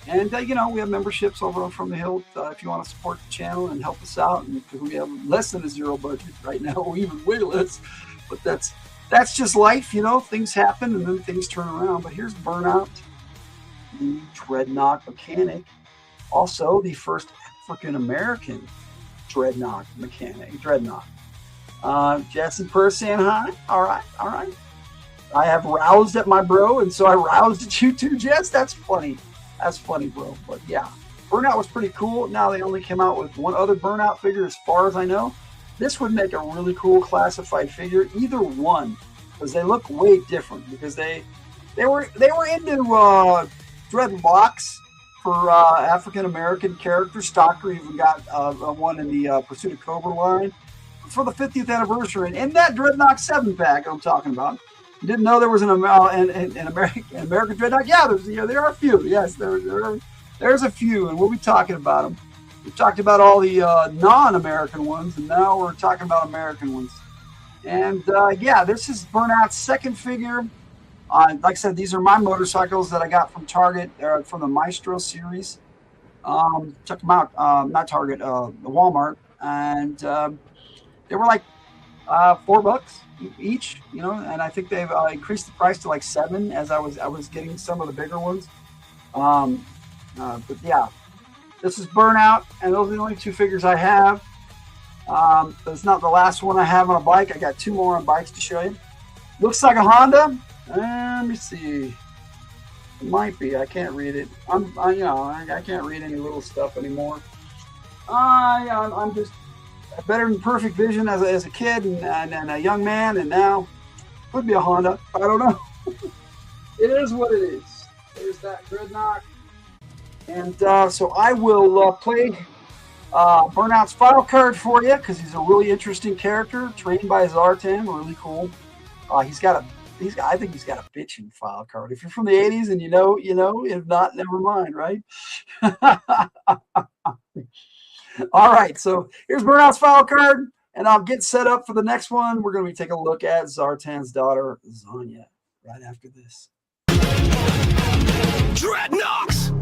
And you know, we have memberships over on From the Hilt if you want to support the channel and help us out. And we have less than a zero budget right now, or even way less. But that's just life, you know. Things happen and then things turn around. But here's Burnout, the Dreadnought mechanic, also the first African-American Dreadnought mechanic. Jesse Purse saying hi. All right. I have roused at my bro, and so I roused at you too, Jess. That's funny, bro. But yeah, Burnout was pretty cool. Now they only came out with one other Burnout figure, as far as I know. This would make a really cool classified figure, either one, because they look way different. Because they were into dreadlocks for African American characters. Stalker even got one in the Pursuit of Cobra line for the 50th anniversary, and in that Dreadnought 7-pack I'm talking about. You didn't know there was an American Dreadnought? Yeah, there are a few. Yes, there's a few, and we'll be talking about them. We've talked about all the non-American ones, and now we're talking about American ones. And yeah, this is Burnout's second figure. Like I said, these are my motorcycles that I got from Target. They're from the Maestro series. Check them out. Not Target, the Walmart. And they were like $4 each, you know. And I think they've increased the price to like $7 as I was getting some of the bigger ones. But yeah, this is Burnout, and those are the only two figures I have. That's not the last one I have on a bike. I got two more on bikes to show you. Looks like a Honda. Let me see. It might be. I can't read it. I can't read any little stuff anymore. I'm just better than perfect vision as a kid and a young man, and now could be a Honda. I don't know. It is what it is. There's that Dreadnought. And so I will play Burnout's file card for you, because he's a really interesting character, trained by Zartan, really cool. I think he's got a bitchin' file card. If you're from the 80s and you know, if not, never mind, right? All right, so here's Burnout's file card, and I'll get set up for the next one. We're going to be taking a look at Zartan's daughter, Zanya, right after this. Dreadnoks!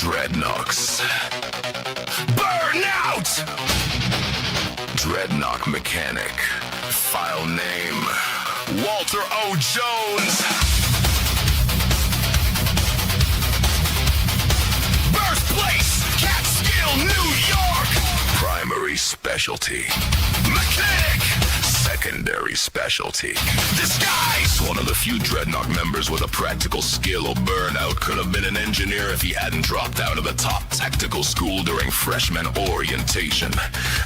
Dreadnoks. Burnout! Dreadnought mechanic. File name Walter O. Jones. Birthplace Catskill, New York. Primary specialty mechanic. Secondary specialty disguise. One of the few Dreadnought members with a practical skill. Burnout could have been an engineer if he hadn't dropped out of the top tactical school during freshman orientation.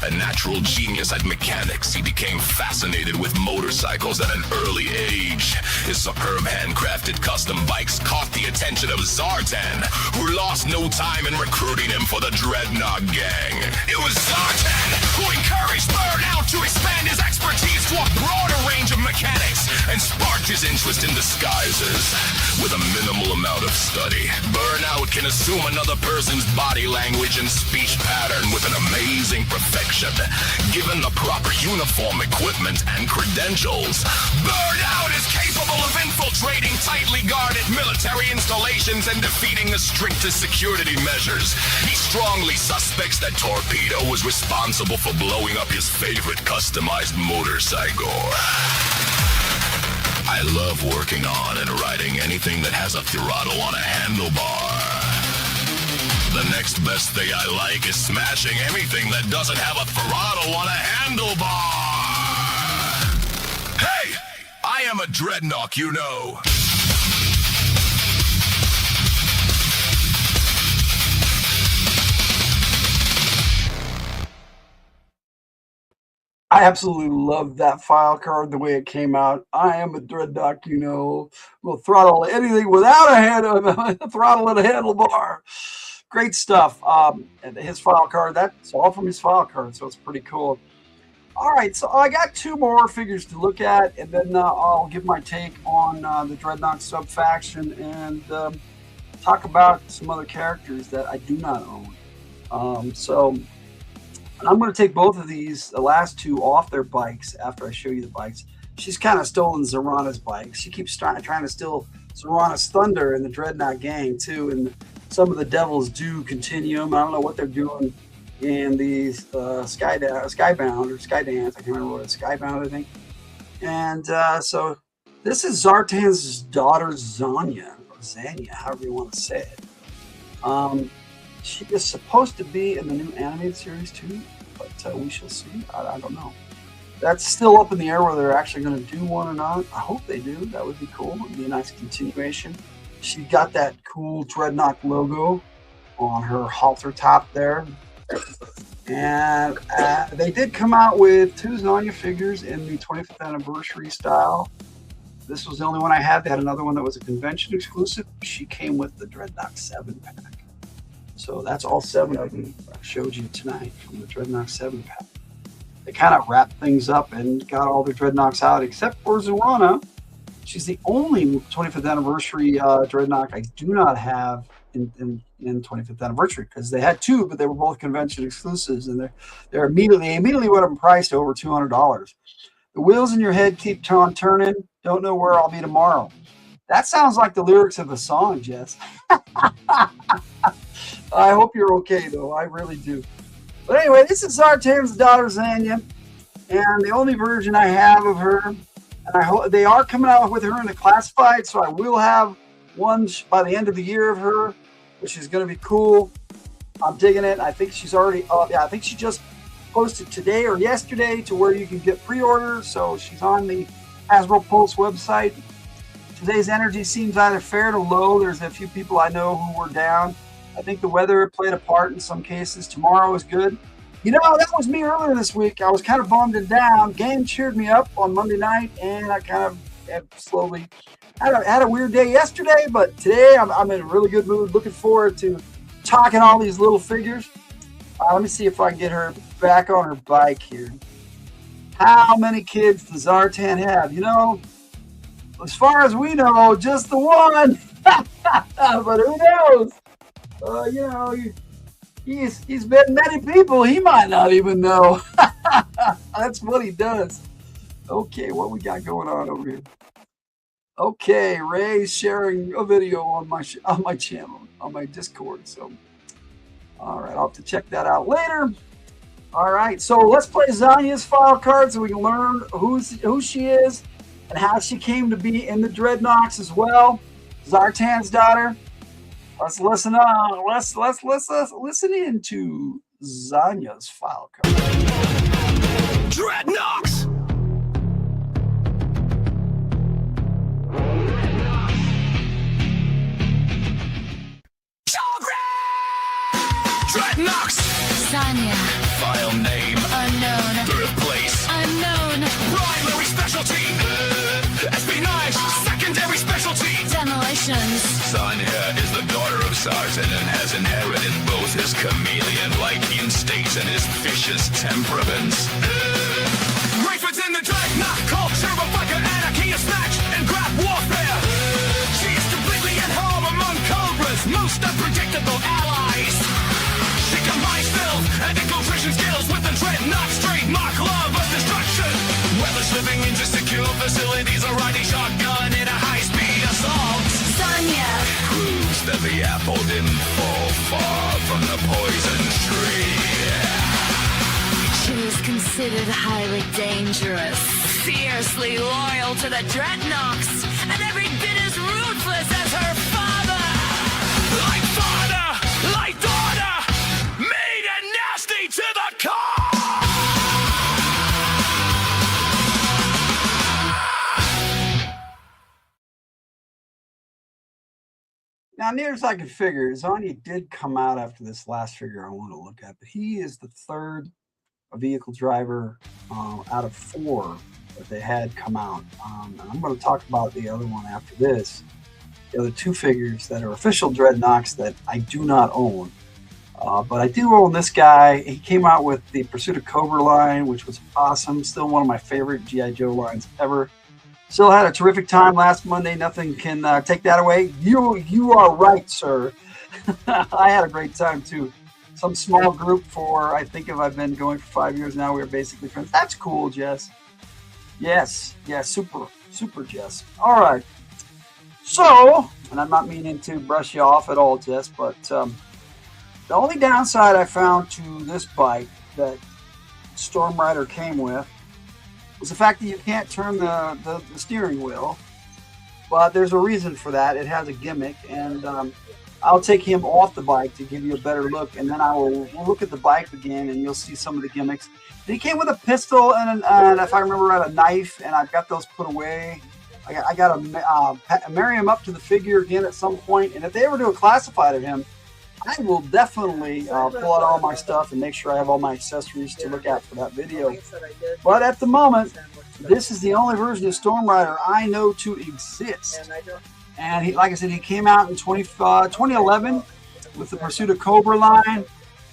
A natural genius at mechanics, he became fascinated with motorcycles at an early age. His superb handcrafted custom bikes caught the attention of Zartan, who lost no time in recruiting him for the Dreadnought gang. It was Zartan who encouraged Burnout to expand his expertise to a broader range of mechanics and sparked his interest in disguises. With a minimal amount of study, Burnout can assume another person's body language and speech pattern with an amazing perfection. Given the proper uniform, equipment, and credentials, Burnout is capable of infiltrating tightly guarded military installations and defeating the strictest security measures. He strongly suspects that Torpedo was responsible for blowing up his favorite customized motorcycle. I love working on and riding anything that has a throttle on a handlebar. The next best thing I like is smashing anything that doesn't have a throttle on a handlebar. Hey! I am a Dreadnok, you know. I absolutely love that file card, the way it came out. I am a Dreadnok, you know, will throttle anything without a throttle and a handlebar. Great stuff. And his file card, that's all from his file card, so it's pretty cool. All right, so I got two more figures to look at, and then I'll give my take on the Dreadnok sub-faction and talk about some other characters that I do not own. And I'm going to take both of these, the last two, off their bikes after I show you the bikes. She's kind of stolen Zorana's bike. She keeps trying to steal Zorana's thunder in the Dreadnok gang, too. And some of the devils do Continuum. I don't know what they're doing in these Skybound or Skydance. I can't remember what it's, Skybound, I think. And so this is Zartan's daughter, Zanya, or Zanya, however you want to say it. She is supposed to be in the new animated series too, but we shall see. I don't know. That's still up in the air whether they're actually going to do one or not. I hope they do. That would be cool. It would be a nice continuation. She got that cool Dreadnok logo on her halter top there. And they did come out with two Zanya figures in the 25th anniversary style. This was the only one I had. They had another one that was a convention exclusive. She came with the Dreadnok 7 pack. So that's all 7 of them I showed you tonight from the Dreadnok 7 pack. They kind of wrapped things up and got all the Dreadnoks out except for Zorana. She's the only 25th anniversary Dreadnok I do not have in 25th anniversary, because they had two, but they were both convention exclusives, and they immediately went up in price to over $200. The wheels in your head keep on turning. Don't know where I'll be tomorrow. That sounds like the lyrics of a song, Jess. I hope you're okay, though. I really do. But anyway, this is Zartan's daughter, Zanya, and the only version I have of her, and I hope they are coming out with her in the classified, so I will have one by the end of the year of her, which is going to be cool. I'm digging it. I think she's already up. Yeah, I think she just posted today or yesterday to where you can get pre-orders, so she's on the Hasbro Pulse website. Today's energy seems either fair to low. There's a few people I know who were down. I think the weather played a part in some cases. Tomorrow is good. You know, that was me earlier this week. I was kind of bummed and down. Game cheered me up on Monday night, and I kind of slowly had a weird day yesterday, but today I'm in a really good mood. Looking forward to talking all these little figures. Let me see if I can get her back on her bike here. How many kids does Zartan have? You know, as far as we know, just the one. But who knows? You know, he's met many people he might not even know. That's what he does. Okay, what we got going on over here? Okay, Ray's sharing a video on my channel, on my Discord. So, all right, I'll have to check that out later. All right, so let's play Zanya's file card so we can learn who she is and how she came to be in the Dreadnoks as well. Zartan's daughter. Let's listen on. Let's listen into Zanya's file card. Dreadnoks! Dreadnoks! Zanya. File name. Unknown. Birthplace. Unknown. Primary specialty. Espionage. Secondary specialty. Demolitions. Zanya is the daughter of Zartan and has inherited both his chameleon-like instincts and his vicious temperaments. Right within the Dreadnok culture of like an anarchy, a snatch, and grab warfare. She is completely at home among Cobra's most unpredictable allies. She combines stealth and infiltration skills with the Dreadnok's trademark love of destruction. Whether slipping into secure facilities or riding shotgun in a high-speed assault, Zanya proves that the apple didn't fall far from the poison tree. She is considered highly dangerous, fiercely loyal to the Dreadnoks, and every bit as ruthless as her father. Like father, like daughter. Now, near as I can figure, Zanya did come out after this last figure I want to look at, but he is the third vehicle driver out of 4 that they had come out. And I'm going to talk about the other one after this. The other 2 figures that are official Dreadoks that I do not own. But I do own this guy. He came out with the Pursuit of Cobra line, which was awesome. Still one of my favorite G.I. Joe lines ever. Still had a terrific time last Monday. Nothing can take that away. You are right, sir. I had a great time too. Some small group for, I think if I've been going for 5 years now, we're basically friends. That's cool, Jess. Yes, super Jess. All right. So, and I'm not meaning to brush you off at all, Jess, but the only downside I found to this bike that Storm Rider came with was the fact that you can't turn the steering wheel. But there's a reason for that. It has a gimmick, and I'll take him off the bike to give you a better look, and then I will look at the bike again, and you'll see some of the gimmicks. He came with a pistol and if I remember right, a knife, and I've got those put away. I got to marry him up to the figure again at some point, and if they ever do a classified of him, I will definitely pull out all my stuff and make sure I have all my accessories to look at for that video. But at the moment, this is the only version of Storm Rider I know to exist. And like I said, he came out in 2011 with the Pursuit of Cobra line,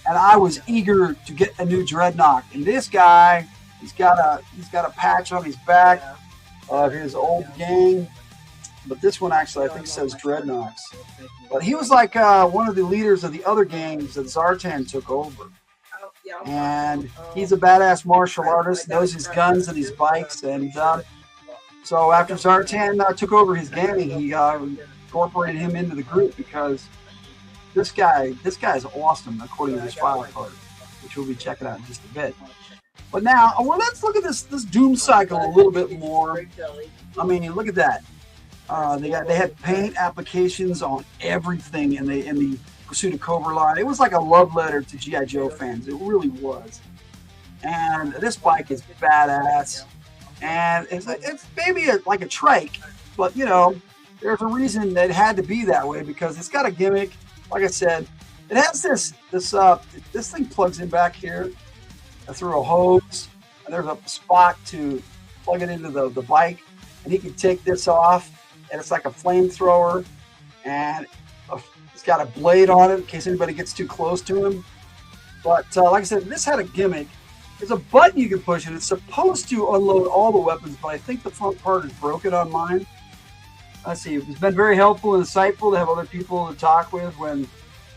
and I was eager to get a new Dreadnought. And this guy, he's got a patch on his back of his old gang. But this one actually, I think, says Dreadnoks. But he was like one of the leaders of the other gangs that Zartan took over. And he's a badass martial artist, knows his guns and his bikes. And so after Zartan took over his gang, he incorporated him into the group because this guy's awesome, according to this file card, which we'll be checking out in just a bit. But now, well, let's look at this Doom Cycle a little bit more. I mean, look at that. They had paint applications on everything in the Pursuit of Cobra line. It was like a love letter to G.I. Joe fans. It really was. And this bike is badass. And it's maybe like a trike, but you know, there's a reason that it had to be that way because it's got a gimmick. Like I said, it has this thing plugs in back here through a hose, and there's a spot to plug it into the bike, and he can take this off. And it's like a flamethrower, and it's got a blade on it in case anybody gets too close to him. But like I said, this had a gimmick. There's a button you can push, and it's supposed to unload all the weapons, but I think the front part is broken on mine. Let's see. It's been very helpful and insightful to have other people to talk with when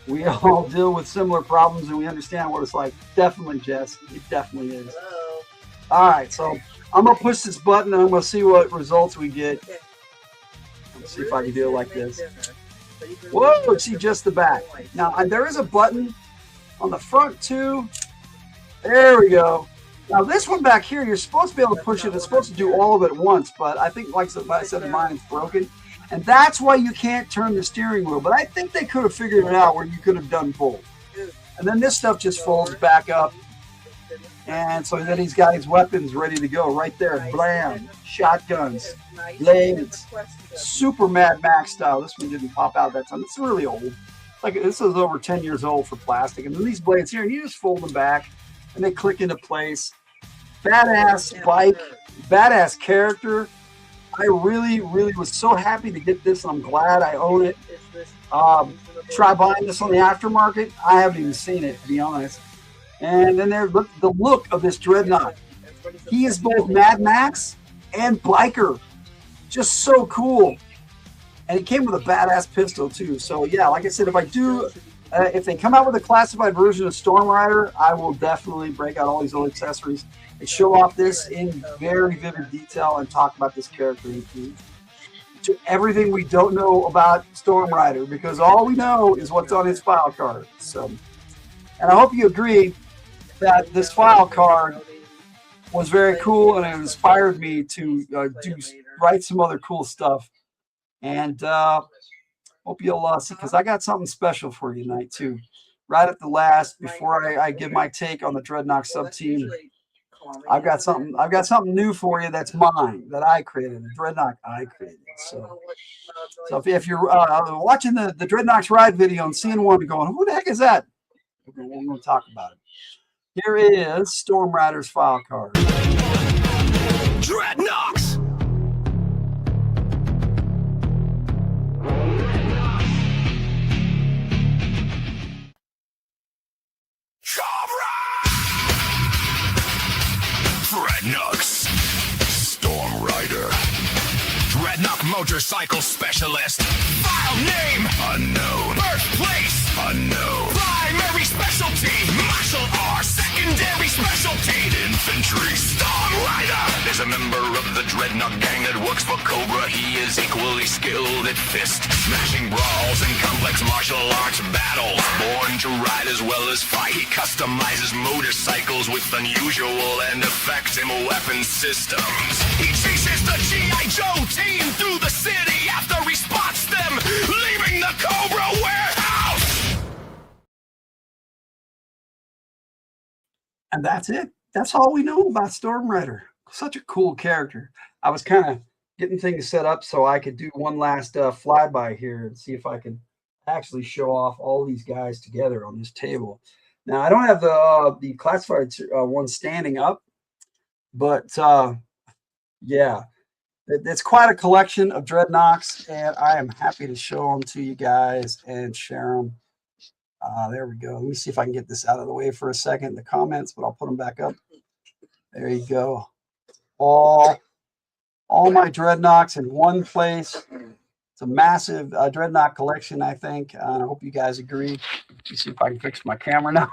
we all deal with similar problems and we understand what it's like. Definitely, Jess. It definitely is. Hello. All right, so I'm going to push this button, and I'm going to see what results we get. Let's see if I can do it like this. Whoa, see just the back. Now, there is a button on the front, too. There we go. Now, this one back here, you're supposed to be able to push it. It's supposed to do all of it at once, but I think, like I said, mine is broken. And that's why you can't turn the steering wheel. But I think they could have figured it out where you could have done both. And then this stuff just folds back up. And so then he's got his weapons ready to go right there. Blam. Shotguns. Blades. Super Mad Max style. This one didn't pop out that time. It's really old. Like, this is over 10 years old for plastic. And then these blades here, and you just fold them back, and they click into place. Badass bike. Badass character. I really, really was so happy to get this, and I'm glad I own it. Try buying this on the aftermarket. I haven't even seen it, to be honest. And then there's the look of this Dreadnought. He is both Mad Max and biker. Just so cool. And he came with a badass pistol, too. So, yeah, like I said, if they come out with a classified version of Storm Rider, I will definitely break out all these old accessories and show off this in very vivid detail and talk about this character to everything we don't know about Storm Rider, because all we know is what's on his file card. So, and I hope you agree that this file card was very cool and it inspired me to write some other cool stuff. And hope you'll see, because I got something special for you tonight too. Right at the last, before I give my take on the Dreadnought sub team, I've got something new for you that's mine, that I created, a Dreadnought I created. So if you're watching the Dreadnoks ride video and seeing one and going, who the heck is that? We're going to talk about it. Here is Storm Rider's file card. Dreadnoks! Dreadnoks. Storm Rider. Dreadnought motorcycle specialist. File name unknown. Birthplace unknown. Primary specialty martial arts. Secondary specialty infantry. Storm Rider is a member of the Dreadnought gang that works for Cobra. He is equally skilled at fist smashing brawls and complex martial arts battles. Born to ride as well as fight. He customizes motorcycles with unusual and effective weapon systems. He chases the G.I. Joe team through the city after he spots them leaving the Cobra warehouse. And that's it. That's all we know about Storm Rider. Such a cool character. I was kind of getting things set up so I could do one last flyby here and see if I could actually show off all these guys together on this table. Now, I don't have the classified one standing up, but yeah, it's quite a collection of Dreadnoks, and I am happy to show them to you guys and share them. There we go. Let me see if I can get this out of the way for a second, the comments, but I'll put them back up. There you go. All my Dreadnoks in one place. It's a massive Dreadnought collection, I think. I hope you guys agree. Let me see if I can fix my camera now.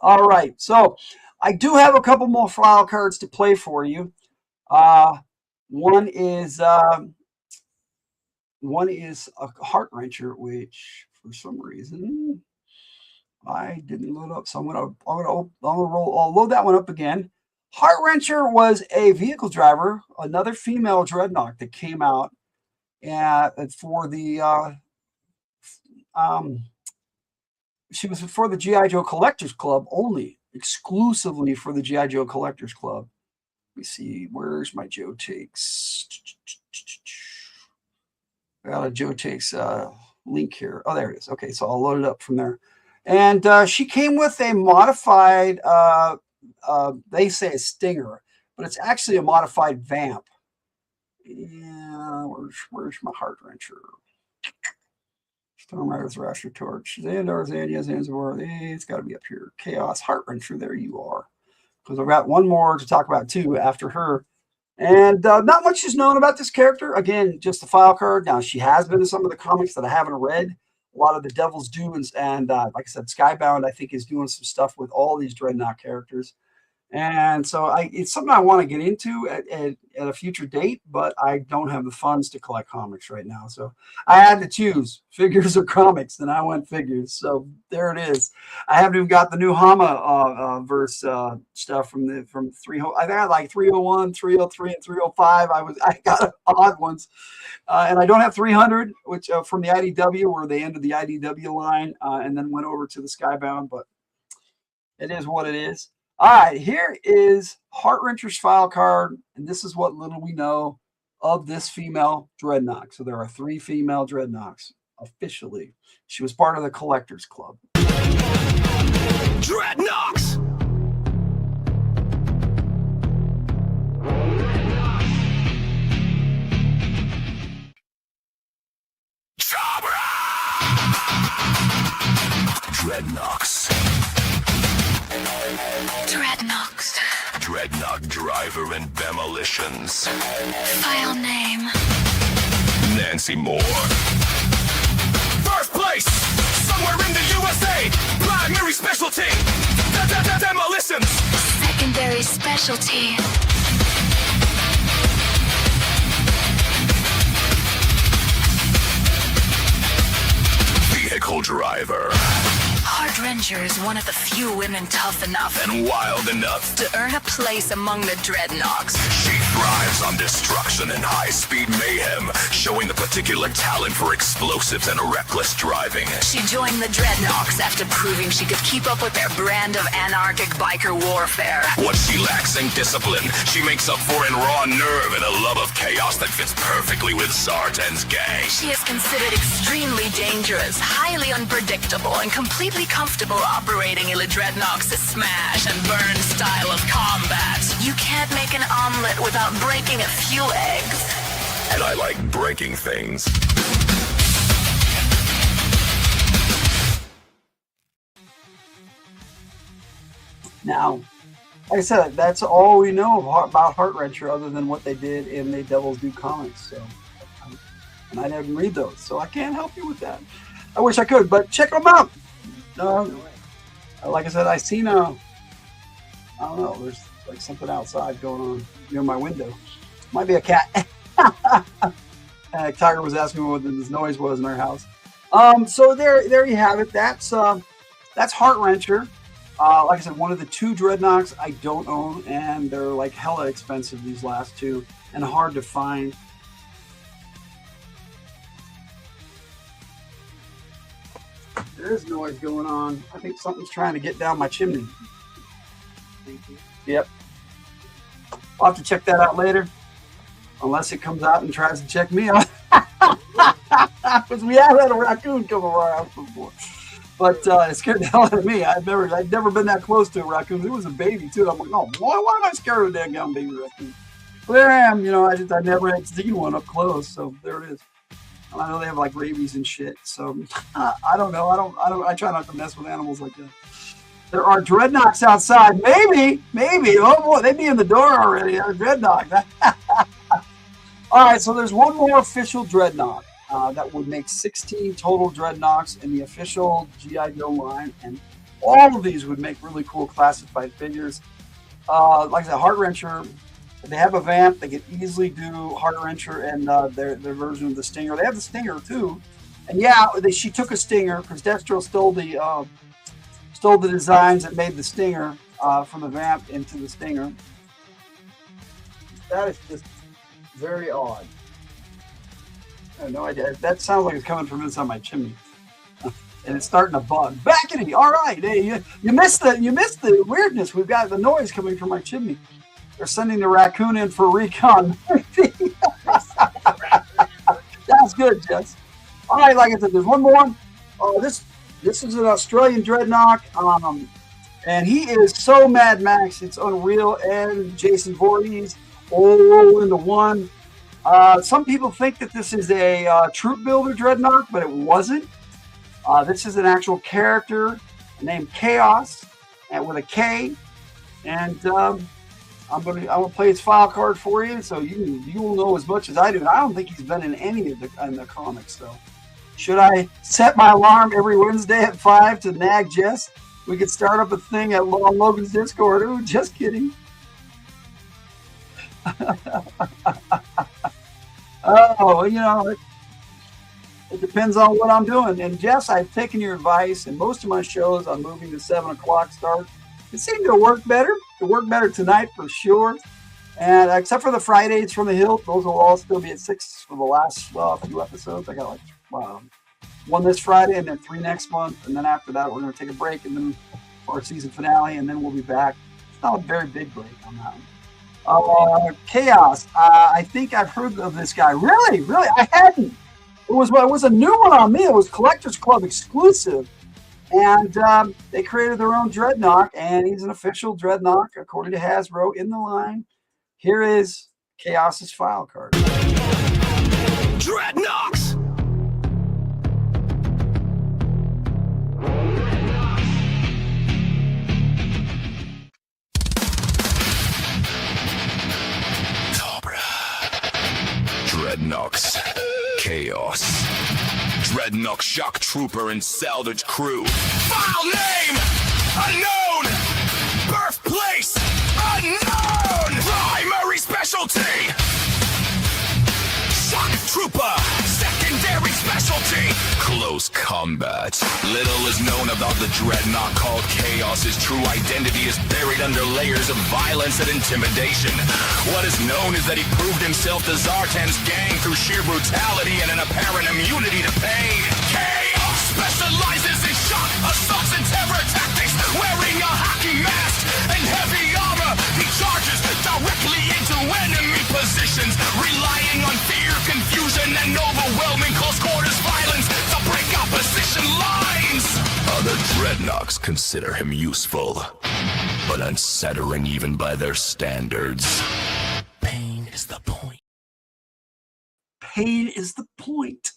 All right. So I do have a couple more file cards to play for you. One is a heart wrencher, which for some reason I didn't load up. So I'll load that one up again. Heart Wrencher was a vehicle driver, another female Dreadnought that came out for the she was for the G.I. Joe Collectors Club only, exclusively for the G.I. Joe Collectors Club. Let me see, where's my Joe Takes? I got a Joe Takes link here. Oh, there it is. Okay, so I'll load it up from there. And she came with a modified they say a Stinger, but it's actually a modified Vamp. Yeah, where's my Heart Wrencher? Storm Rider, Thrasher, Torch, Xandar, Zandia, Zanzibar. It's got to be up here. Chaos, Heart Wrencher. There you are. Because I've got one more to talk about too after her. And not much is known about this character. Again, just a file card. Now, she has been in some of the comics that I haven't read. A lot of the Devil's Due, and like I said, Skybound, I think, is doing some stuff with all these Dreadnought characters. And so it's something I want to get into at a future date, but I don't have the funds to collect comics right now. So I had to choose figures or comics, and I went figures. So there it is. I haven't even got the new Hama verse stuff from 300. I got like 301, 303, and 305. I got odd ones. And I don't have 300, which from the IDW, where they ended the IDW line and then went over to the Skybound, but it is what it is. All right, here is Heart Wrencher's file card, and this is what little we know of this female Dreadnought. So there are 3 female Dreadnoughts officially. She was part of the Collectors Club. Dreadnoks! Dreadnoks. Dreadnoks. Dreadnought driver and demolitions. File name. Nancy Moore. First place! Somewhere in the USA! Primary specialty! Demolitions! Secondary specialty. Vehicle driver. Heart Ranger is one of the few women tough enough And wild enough. to earn a place among the Dreadnoks. She thrives on destruction and high-speed mayhem, showing the particular talent for explosives and reckless driving. She joined the Dreadnoks after proving she could keep up with their brand of anarchic biker warfare. What she lacks in discipline, she makes up for in raw nerve and a love of chaos that fits perfectly with Zartan's gang. She is considered extremely dangerous, highly unpredictable, and completely comfortable operating in the Dreadnoks' smash and burn style of combat. You can't make an omelet without breaking a few eggs. And I like breaking things. Now, like I said, that's all we know about Heart Wrencher other than what they did in the Devil's Due comics. So, and I didn't read those, so I can't help you with that. I wish I could, but check them out. Like I said, I seen I don't know, there's like something outside going on near my window. Might be a cat. Tiger was asking me what this noise was in our house. So there you have it. That's Heart Wrencher. Like I said, one of the 2 Dreadnoks I don't own, and they're like hella expensive, these last 2, and hard to find. There is noise going on. I think something's trying to get down my chimney. Yep. I'll have to check that out later. Unless it comes out and tries to check me out. Because we have had a raccoon come over our house before. But it scared the hell out of me. I'd never been that close to a raccoon. It was a baby too. I'm like, oh boy, why am I scared of that damn baby raccoon? But there I am. You know, I never had seen one up close. So there it is. And I know they have like rabies and shit. So I don't know. I try not to mess with animals like that. There are Dreadnoks outside. Maybe. Oh boy, they'd be in the door already. They're Dreadnoks. All right, so there's one more official Dreadnok. That would make 16 total Dreadnoks in the official G.I. Joe line, and all of these would make really cool classified figures. Like I said, Heart Wrencher, they have a vamp. They could easily do Heart Wrencher and their version of the Stinger. They have the Stinger too, and yeah, she took a Stinger because Destro stole the designs that made the Stinger from the vamp into the Stinger. That is just very odd. I have no idea. That sounds like it's coming from inside my chimney, and it's starting to bug. Backity. All right, hey, you missed the weirdness. We've got the noise coming from my chimney. They're sending the raccoon in for recon. That's good, Jess. All right, like I said, there's one more. This is an Australian Dreadnok, and he is so Mad Max. It's unreal. And Jason Voorhees all rolled into one. Some people think that this is a troop builder Dreadnok, but it wasn't. This is an actual character named Chaos, and with a K. And I'm gonna play his file card for you, so you will know as much as I do. I don't think he's been in any of the comics, though. Should I set my alarm every Wednesday at 5 to nag Jess? We could start up a thing on Logan's Discord. Ooh, just kidding. Oh, you know, it depends on what I'm doing. And Jess, I've taken your advice, and most of my shows I'm moving to 7 o'clock start. It seemed to work better. It worked better tonight for sure. And except for the Fridays from the Hilt, those will all still be at 6 for the last few episodes. I got like one this Friday and then 3 next month. And then after that, we're going to take a break and then for our season finale, and then we'll be back. It's not a very big break on that one. Chaos. I think I've heard of this guy. Really? I hadn't. It was a new one on me. It was Collectors Club exclusive. And they created their own Dreadnok, and he's an official Dreadnok, according to Hasbro, in the line. Here is Chaos's file card. Dreadnoks! Dreadnoks. Chaos. Dreadnok Shock Trooper and Salvage Crew. File name! Unknown! Birthplace! Unknown! Primary specialty! Shock Trooper! Secondary specialty! Close close combat. Little is known about the Dreadnought called Chaos. His true identity is buried under layers of violence and intimidation. What is known is that he proved himself to Zartan's gang through sheer brutality and an apparent immunity to pain. Chaos specializes in shock, assaults, and terror tactics. Wearing a hockey mask and heavy armor, he charges directly into enemy positions, relying on fear, confusion, and overwhelming close quarters violence to break opposition lines. Other Dreadnoks consider him useful, but unsettling even by their standards. Pain is the point. Pain is the point.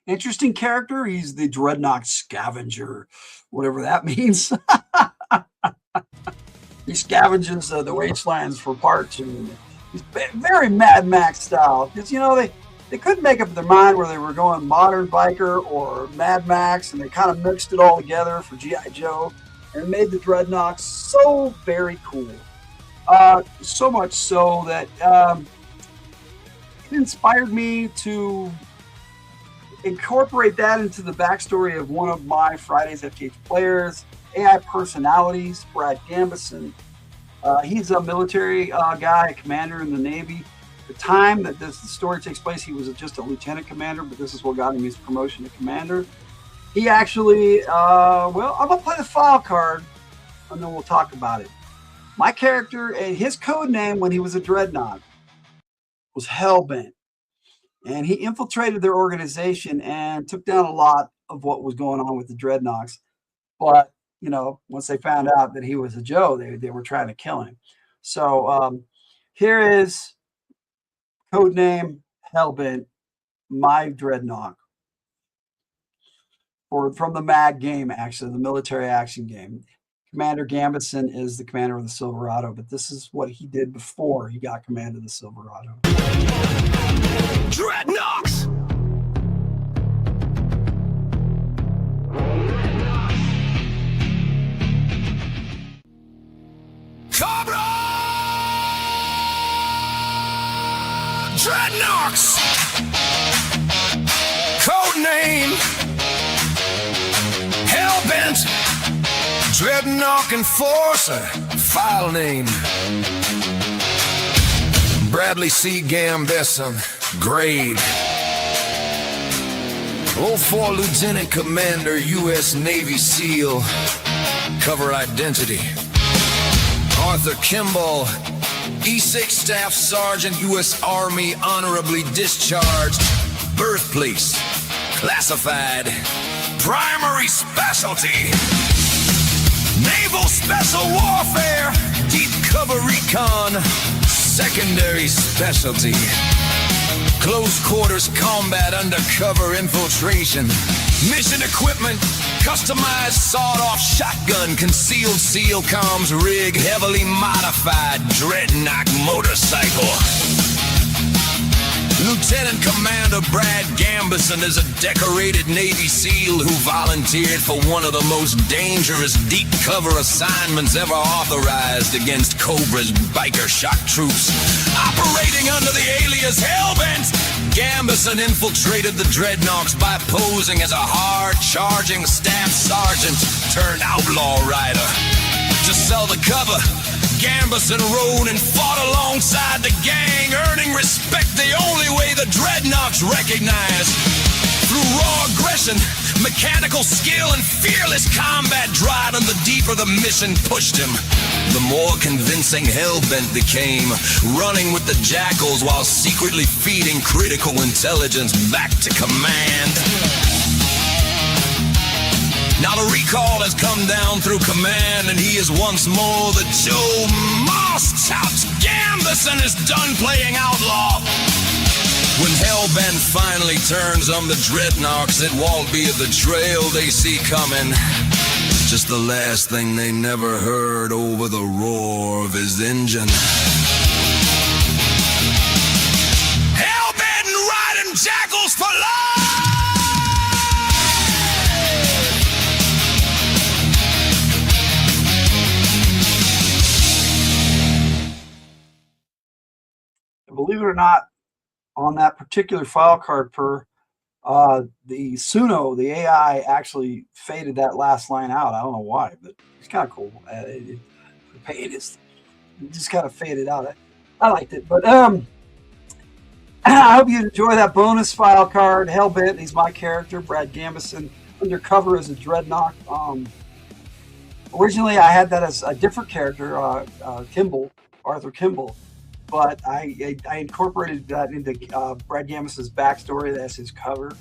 Interesting character. He's the Dreadnought scavenger, whatever that means. He scavenges the wastelands for parts, and he's very Mad Max style. Because, you know, they couldn't make up their mind whether they were going modern biker or Mad Max, and they kind of mixed it all together for G.I. Joe and made the Dreadnoks so very cool. So much so that it inspired me to incorporate that into the backstory of one of my Fridays FTH players, AI personalities, Brad Gambison. He's a military guy, a commander in the Navy. The time that the story takes place, he was just a lieutenant commander, but this is what got him his promotion to commander. He actually, well, I'm going to play the file card, and then we'll talk about it. My character, and his code name when he was a Dreadnought was Hellbent. And he infiltrated their organization and took down a lot of what was going on with the Dreadnoks. But, you know, once they found out that he was a Joe, they were trying to kill him. So here is code name Hellbent, my Dreadnought. From the MAG game, actually, the military action game. Commander Gambison is the commander of the Silverado, but this is what he did before he got command of the Silverado. Dreadnoks! Cobra! Dreadnoks! Codename Hellbent! Dreadnought Enforcer, file name Bradley C. Gambison, grade 04 Lieutenant Commander, U.S. Navy SEAL, cover identity Arthur Kimball, E6 Staff Sergeant, U.S. Army, honorably discharged, birthplace, classified, primary specialty Naval Special Warfare, Deep Cover Recon, secondary specialty. Close quarters combat, undercover infiltration. Mission equipment, customized sawed-off shotgun, concealed SEAL comms rig, heavily modified Dreadnought motorcycle. Lieutenant Commander Brad Gambison is a decorated Navy SEAL who volunteered for one of the most dangerous deep cover assignments ever authorized against Cobra's biker shock troops. Operating under the alias Hellbent, Gambison infiltrated the Dreadnoks by posing as a hard-charging staff sergeant turned outlaw rider. To sell the cover, Gambison rode and fought alongside the gang, earning respect the only way the Dreadnoks recognize. Through raw aggression, mechanical skill, and fearless combat drive, and the deeper the mission pushed him, the more convincing Hellbent became, running with the Jackals while secretly feeding critical intelligence back to command. Now the recall has come down through command, and he is once more the Joe Moss Chops. Gambison is done playing outlaw. When Hellbent finally turns on the Dreadnoks, it won't be the trail they see coming, just the last thing they never heard over the roar of his engine. Hellbent riding Jackals for life! Believe it or not, on that particular file card, The Suno, the AI, actually faded that last line out. I don't know why, but it's kind of cool. The pain is just kind of faded out. I liked it, but I hope you enjoy that bonus file card. Hellbent, he's my character, Brad Gambison, undercover as a Dreadnought. Originally, I had that as a different character, Kimball, Arthur Kimball, but I incorporated that into Brad Gambison's backstory. That's his cover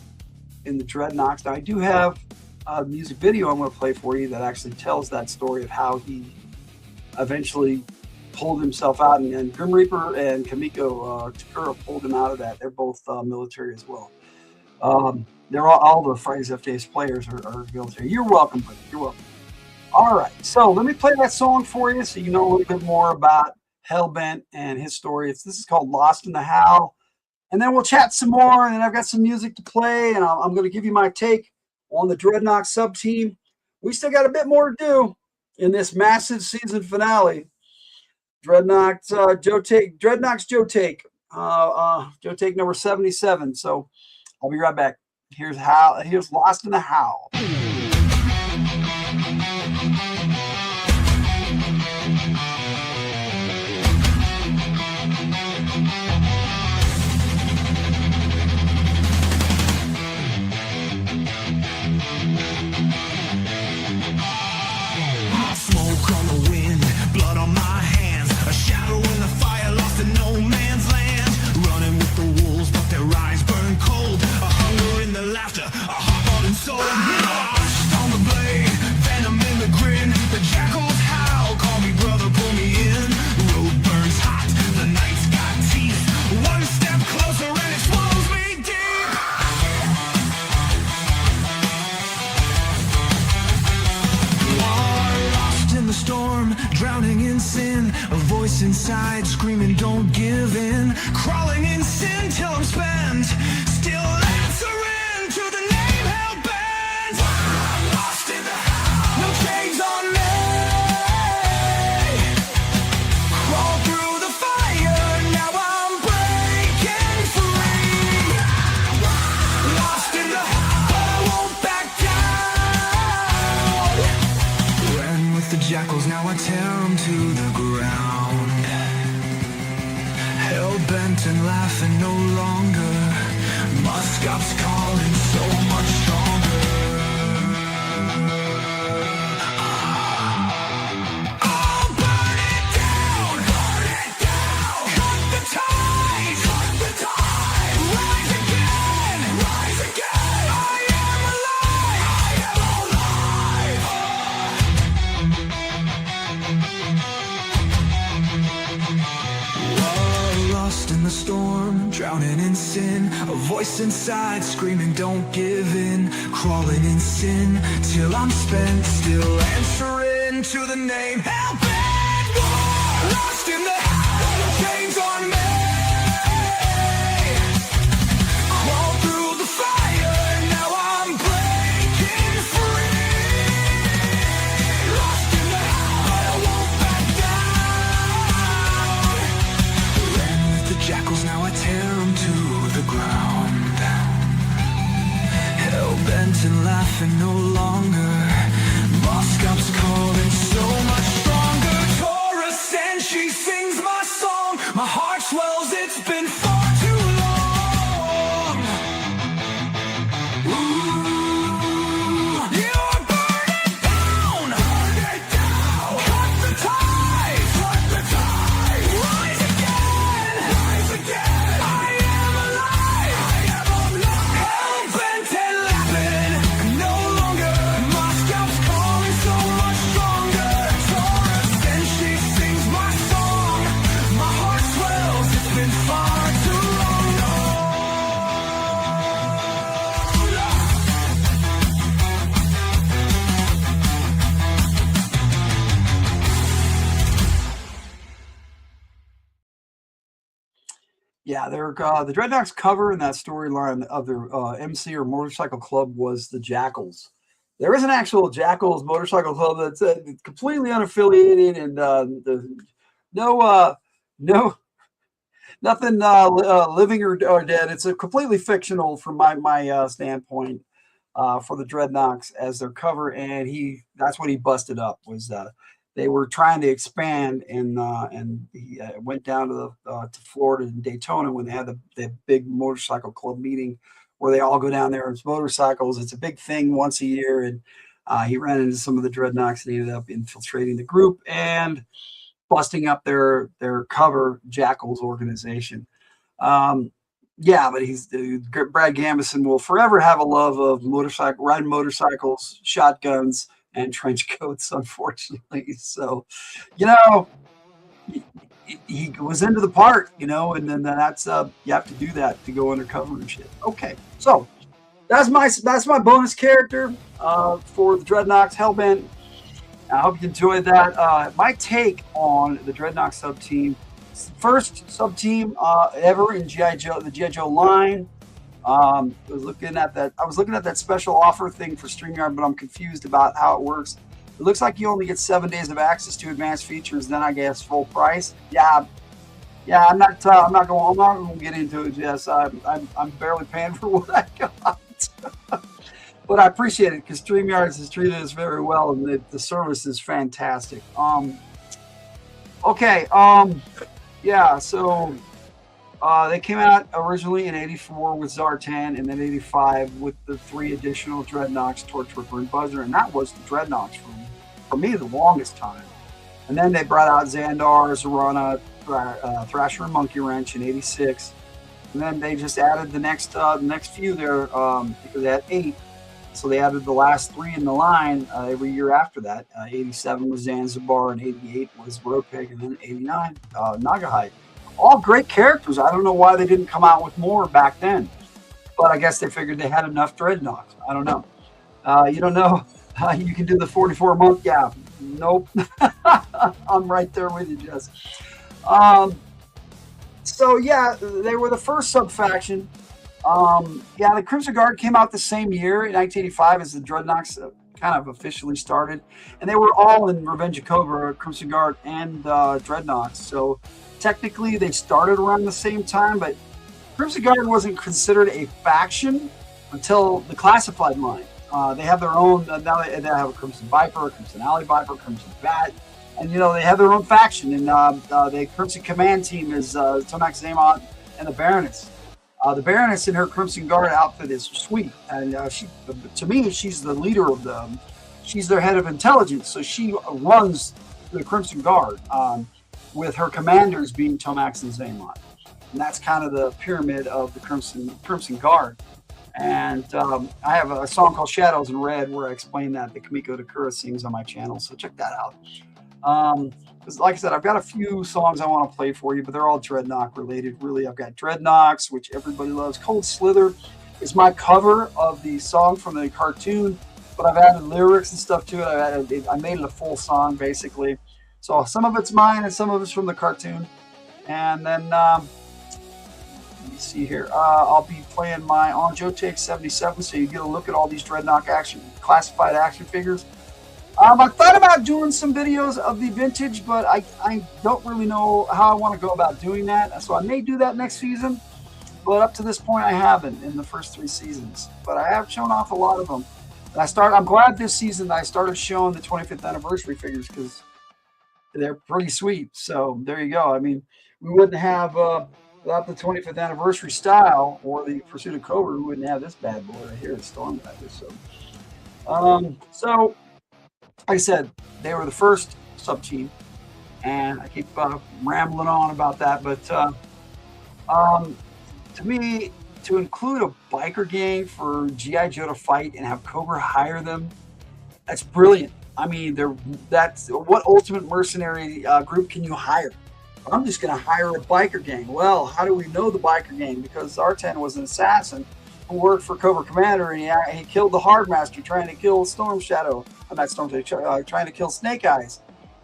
in the Dreadnoks. Now, I do have a music video I'm going to play for you that actually tells that story of how he eventually pulled himself out, and Grim Reaper and Kamiko Takura pulled him out of that. They're both military as well. They're all the Fridays FDS players are military. You're welcome, buddy. You're welcome. All right, so let me play that song for you so you know a little bit more about Hellbent and his story. This is called Lost in the Howl. And then we'll chat some more, and I've got some music to play, and I'm going to give you my take on the Dreadnought sub-team. We still got a bit more to do in this massive season finale. Dreadnoughts Joe Take number 77. So I'll be right back. Here's Lost in the Howl. Smoke on the wind, blood on my hands, a shadow in the fire, lost in no man's land. Running with the wolves, but their eyes burn cold. A hunger in the laughter, a heart, heart and soul. Lost on the blade, venom in the grin. The jackals howl, call me brother, pull me in. Road burns hot, the night's got teeth. One step closer and it swallows me deep. Lost in the storm, drowning in sin. A voice inside screaming, don't give in. Crawling in sin till I'm spent. Still answering to the name hell-bent. I'm lost in the house. No chains on me. Crawl through the fire. Now I'm breaking free. Lost in the house, but I won't back down. Ran with the jackals, now I tear them to the ground. Hell-bent and laughing no longer. Muskop's calling so much stronger. I'll burn it down, burn it down. Cut the tide, cut the tide. Rise again, rise again. I am alive, I am alive. Lost in the storm, drowning in sin. A voice inside screaming, don't give in. Crawling in sin till I'm spent. Still answering to the name hell-bent. War. Lost in the house, chains on me. Crawl through the fire, now I'm breaking free. Lost in the house, but I won't back down. Ran with the jackals, now I tear them to the ground. Hell-bent and laughing no longer. Moskop's calling so much stronger. Taurus and she sings my song. My heart swells, it's been far too long. Ooh, you're burning down, burn it down. Cut the tide, cut the tide. Rise again, rise again. I am alive, I am alive. Hell-bent and laughing no longer. Moskop's calling so much stronger. Taurus and she sings my song. My heart swells, it's been far too long. Yeah, the Dreadnoks cover in that storyline of their MC or motorcycle club was the Jackals. There is an actual Jackals motorcycle club that's completely unaffiliated, and no nothing living or dead. It's a completely fictional from my standpoint for the Dreadnoks as their cover, and that's what he busted up was they were trying to expand, and he went down to Florida and Daytona when they had the big motorcycle club meeting where they all go down there on motorcycles. It's a big thing once a year, and he ran into some of the Dreadnoks and he ended up infiltrating the group and busting up their cover Jackal's organization. Yeah, but Brad Gambison will forever have a love of riding motorcycles, shotguns, and trench coats, unfortunately. So, you know, he was into the part, and then that's you have to do that to go undercover and shit. Okay, so that's my bonus character for the Dreadnoks Hellbent. I hope you enjoyed that. My take on the Dreadnought sub team. First sub team ever in GI Joe, the GI Joe line. I was looking at that special offer thing for StreamYard, but I'm confused about how it works. It looks like you only get 7 days of access to advanced features, then I guess full price. Yeah. I'm not going to get into it. Yes, I'm barely paying for what I got, but I appreciate it because StreamYard has treated us very well, and the service is fantastic. Okay. Yeah, so they came out originally in '84 with Zartan, and then '85 with the 3 additional Dreadnoks, Torch, Ripper, and Buzzer, and that was the Dreadnoks for me the longest time. And then they brought out Xandar, Zarana, Thrasher, and Monkey Wrench in '86, and then they just added the next few there because they had 8. So they added the last 3 in the line every year after that. '87 was Zanzibar, and '88 was Ropeg, and then '89 Nagahide. All great characters. I don't know why they didn't come out with more back then, but I guess they figured they had enough Dreadnoks. I don't know. You don't know. You can do the 44 month. Yeah. Nope. I'm right there with you, Jess. So yeah, they were the first sub faction. Yeah, the Crimson Guard came out the same year in 1985 as the Dreadnoks kind of officially started, and they were all in Revenge of Cobra, Crimson Guard, and Dreadnoks. So technically, they started around the same time, but Crimson Guard wasn't considered a faction until the Classified line. They have their own. Now they have a Crimson Viper, a Crimson Alley Viper, Crimson Bat, and they have their own faction. And the Crimson Command team is Tomax Xamot and the Baroness. The Baroness in her Crimson Guard outfit is sweet, and to me, she's the leader of them. She's their head of intelligence, so she runs the Crimson Guard, with her commanders being Tomax and Xamot. And that's kind of the pyramid of the Crimson Guard. And I have a song called Shadows in Red where I explain that Kamiko Takura sings on my channel, so check that out. Because like I said, I've got a few songs I want to play for you, but they're all Dreadnok related. Really, I've got Dreadnoks, which everybody loves. Cold Slither is my cover of the song from the cartoon, but I've added lyrics and stuff to it. I made it a full song, basically. So some of it's mine and some of it's from the cartoon. And then, let me see here. I'll be playing my On Joe Take 77, so you get a look at all these Dreadnok classified action figures. I thought about doing some videos of the vintage, but I don't really know how I want to go about doing that. So I may do that next season, but up to this point I haven't in the first 3 seasons. But I have shown off a lot of them. And I'm glad this season I started showing the 25th anniversary figures because they're pretty sweet. So there you go. I mean, we wouldn't have, without the 25th anniversary style or the Pursuit of Cobra, we wouldn't have this bad boy right here, the Stormbringer. So, like I said, they were the first sub team, and I keep rambling on about that. But to me, to include a biker gang for GI Joe to fight and have Cobra hire them, that's brilliant. I mean, that's what ultimate mercenary group can you hire? I'm just going to hire a biker gang. Well, how do we know the biker gang? Because Zartan was an assassin who worked for Cobra Commander, and he killed the Hardmaster trying to kill Storm Shadow. Not Storm Shadow, trying to kill Snake Eyes.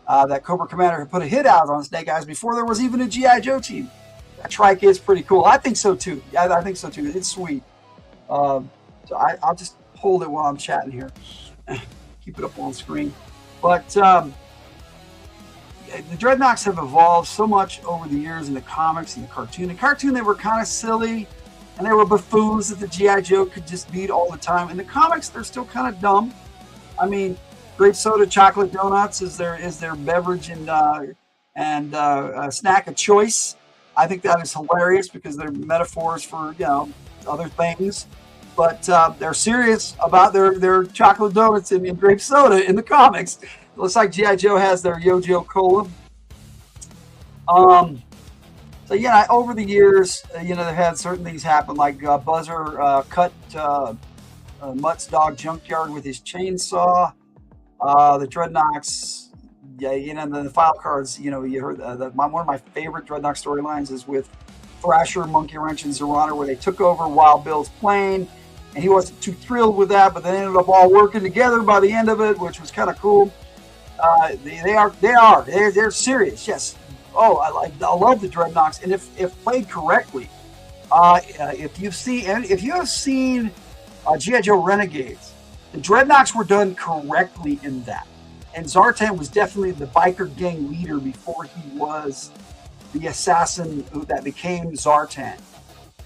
That Cobra Commander had put a hit out on Snake Eyes before there was even a GI Joe team. That trike is pretty cool. I think so too. Yeah, I think so too. It's sweet. So I'll just hold it while I'm chatting here. Keep it up on screen. But the Dreadnoks have evolved so much over the years in the comics and the cartoon. The cartoon, they were kind of silly, and they were buffoons that the G.I. Joe could just beat all the time. In the comics, they're still kind of dumb. I mean, grape soda, chocolate donuts is their beverage and snack of choice. I think that is hilarious because they're metaphors for other things. But they're serious about their chocolate donuts and grape soda in the comics. It looks like G.I. Joe has their Yo-Jo Cola. So yeah, over the years, they've had certain things happen, like Buzzer cut Mutt's dog Junkyard with his chainsaw. The Dreadnoks, the file cards. You heard one of my favorite Dreadnok storylines is with Thrasher, Monkey Wrench, and Zorana, where they took over Wild Bill's plane, and he wasn't too thrilled with that, but they ended up all working together by the end of it, which was kind of cool. They're serious, yes. Oh, I love the Dreadnoks, and if played correctly, if you have seen G.I. Joe Renegades, the Dreadnoks were done correctly in that, and Zartan was definitely the biker gang leader before he was the assassin that became Zartan,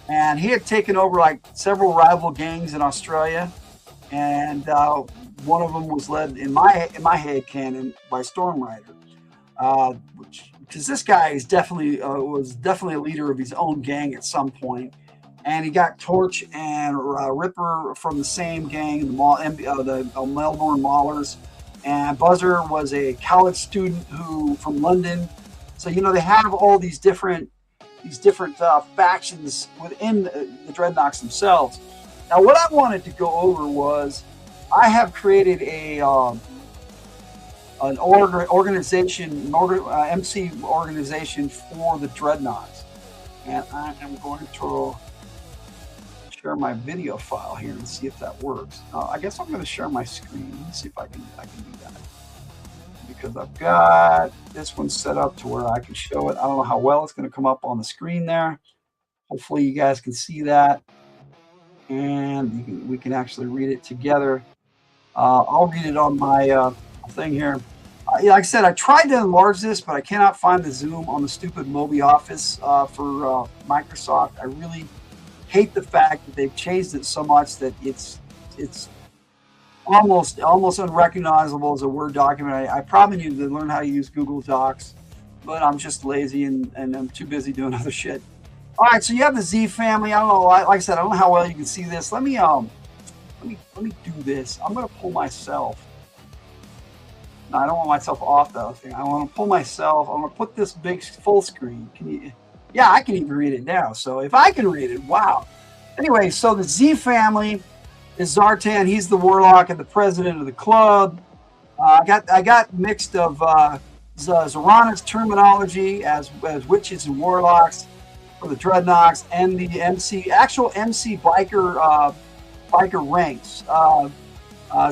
and he had taken over like several rival gangs in Australia, and one of them was led in my head canon by Storm Rider, because this guy is was definitely a leader of his own gang at some point, and he got Torch and Ripper from the same gang, the Melbourne Maulers, and Buzzer was a college student from London. So they have all these different factions within the Dreadnoks themselves. Now, what I wanted to go over was I have created an organization, MC organization for the Dreadnoks, and I am going to share my video file here and see if that works. I guess I'm going to share my screen. Let me see if I can do that, because I've got this one set up to where I can show it. I don't know how well it's going to come up on the screen there. Hopefully you guys can see that, and we can actually read it together. I'll read it on my thing here. Like I said, I tried to enlarge this, but I cannot find the zoom on the stupid Mobi Office for Microsoft. I really hate the fact that they've changed it so much that it's almost unrecognizable as a Word document. I probably need to learn how to use Google Docs, but I'm just lazy and I'm too busy doing other shit. All right, so you have the Z family. I don't know, like I said, I don't know how well you can see this. Let me do this. I'm gonna pull myself. No, I don't want myself off the thing. I want to pull myself. I want to put this big full screen. Can you? Yeah, I can even read it now. So if I can read it, wow. Anyway, so the Z family is Zartan. He's the warlock and the president of the club. I got mixed of Zorana's terminology as witches and warlocks for the Dreadnoks, and the actual MC biker ranks.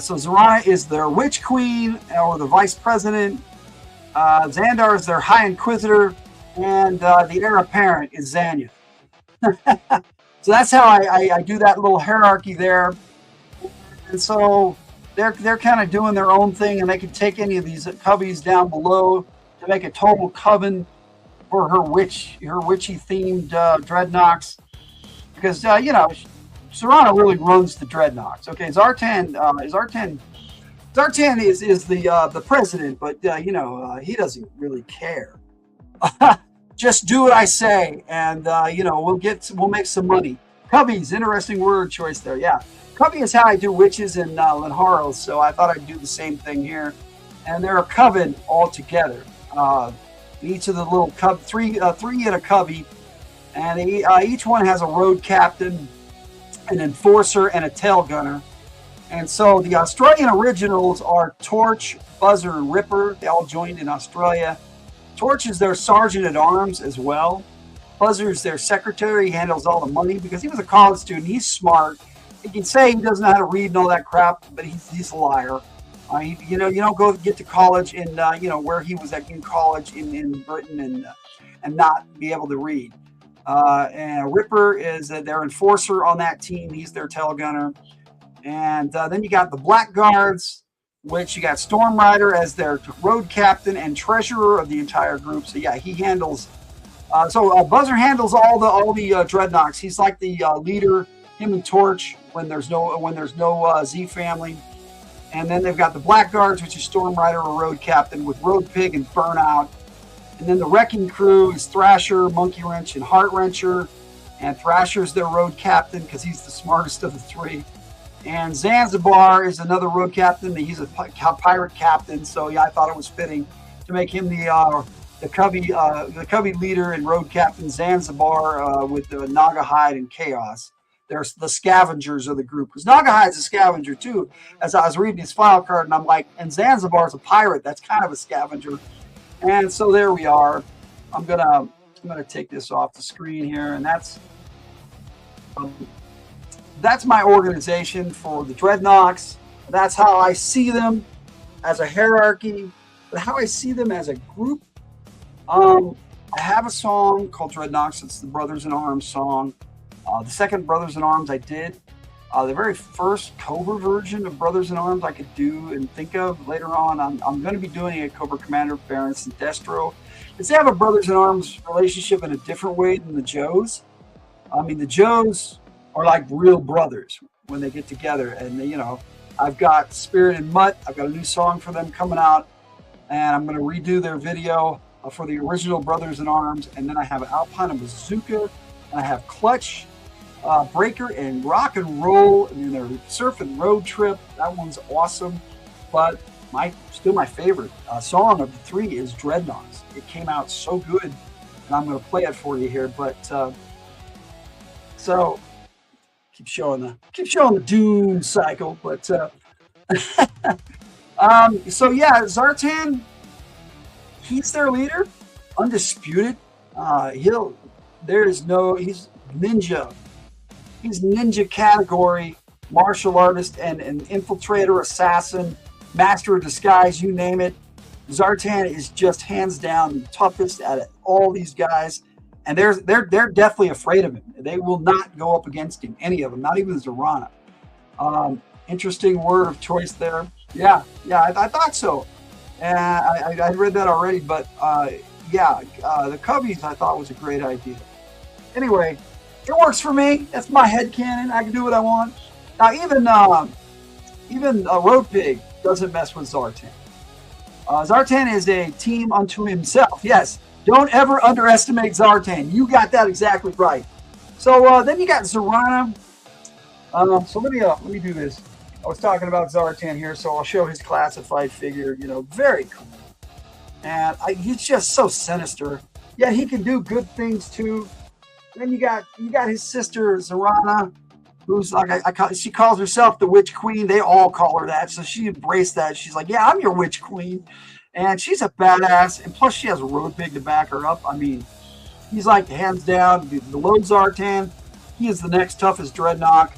So Zorana is their witch queen or the vice president. Xandar is their high inquisitor, and the heir apparent is Zanya. So that's how I do that little hierarchy there. And so they're kind of doing their own thing, and they can take any of these cubbies down below to make a total coven for her witchy themed Dreadnoks, because Zorana really runs the Dreadnoks. Okay, Zartan is the president, but he doesn't really care. Just do what I say, and we'll make some money. Cubbies, interesting word choice there. Yeah, cubby is how I do witches and Linharos, so I thought I'd do the same thing here. And they're a coven all together. Each of the little three in a cubby, and each one has a road captain, an enforcer, and a tail gunner. And so the Australian originals are Torch, Buzzer, and Ripper. They all joined in Australia. Torch is their sergeant at arms as well. Buzzer's their secretary. He handles all the money because he was a college student. He's smart. He can say he doesn't know how to read and all that crap, but he's a liar. You don't get to college in where he was in college in Britain and not be able to read. And Ripper is their enforcer on that team. He's their tail gunner. And then you got the Blackguards. which you got Storm Rider as their road captain and treasurer of the entire group. So yeah, he handles. Buzzer handles all the Dreadnoks. He's like the leader. Him and Torch when there's no Z family. And then they've got the Blackguards, which is Storm Rider or Road Captain, with Road Pig and Burnout. And then the Wrecking Crew is Thrasher, Monkey Wrench, and Heart Wrencher. And Thrasher's their Road Captain because he's the smartest of the three. And Zanzibar is another Road Captain. He's a pirate captain, so yeah, I thought it was fitting to make him the Cubby leader and Road Captain Zanzibar with Naga Hide and Chaos. They're the scavengers of the group. Because Nagahide's a scavenger too. As I was reading his file card, and I'm like, and Zanzibar's a pirate. That's kind of a scavenger. And so there we are. I'm gonna take this off the screen here, and that's my organization for the Dreadnoks. That's how I see them as a hierarchy, but how I see them as a group. I have a song called Dreadnoks. It's the Brothers in Arms song. The second Brothers in Arms I did. The very first Cobra version of Brothers in Arms I could do and think of later on. I'm going to be doing a Cobra Commander Barons and Destro. Because they have a Brothers in Arms relationship in a different way than the Joes. I mean, the Joes are like real brothers when they get together. And, I've got Spirit and Mutt. I've got a new song for them coming out. And I'm going to redo their video for the original Brothers in Arms. And then I have Alpine and Bazooka. And I have Clutch, Breaker, and Rock and Roll. And their Surf and Road Trip. That one's awesome. But still my favorite song of the three is Dreadnoks. It came out so good. And I'm going to play it for you here. But so keep showing the Dune cycle. But so yeah, Zartan, he's their leader, undisputed. He's ninja. He's ninja category, martial artist and an infiltrator, assassin, master of disguise, you name it. Zartan is just hands down the toughest out of all these guys. And they're definitely afraid of him. They will not go up against him, any of them, not even Zorana. Interesting word of choice there. Yeah, I thought so. And I read that already, but the Cubbies I thought was a great idea. Anyway, it works for me. That's my headcanon. I can do what I want. Now, even Road Pig doesn't mess with Zartan. Zartan is a team unto himself. Yes, don't ever underestimate Zartan. You got that exactly right. So then you got Zorana. So let me do this. I was talking about Zartan here, so I'll show his classified figure. Very cool. And he's just so sinister. Yet he can do good things too. Then you got his sister Zorana, who's like she calls herself the Witch Queen. They all call her that, so she embraced that. She's like, yeah, I'm your Witch Queen, and she's a badass. And plus, she has a Road Pig to back her up. I mean, he's like hands down the Lone Zartan. He is the next toughest Dreadnok,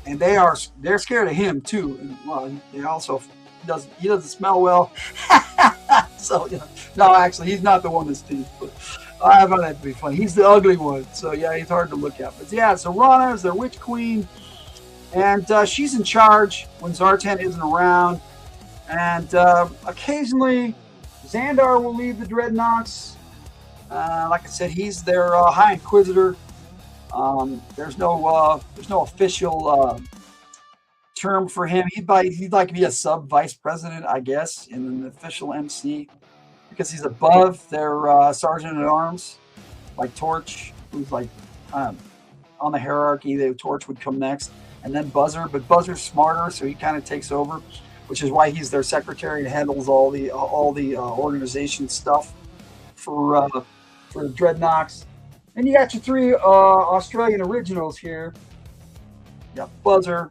and they're scared of him too. And well, he also doesn't smell well. So no, actually, he's not the one that stinks. But I found that to be funny. He's the ugly one, so yeah, he's hard to look at. But yeah, Zorana is their Witch Queen, and she's in charge when Zartan isn't around. And occasionally, Xandar will lead the Dreadnoks. Like I said, he's their High Inquisitor. There's no official term for him. He'd like to be a sub vice president, I guess, in an official MC, because he's above their sergeant at arms, like Torch, who's like on the hierarchy. Torch would come next, and then Buzzer. But Buzzer's smarter, so he kind of takes over, which is why he's their secretary and handles all the organization stuff for Dreadnoks. And you got your three Australian originals here. You got Buzzer,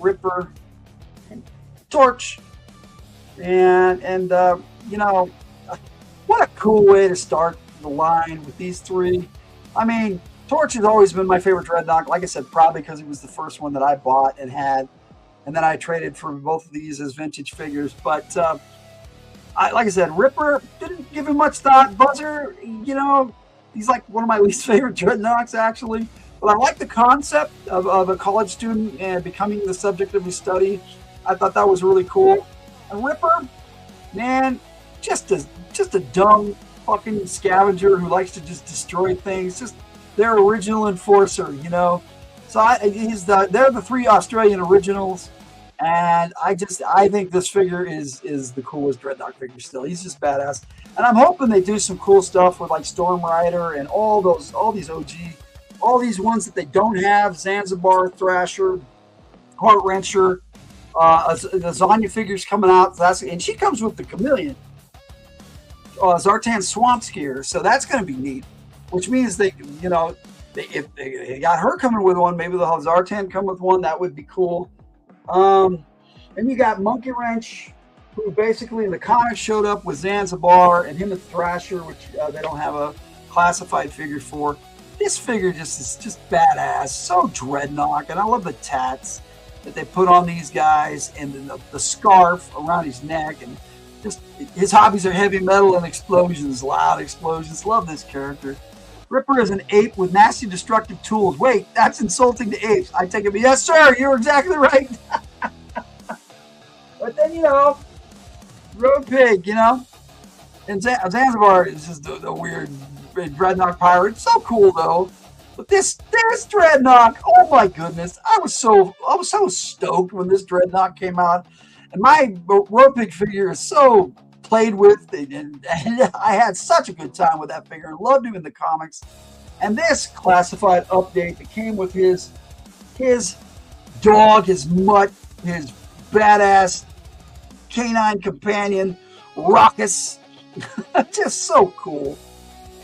Ripper, and Torch. And what a cool way to start the line with these three. I mean, Torch has always been my favorite Dreadnok. Like I said, probably because he was the first one that I bought and had. And then I traded for both of these as vintage figures. But like I said, Ripper, didn't give him much thought. Buzzer, he's like one of my least favorite Dreadnoks, actually. But I like the concept of a college student and becoming the subject of his study. I thought that was really cool. And Ripper, man, just a dumb fucking scavenger who likes to just destroy things. Just their original enforcer, you know. So they're the 3 Australian originals, and I think this figure is the coolest Dreadnought figure still. He's just badass, and I'm hoping they do some cool stuff with like Storm Rider and all these OG, all these ones that they don't have: Zanzibar, Thrasher, Heart Wrencher. The Zanya figure's coming out, and she comes with the Chameleon, Zartan Swamp Skier, so that's going to be neat. Which means if they got her coming with one, maybe they'll have Zartan come with one. That would be cool. And you got Monkey Wrench, who basically in the comics showed up with Zanzibar, and him and Thrasher, which they don't have a classified figure for. This figure is just badass, so Dreadnought, and I love the tats that they put on these guys, and the scarf around his neck, and just his hobbies are heavy metal and explosions, loud explosions. Love this character. Ripper is an ape with nasty destructive tools. Wait, that's insulting to apes. I take it, yes sir, you're exactly right. But then, Road Pig, and Zanzibar is just a weird Dreadnought pirate. So cool though. But this Dreadnought, oh my goodness, I was so stoked when this Dreadnought came out, and my Road Pig figure is so played with, and I had such a good time with that figure. Loved him in the comics, and this classified update that came with his dog, his mutt, his badass canine companion, Raucous, just so cool.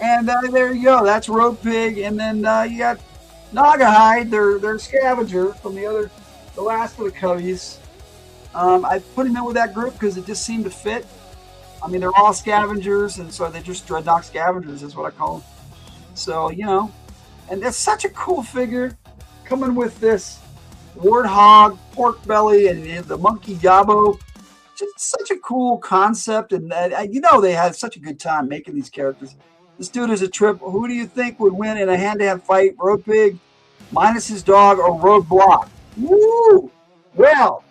And there you go. That's Road Pig, and then you got Nagahide, their scavenger from the last of the Cubbies. I put him in with that group because it just seemed to fit. I mean, they're all scavengers, and so they're just Dreadnought scavengers is what I call them. So, and it's such a cool figure, coming with this warthog, pork belly, and the monkey Yabo. Just such a cool concept, and they had such a good time making these characters. This dude is a trip. Who do you think would win in a hand-to-hand fight? Road Pig, minus his dog, or Roadblock? Woo! Well,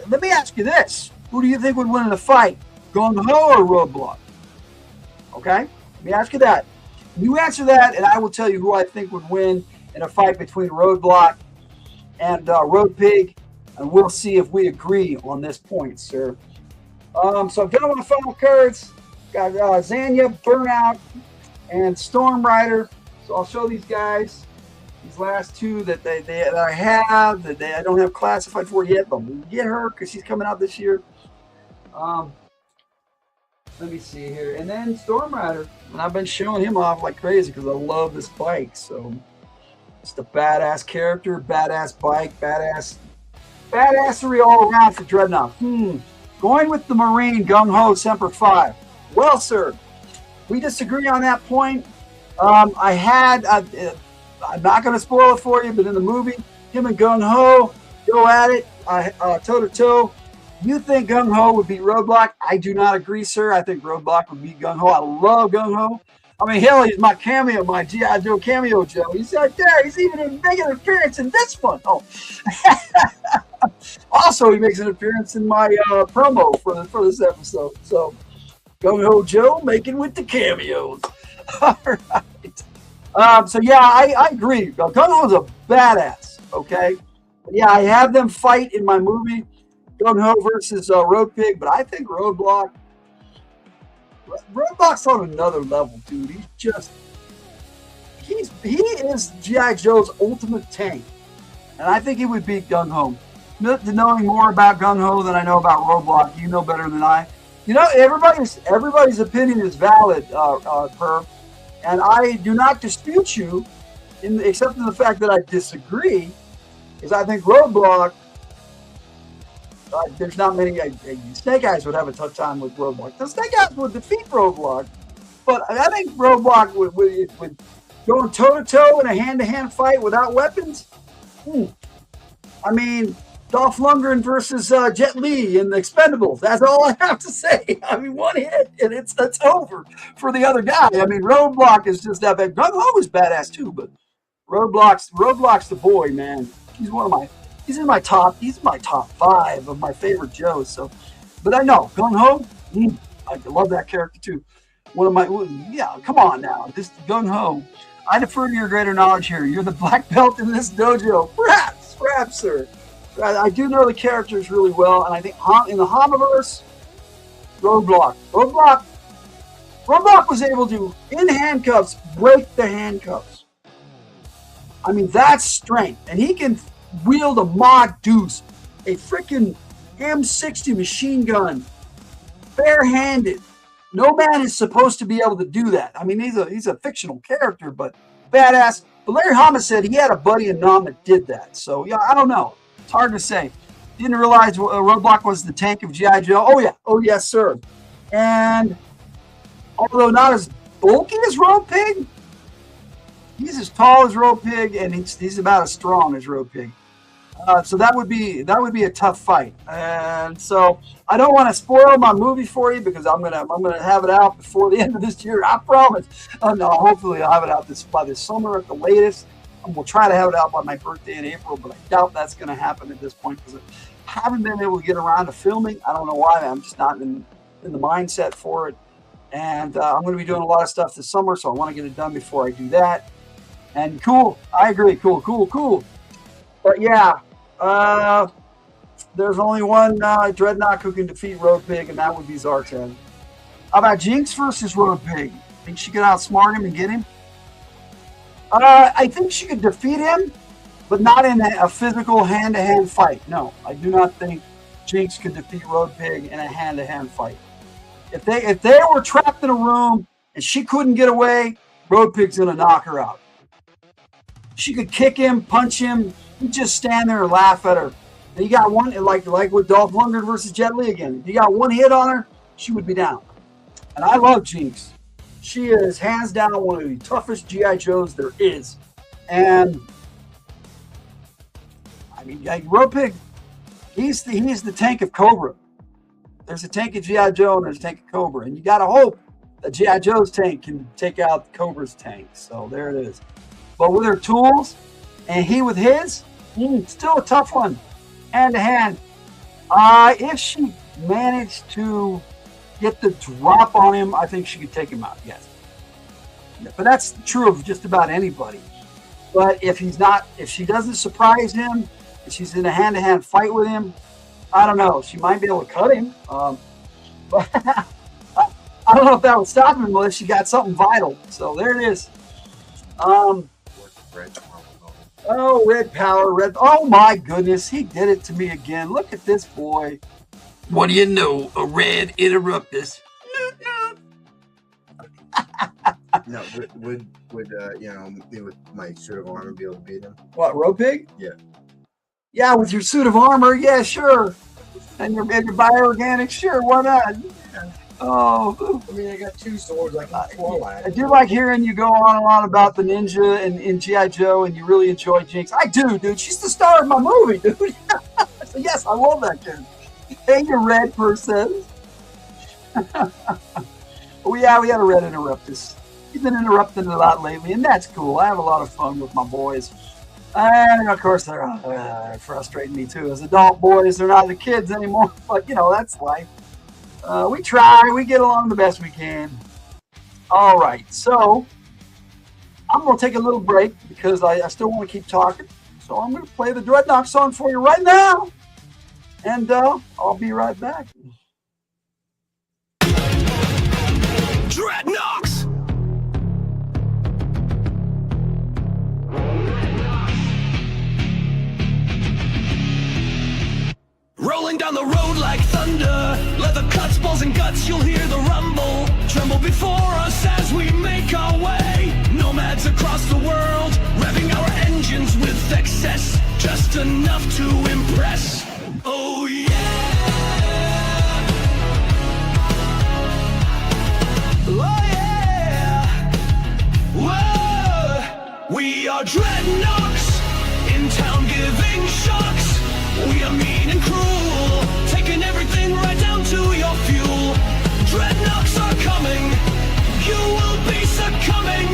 let me ask you this. Who do you think would win in a fight? Gung Ho or Roadblock? Okay? Let me ask you that. You answer that, and I will tell you who I think would win in a fight between Roadblock and Road Pig, and we'll see if we agree on this point, sir. So I'm done with the final cards. Got Zanya, Burnout, and Storm Rider. So I'll show these guys, these last two that I have, that I don't have classified for yet, but we'll get her because she's coming out this year. Let me see here. And then Storm Rider. And I've been showing him off like crazy because I love this bike. So just a badass character, badass bike, badassery all around for Dreadnought. Going with the Marine Gung Ho Semper Fi. Well, sir, we disagree on that point. I'm not going to spoil it for you, but in the movie, him and Gung Ho go at it toe to toe. You think Gung Ho would beat Roadblock? I do not agree, sir. I think Roadblock would beat Gung Ho. I love Gung Ho. I mean, hell, he's my cameo, my G.I. Joe cameo Joe. He's right there. He's even making an appearance in this one. Oh. Also, he makes an appearance in my promo for this episode. So, Gung Ho Joe making with the cameos. All right. So, yeah, I agree. Gung Ho's a badass, okay? But yeah, I have them fight in my movie. Gung Ho versus Road Pig, but I think Roadblock's on another level, dude. He is G.I. Joe's ultimate tank, and I think he would beat Gung Ho. Knowing more about Gung Ho than I know about Roadblock, you know better than I. Everybody's opinion is valid, Per, and I do not dispute you, except in the fact that I disagree, is I think Roadblock. There's not many. Snake Eyes would have a tough time with Roadblock. The Snake Eyes would defeat Roadblock, but I think Roadblock would going toe-to-toe in a hand-to-hand fight without weapons. I mean, Dolph Lundgren versus Jet Li in the Expendables. That's all I have to say. I mean, one hit and it's over for the other guy. I mean, Roadblock is just that bad. Gung Ho is badass too, but Roadblock's the boy, man. He's one of He's my top 5 of my favorite Joes. So, but I know Gung Ho. I love that character too. Come on now, this Gung Ho. I defer to your greater knowledge here. You're the black belt in this dojo. Perhaps, sir. I do know the characters really well, and I think in the Hamaverse, Roadblock was able to, in handcuffs, break the handcuffs. I mean, that's strength. And he can wield a Mod Deuce, a freaking M60 machine gun, barehanded. No man is supposed to be able to do that. I mean, he's a fictional character, but badass. But Larry Hama said he had a buddy in Nam that did that. So, yeah, I don't know. It's hard to say. Didn't realize Roadblock was the tank of G.I. Joe. Oh, yeah. Oh, yes, sir. And although not as bulky as Road Pig, he's as tall as Road Pig, and he's about as strong as Road Pig. So that would be a tough fight. And so I don't want to spoil my movie for you because I'm gonna have it out before the end of this year. I promise. No, hopefully I'll have it out by this summer at the latest. We'll try to have it out by my birthday in April, but I doubt that's going to happen at this point because I haven't been able to get around to filming. I don't know why. I'm just not in the mindset for it. And I'm going to be doing a lot of stuff this summer, so I want to get it done before I do that. And cool. I agree. Cool. But yeah, there's only one Dreadnok who can defeat Road Pig, and that would be Zartan. How about Jinx versus Road Pig? Think she could outsmart him and get him? I think she could defeat him, but not in a physical hand-to-hand fight. No, I do not think Jinx could defeat Road Pig in a hand-to-hand fight. If they were trapped in a room and she couldn't get away, Road Pig's gonna knock her out. She could kick him, punch him, he'd just stand there and laugh at her. And you got one, like with Dolph Lundgren versus Jet Li again. If you got one hit on her, she would be down. And I love Jinx. She is hands down one of the toughest G.I. Joes there is. And I mean, like Road Pig, he's the tank of Cobra. There's a tank of G.I. Joe and there's a tank of Cobra. And you got to hope that G.I. Joe's tank can take out Cobra's tank. So there it is. But with her tools and he with his, still a tough one. Hand to hand. If she managed to get the drop on him, I think she could take him out, yes. But that's true of just about anybody. But if she doesn't surprise him, if she's in a hand-to-hand fight with him, I don't know. She might be able to cut him. But I don't know if that would stop him unless she got something vital. So there it is. Red power. Oh my goodness, he did it to me again. Look at this boy. What do you know? A red interruptus. No, would my suit of armor be able to beat him? What, Road Pig? Yeah. Yeah, with your suit of armor, yeah, sure. And your bioorganics, sure, why not? Yeah. Oh, I mean, I got two swords I can twirl at. I do like hearing you go on and on about the ninja and in G.I. Joe, and you really enjoy Jinx. I do, dude. She's the star of my movie, dude. So yes, I love that kid. Hey, you red person. We had a red interruptus. He's been interrupting a lot lately, and that's cool. I have a lot of fun with my boys. And of course, they're frustrating me too. As adult boys, they're not the kids anymore. But that's life. We try. We get along the best we can. All right. So I'm going to take a little break because I still want to keep talking. So I'm going to play the Dreadoks song for you right now. And I'll be right back. Dreadnoks! Rolling down the road like thunder, leather cuts, balls and guts, you'll hear the rumble. Tremble before us as we make our way. Nomads across the world, revving our engines with excess, just enough to impress. Oh yeah! Oh yeah! Whoa! We are Dreadnoks, in town giving shocks. We are mean and cruel, taking everything right down to your fuel. Dreadnoks are coming, you will be succumbing.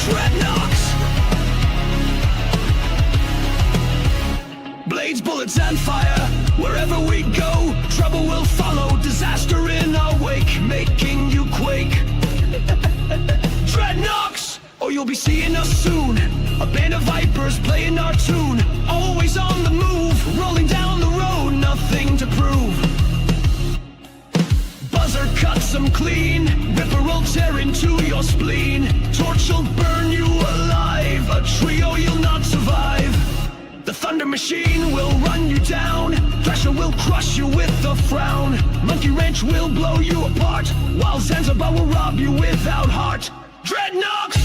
Dreadnoks. blades, bullets, and fire. Wherever we go, trouble will follow. Disaster in our wake, making you quake. Dreadoks, or you'll be seeing us soon. A band of vipers playing our tune. Always on the move, rolling down the road, nothing to prove. Buzzer cuts them clean, Ripper will tear into your spleen. Torch will burn you alive, a trio you'll not survive. The thunder machine will run you down, Thrasher will crush you with a frown. Monkey wrench will blow you apart, while Zanzibar will rob you without heart. Dreadoks!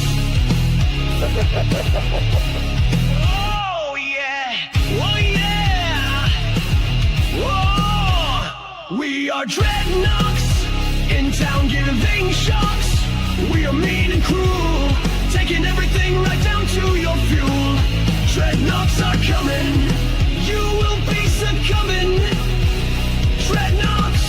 Oh yeah! Oh yeah! Whoa! We are Dreadoks, in town giving shocks. We are mean and cruel, taking everything right down to your fuel. Dreadoks are coming, you will be succumbing. Dreadoks!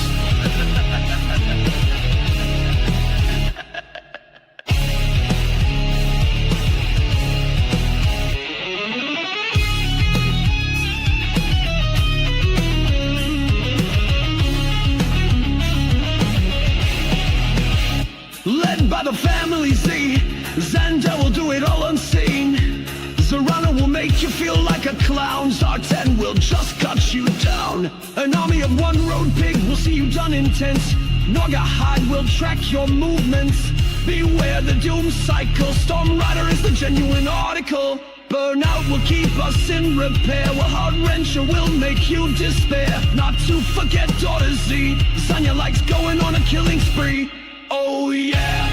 Led by the family Z, Xander will do it all unseen. Zorana will make you feel like a clown. Zartan will just cut you down. An army of one road pig will see you done intense. Norgahide will track your movements. Beware the doom cycle. Storm Rider is the genuine article. Burnout will keep us in repair, while Hard Wrencher will make you despair. Not to forget Daughter Z, Sonya likes going on a killing spree. Oh yeah!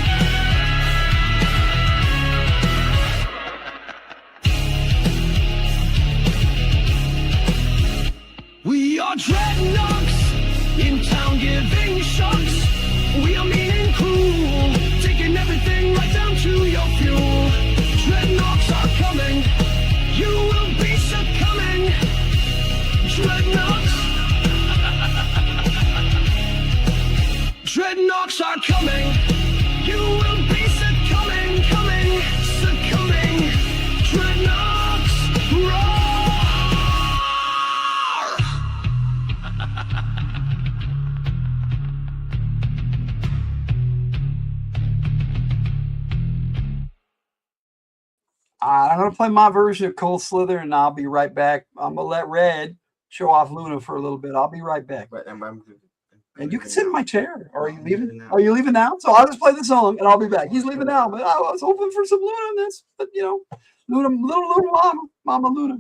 We are Dreadoks, in town giving shocks. We are mean and cruel, taking everything right down to your fuel. Dreadoks are coming, you will be succumbing. Dreadoks. Dreadoks are coming, you will be succumbing, succumbing. Dreadoks, roar! I'm going to play my version of Cold Slither, and I'll be right back. I'm going to let Red show off Luna for a little bit. I'll be right back. But And you can sit in my chair. Or are you leaving? Are you leaving now? So I'll just play the song, and I'll be back. He's leaving now, but I was hoping for some Luna. And that's, but you know, Luna, little Luna, Mama Luna.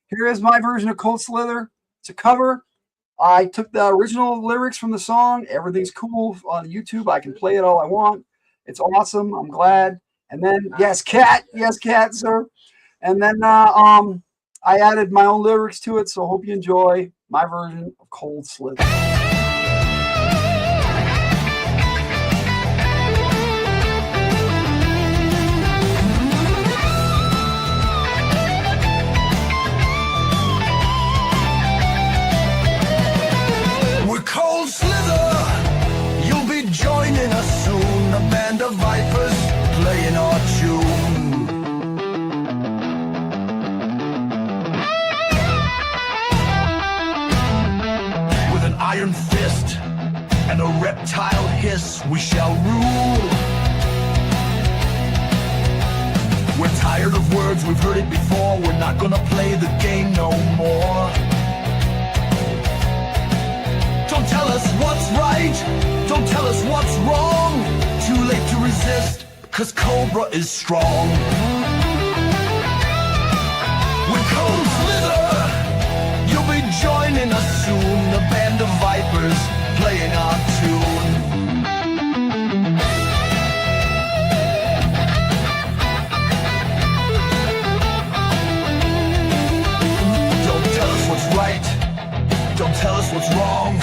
Here is my version of Cold Slither. It's a cover. I took the original lyrics from the song. Everything's cool on YouTube. I can play it all I want. It's awesome. I'm glad. And then, yes, cat, sir. And then I added my own lyrics to it, so I hope you enjoy my version of Cold Slither. We're Cold Slither, you'll be joining us soon. A band of vipers playing our tune. With an iron fist and a reptile hiss, we shall rule. We're tired of words, we've heard it before. We're not gonna play the game no more. Don't tell us what's right, don't tell us what's wrong. Too late to resist, 'cause Cobra is strong. We're Cold Slither, you'll be joining us soon. A band of vipers playing our tune. Don't tell us what's right, don't tell us what's wrong.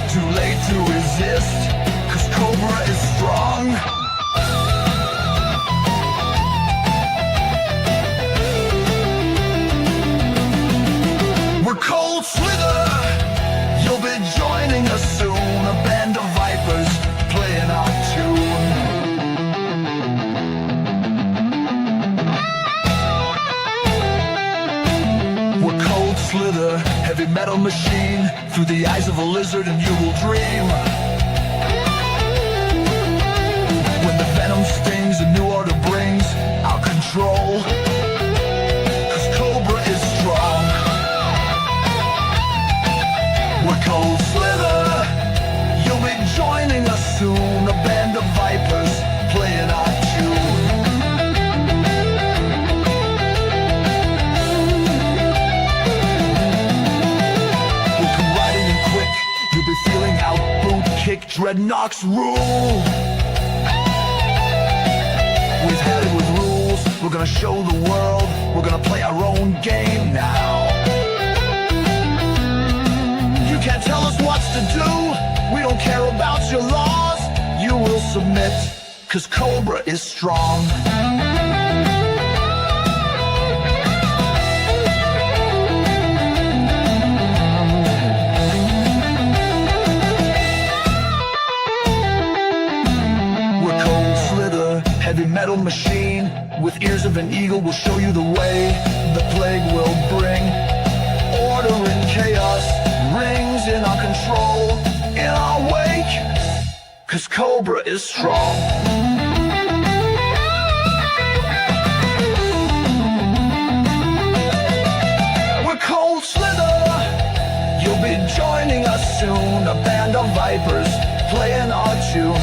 Too late to resist, 'cause Cobra is strong. metal machine through the eyes of a lizard and you will dream. When the venom stings, a new order brings out control. Cause Cobra is strong. We're Cold Slither. You'll be joining us soon. A band of vipers playing our tune. We'll come riding in quick. You'll be feeling out, boot, kick, Dreadoks rule. We've had it with rules. We're gonna show the world. We're gonna play our own game now. You can't tell us what to do. We don't care about your laws. You will submit, cause Cobra is strong. We're Cold Slither, heavy metal machine. With ears of an eagle, we'll show you the way. The plague will bring order and chaos. Rings in our control, in our wake, cause Cobra is strong. We're Cold Slither. You'll be joining us soon. A band of vipers playing our tune.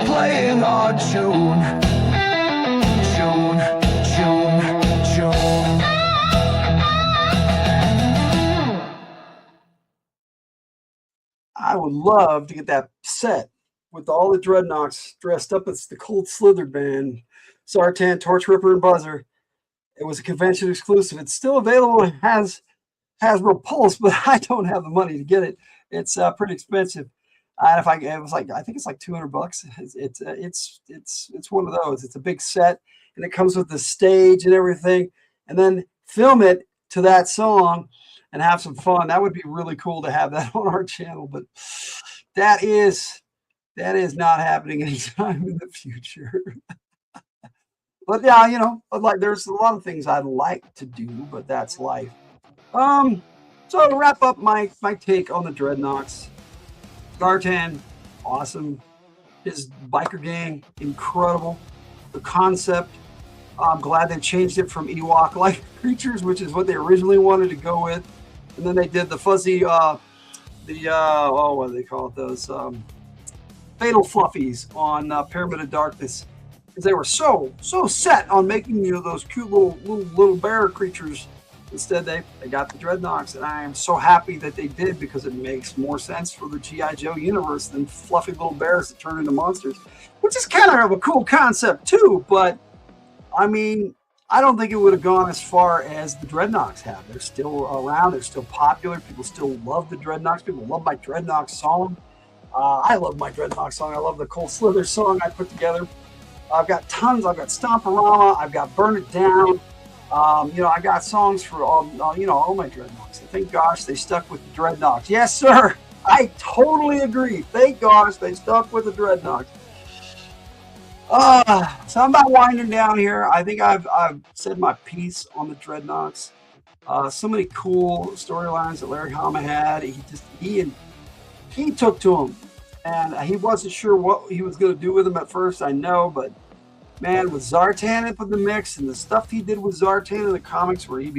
Playing our tune. Tune, tune, tune. I would love to get that set with all the Dreadnoks dressed up as the Cold Slither band, Zartan, Torch Ripper, and Buzzer. It was a convention exclusive. It's still available and has Repulse, but I don't have the money to get it. It's pretty expensive. And I think it's like $200. It's one of those. It's a big set, and it comes with the stage and everything, and then film it to that song and have some fun. That would be really cool to have that on our channel, but that is not happening anytime in the future. But yeah, like there's a lot of things I'd like to do, but that's life. So to wrap up my take on the Dreadnoks, Zartan, awesome. His biker gang, incredible. The concept, I'm glad they changed it from Ewok-like creatures, which is what they originally wanted to go with. And then they did the fuzzy, what do they call it? Those fatal fluffies on Pyramid of Darkness, because they were so set on making those cute little bear creatures. Instead, they got the Dreadnoks, and I am so happy that they did, because it makes more sense for the G.I. Joe universe than fluffy little bears that turn into monsters, which is kind of a cool concept too. But I mean, I don't think it would have gone as far as the Dreadnoks have. They're still around. They're still popular. People still love the Dreadnoks. People love my Dreadnoks song. I love my Dreadnoks song. I love the Cold Slither song I put together. I've got tons. I've got Stomporama. I've got Burn It Down. I got songs for all my Dreadnoks. And thank gosh they stuck with the Dreadnoks. Yes, sir. I totally agree. Thank gosh they stuck with the Dreadnoks. So I'm about winding down here. I think I've said my piece on the Dreadnoks. So many cool storylines that Larry Hama had. He took to them, and he wasn't sure what he was going to do with them at first. I know, but man, with Zartan up in the mix and the stuff he did with Zartan in the comics, where they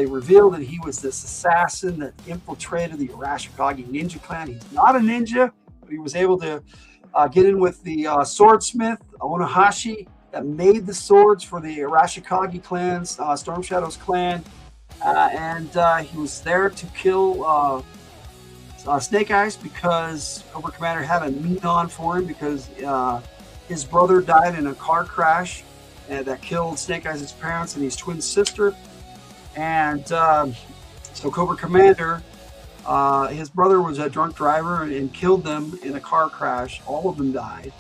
revealed that he was this assassin that infiltrated the Arashikage ninja clan. He's not a ninja, but he was able to get in with the swordsmith Onahashi that made the swords for the Arashikage clans, Storm Shadow's clan, and he was there to kill Snake Eyes, because Cobra Commander had a mean on for him, because his brother died in a car crash that killed Snake Eyes' parents and his twin sister. And so Cobra Commander, his brother was a drunk driver and killed them in a car crash. All of them died.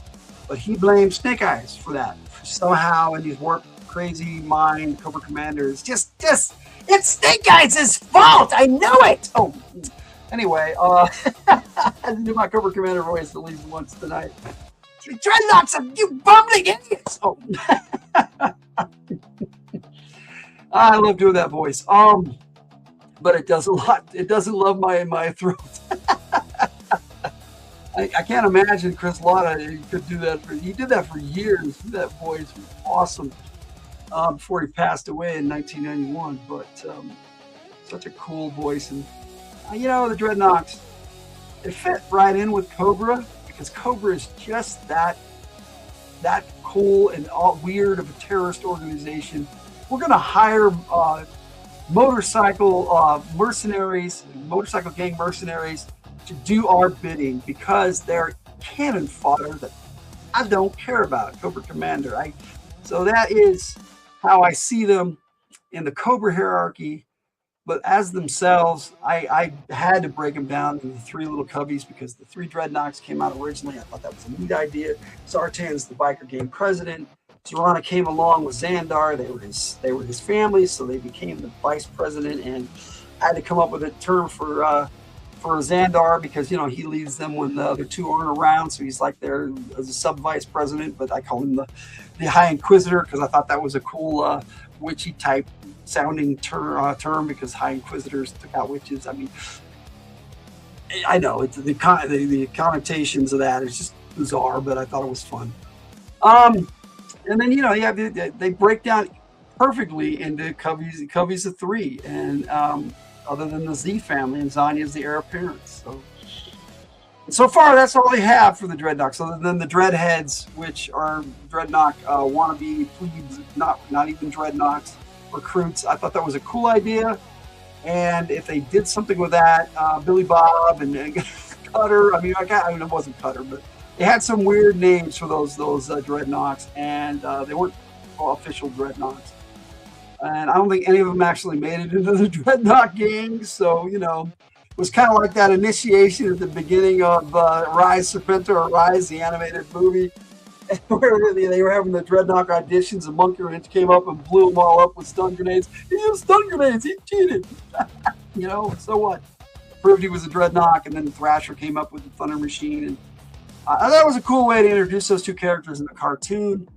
But he blamed Snake Eyes for that. Somehow in his warped, crazy mind, Cobra Commander is just it's Snake Eyes' fault! I know it! Oh, anyway, I do my Cobra Commander voice at least once tonight. Dreadnoks, you bumbling idiots! Oh. I love doing that voice. But it does a lot. It doesn't love my throat. I can't imagine Chris Latta could do that. He did that for years. That voice was awesome before he passed away in 1991. But such a cool voice. And, the Dreadnoks, it fit right in with Cobra because Cobra is just that cool and all weird of a terrorist organization. We're going to hire motorcycle gang mercenaries to do our bidding because they're cannon fodder that I don't care about. Cobra Commander. So that is how I see them in the Cobra hierarchy. But as themselves, I had to break them down into the three little cubbies because the three Dreadnoks came out originally. I thought that was a neat idea. Zartan's the biker gang president. Zorana came along with Xandar. They were his family, so they became the vice president. And I had to come up with a term for Xandar because he leads them when the other two aren't around. So he's like there as a sub vice president. But I call him the High Inquisitor because I thought that was a cool witchy type sounding term because High Inquisitors took out witches. I mean, I know it's the connotations of that is just bizarre, but I thought it was fun. And then they break down perfectly into coveys of three, and other than the Z family, and Zanya's the heir apparent. So far, that's all they have for the Dreadnoks, other than the Dreadheads, which are Dreadnok wannabe plebes, not even Dreadnoks. Recruits. I thought that was a cool idea, and if they did something with that, Billy Bob and Cutter. I mean, it wasn't Cutter, but they had some weird names for those Dreadnoks, and they weren't official Dreadnoks. And I don't think any of them actually made it into the Dreadnok gang. So it was kind of like that initiation at the beginning of Rise Serpenta or Rise, the animated movie. Where they were having the Dreadnok auditions, and Monkey Wrench came up and blew them all up with stun grenades. He used stun grenades. He cheated. So what? Proved he was a Dreadnok, and then Thrasher came up with the Thunder Machine. And that was a cool way to introduce those two characters in the cartoon.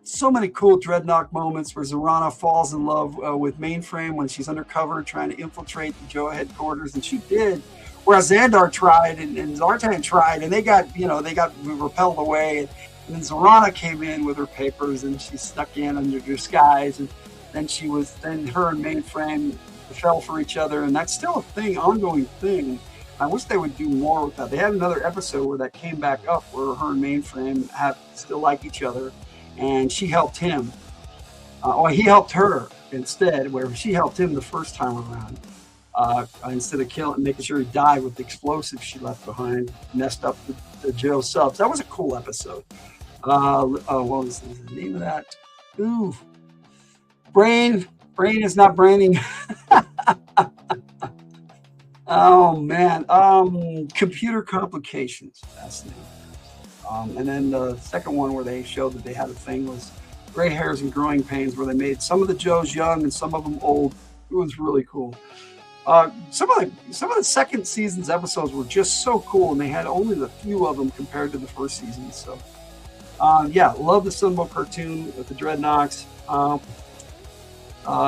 So many cool Dreadnok moments where Zorana falls in love with Mainframe when she's undercover trying to infiltrate the Joe headquarters, and she did. Whereas Xandar tried and Zartan tried, and they got repelled away. And then Zorana came in with her papers, and she snuck in under disguise. And then her and Mainframe fell for each other, and that's still a ongoing thing. I wish they would do more with that. They had another episode where that came back up, where her and Mainframe still like each other, and she helped him. He helped her instead, where she helped him the first time around. Instead of making sure he died with the explosives she left behind, messed up the Joe subs. That was a cool episode. What was the name of that? Ooh, Brain is not braining. Oh man, Computer Complications. That's the name. And then the second one where they showed that they had a thing was gray hairs and growing pains, where they made some of the Joes young and some of them old. It was really cool. Some of the second season's episodes were just so cool, and they had only the few of them compared to the first season. So, love the Sunbow cartoon with the Dreadnoks.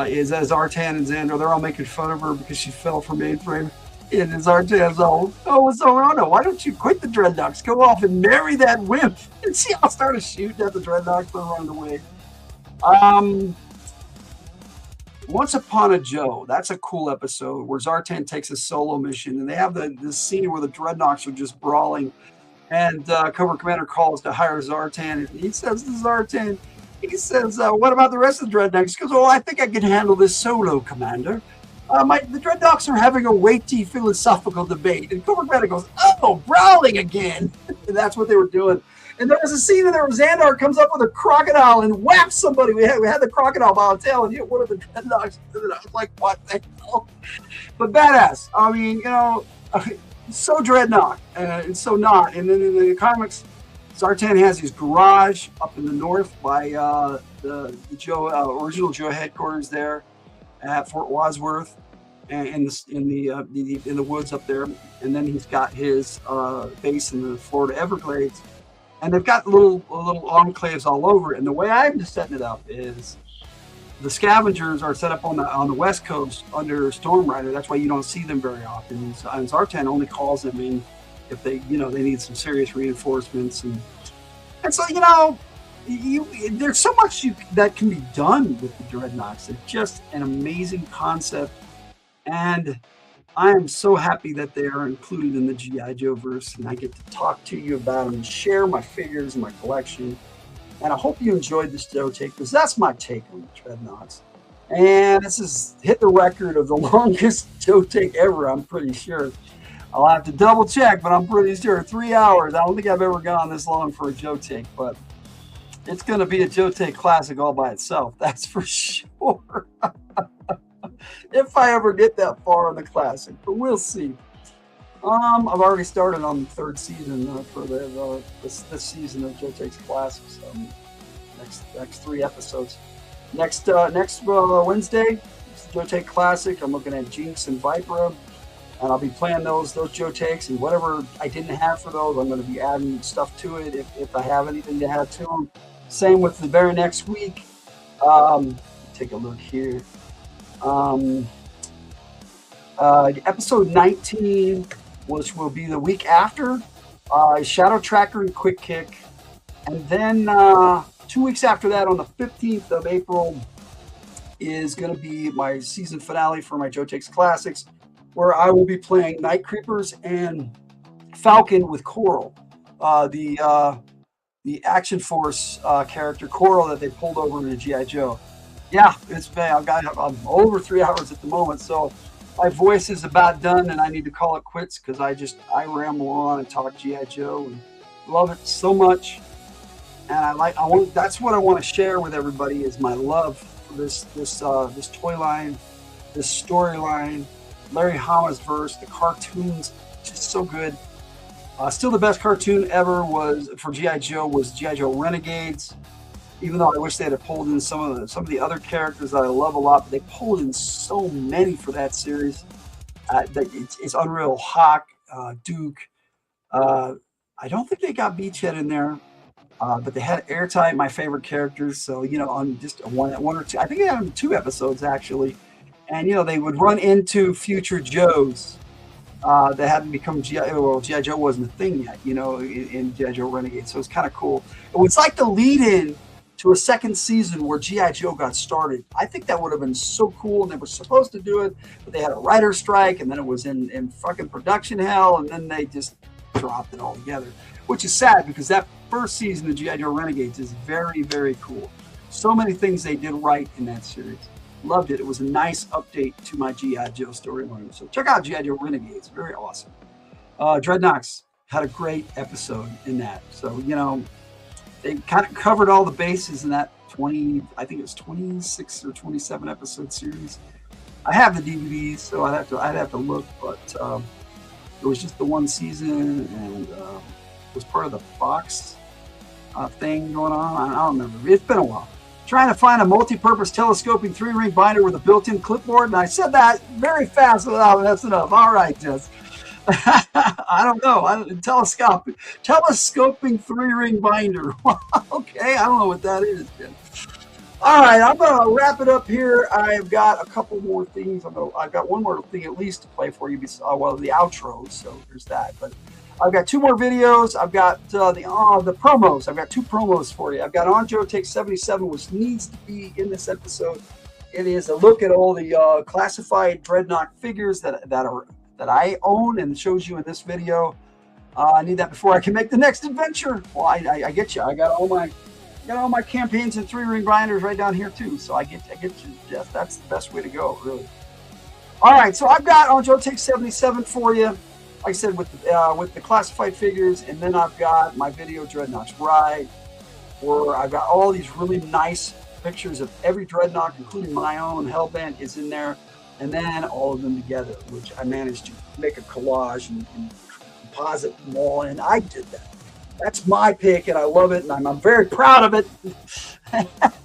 Is as Zartan and Xandar, they're all making fun of her because she fell from Mainframe. And Zartan's all, Zorana, why don't you quit the Dreadnoks? Go off and marry that wimp. And she all started shooting at the Dreadnoks and running away. Once Upon a Joe, that's a cool episode where Zartan takes a solo mission, and they have this scene where the Dreadnoks are just brawling, and Cobra Commander calls to hire Zartan, and he says to Zartan, what about the rest of the Dreadnoks? He goes, I think I can handle this solo, Commander. The Dreadnoks are having a weighty philosophical debate, and Cobra Commander goes, brawling again. And that's what they were doing. And there was a scene where Xandar comes up with a crocodile and whaps somebody. We had the crocodile by the tail and hit one of the Dreadnoks. I was like, what the hell? But badass. I mean, so Dreadnok and so not. And then in the comics, Zartan has his garage up in the north by the Joe original Joe headquarters there at Fort Wadsworth, and in the woods up there. And then he's got his base in the Florida Everglades. And they've got little enclaves all over. And the way I'm just setting it up is the scavengers are set up on the West Coast under Storm Rider. That's why you don't see them very often. And Zartan only calls them in if they need some serious reinforcements. And so there's so much that can be done with the Dreadnoks. It's just an amazing concept, and I am so happy that they are included in the G.I. Joe verse, and I get to talk to you about them and share my figures and my collection. And I hope you enjoyed this Joe take, because that's my take on the Dreadnoks. And this has hit the record of the longest Joe take ever, I'm pretty sure. I'll have to double check, but I'm pretty sure 3 hours. I don't think I've ever gone this long for a Joe take, but it's going to be a Joe take classic all by itself. That's for sure. If I ever get that far in the classic, but we'll see. I've already started on the third season for this season of Joe Takes Classics. Next 3 episodes. Next Wednesday, it's Joe Take Classic. I'm looking at Jinx and Viper, and I'll be playing those Joe Takes, and whatever I didn't have for those, I'm going to be adding stuff to it if I have anything to add to them. Same with the very next week. Take a look here. Episode 19, which will be the week after, Shadow Tracker and Quick Kick. And then 2 weeks after that, on the 15th of April, is going to be my season finale for my Joe Takes Classics, where I will be playing Night Creepers and Falcon with Coral, the Action Force character Coral that they pulled over into G.I. Joe. Yeah, I'm over 3 hours at the moment, so my voice is about done, and I need to call it quits because I ramble on and talk G.I. Joe and love it so much. And that's what I want to share with everybody is my love for this toy line, this storyline, Larry Hama's verse, the cartoons, just so good. Still the best cartoon ever was for G.I. Joe was G.I. Joe Renegades. Even though I wish they had pulled in some of the other characters that I love a lot, but they pulled in so many for that series. It's unreal. Hawk, Duke. I don't think they got Beachhead in there, but they had Airtight, my favorite characters. So on just one or two, I think they had 2 episodes actually, and they would run into future Joes that hadn't become G.I. Well, G.I. Joe wasn't a thing yet, in G.I. Joe Renegade. So it's kind of cool. It was like the lead-in to a second season where G.I. Joe got started. I think that would have been so cool, and they were supposed to do it, but they had a writer's strike, and then it was in fucking production hell, and then they just dropped it all together, which is sad because that first season of G.I. Joe Renegades is very, very cool. So many things they did right in that series. Loved it. It was a nice update to my G.I. Joe storyline. So check out G.I. Joe Renegades. Very awesome. Dreadnoks had a great episode in that. So, they kind of covered all the bases in that 26 or 27 episode series. I have the DVDs, so I'd have to look, but it was just the one season, and it was part of the Fox thing going on. I don't remember. It's been a while. Trying to find a multi-purpose telescoping 3-ring binder with a built-in clipboard, and I said that very fast without messing up. All right, Jess. I don't know. Telescoping 3-ring binder. Okay, I don't know what that is. All right, I'm gonna wrap it up here. I've got a couple more things. I've got one more thing at least to play for you. The outro. So there's that. But I've got 2 more videos. I've got the promos. I've got 2 promos for you. I've got On Joe Take 77, which needs to be in this episode. It is a look at all the classified Dreadnok figures that I own, and shows you in this video. I need that before I can make the next adventure. Well, I get you. I got all my campaigns and 3-ring binders right down here too. So I get you, Jeff. That's the best way to go, really. All right, so I've got On Joe Take 77 for you. Like I said, with the classified figures, and then I've got my video Dreadnoks Ride, where I've got all these really nice pictures of every Dreadnok, including my own. Hellbent is in there. And then all of them together, which I managed to make a collage and composite them all, and I did that. That's my pick, and I love it, and I'm very proud of it.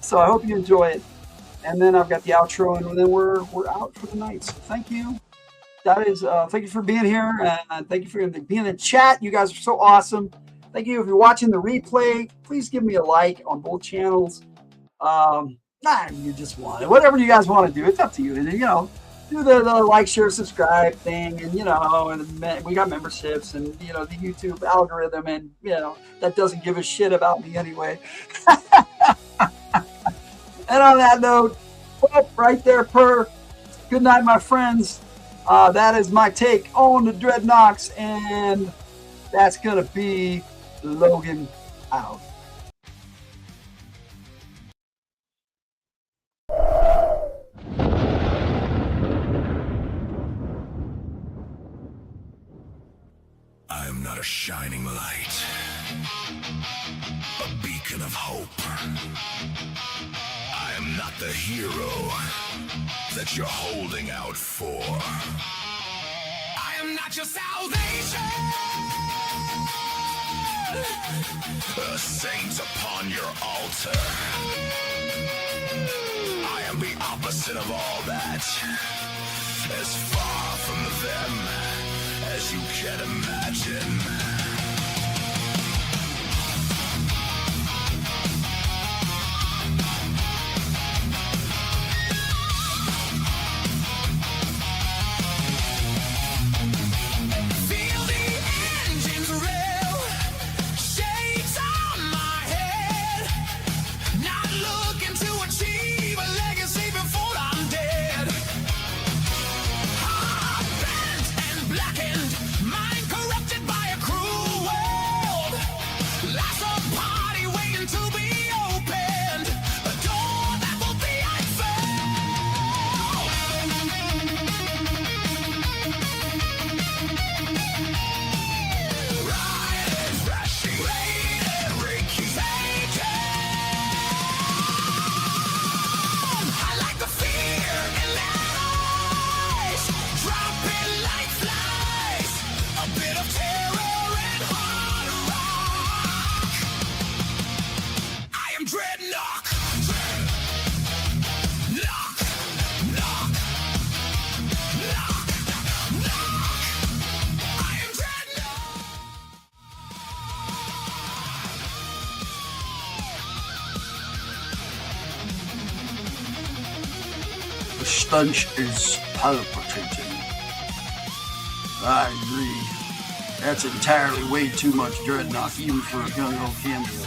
So I hope you enjoy it. And then I've got the outro, and then we're out for the night. So thank you. That is, thank you for being here, and thank you for being in the chat. You guys are so awesome. Thank you. If you're watching the replay, please give me a like on both channels. Nah, you just want it. Whatever you guys want to do, it's up to you. And, you know, do the like, share, subscribe thing, and, you know, and we got memberships, and, you know, the YouTube algorithm, and, you know, that doesn't give a shit about me anyway. And on that note, well, right there, good night, my friends. That is my take on the Dreadoks, and that's gonna be Logan out. I am not a shining light, a beacon of hope. I am not the hero that you're holding out for. I am not your salvation, a saint upon your altar. I am the opposite of all that, as far from them as you can imagine. The stench is palpitating. I agree. That's entirely way too much Dreadnought, even for a gun old cameo.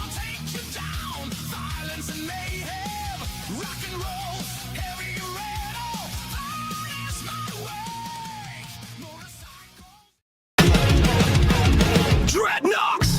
Dreadnoks!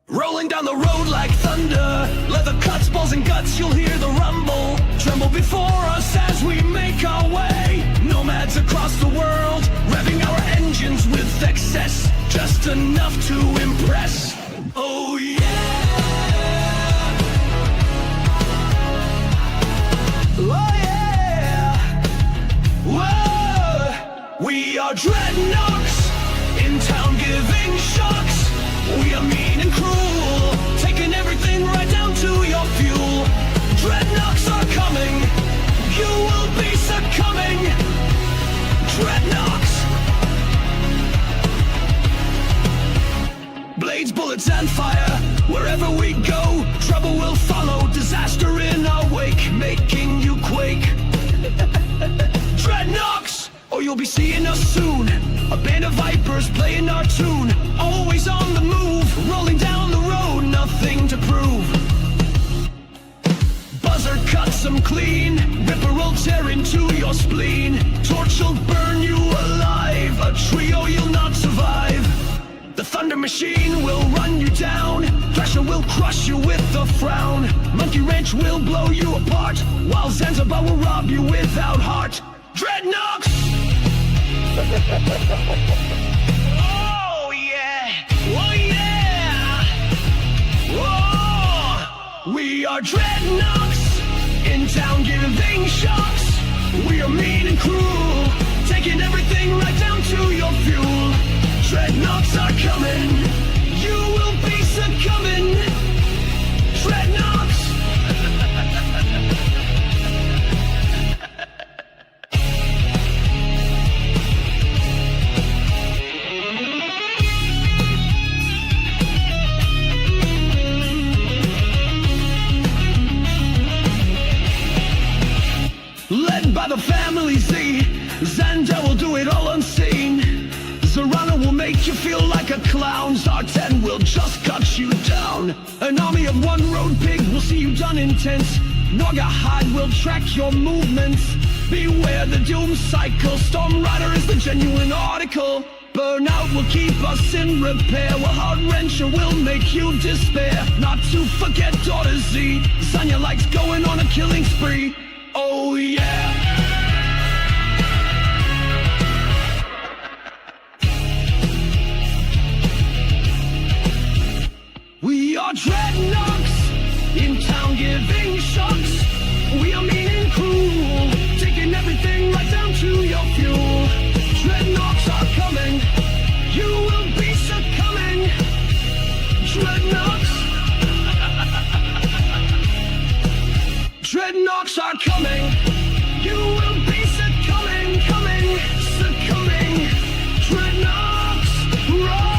Rolling down the road like thunder, leather cuts, balls and guts, you'll hear the rumble. Tremble before us as we make our way. Nomads across the world, revving our engines with excess, just enough to impress. Oh yeah! Oh yeah! Whoa! We are Dreadnoks, in town giving shocks. We are mean and cruel, taking everything right down to your fuel. Dreadnoks are coming, you will be succumbing. Dreadnoks. Blades, bullets, and fire, wherever we go, trouble will follow, disaster in our wake, making you quake. Dreadnoks, or you'll be seeing us soon. A band of vipers playing our tune, always on the move, rolling down the road, nothing to prove. Buzzer cuts them clean, ripper will tear into your spleen. Torch will burn you alive, a trio you'll not survive. The thunder machine will run you down, Thrasher will crush you with a frown. Monkey wrench will blow you apart, while Zanzibar will rob you without heart. Dreadnoks! Oh yeah! Oh yeah! Whoa! We are Dreadnoks, in town giving shocks. We are mean and cruel, taking everything right down to your fuel. Dreadnoks are coming, you will be succumbing. Dreadnoks! led by the family Z. Xander will do it all unseen. Serrano will make you feel like a clown. Zartan will just cut you down. An army of one road pig will see you done intense. Norgahide will track your movements. Beware the doom cycle. Storm Rider is the genuine article. Burnout will keep us in repair, while Hard Wrencher will make you despair. Not to forget Daughter Z. Zanya likes going on a killing spree. Oh yeah. We are Dreadoks, in town giving shocks. We are mean and cruel, taking everything right down to your fuel. Dreadoks are coming, you will be succumbing. Dreadoks. Dreadoks are coming, you will be succumbing, succumbing. Dreadoks, roar!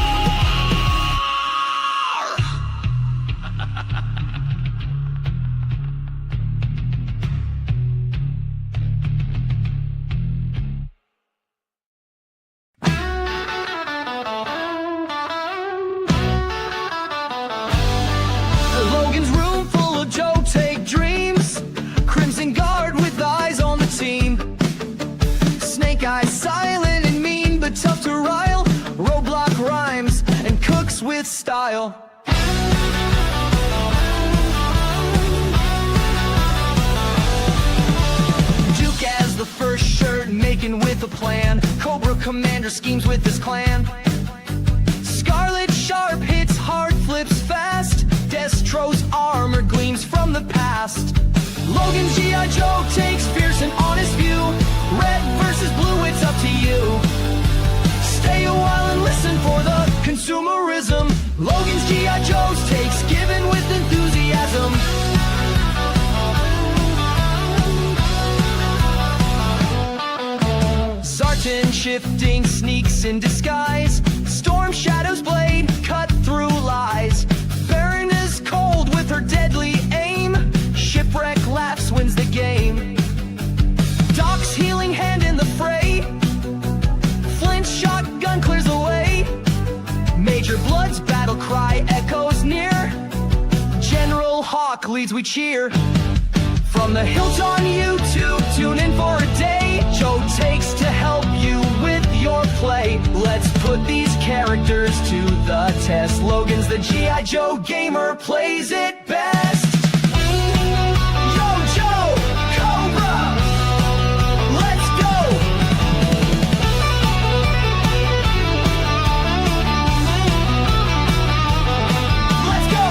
Logan's room full of Joe take dreams. Crimson Guard with eyes on the team. Snake Eyes silent and mean, but tough to rile. Roadblock rhymes and cooks with style. Duke as the first shirt, making with a plan. Cobra Commander schemes with his clan. Scarlet Sharp hits hard, flips fast. Destro's armor gleams from the past. Logan's G.I. Joe takes fierce and honest view. Red versus blue, it's up to you. Stay a while and listen for the consumerism. Logan's G.I. Joe's takes given with enthusiasm. Zartan shifting sneaks in disguise. Storm Shadow's blade cut through lies. Baron is cold with her deadly aim. Shipwreck laughs, wins the game. Doc's healing hand in the fray. Flint shotgun clears the way. Major Blood's battle cry echoes near. General Hawk leads, we cheer. From the hilt on YouTube, tune in for a day. Joe takes to help you with your play. Let's put these characters to the test. Logan's the G.I. Joe gamer, plays it best. Yo, Joe, Cobra, let's go. Let's go.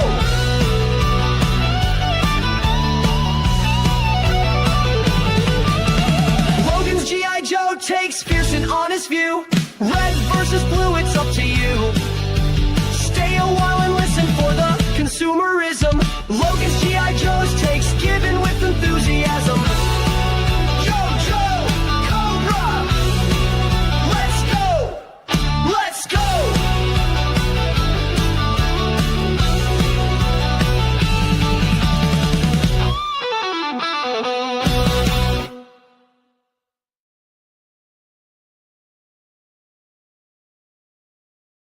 Logan's G.I. Joe takes fierce and honest view. Red versus blue, it's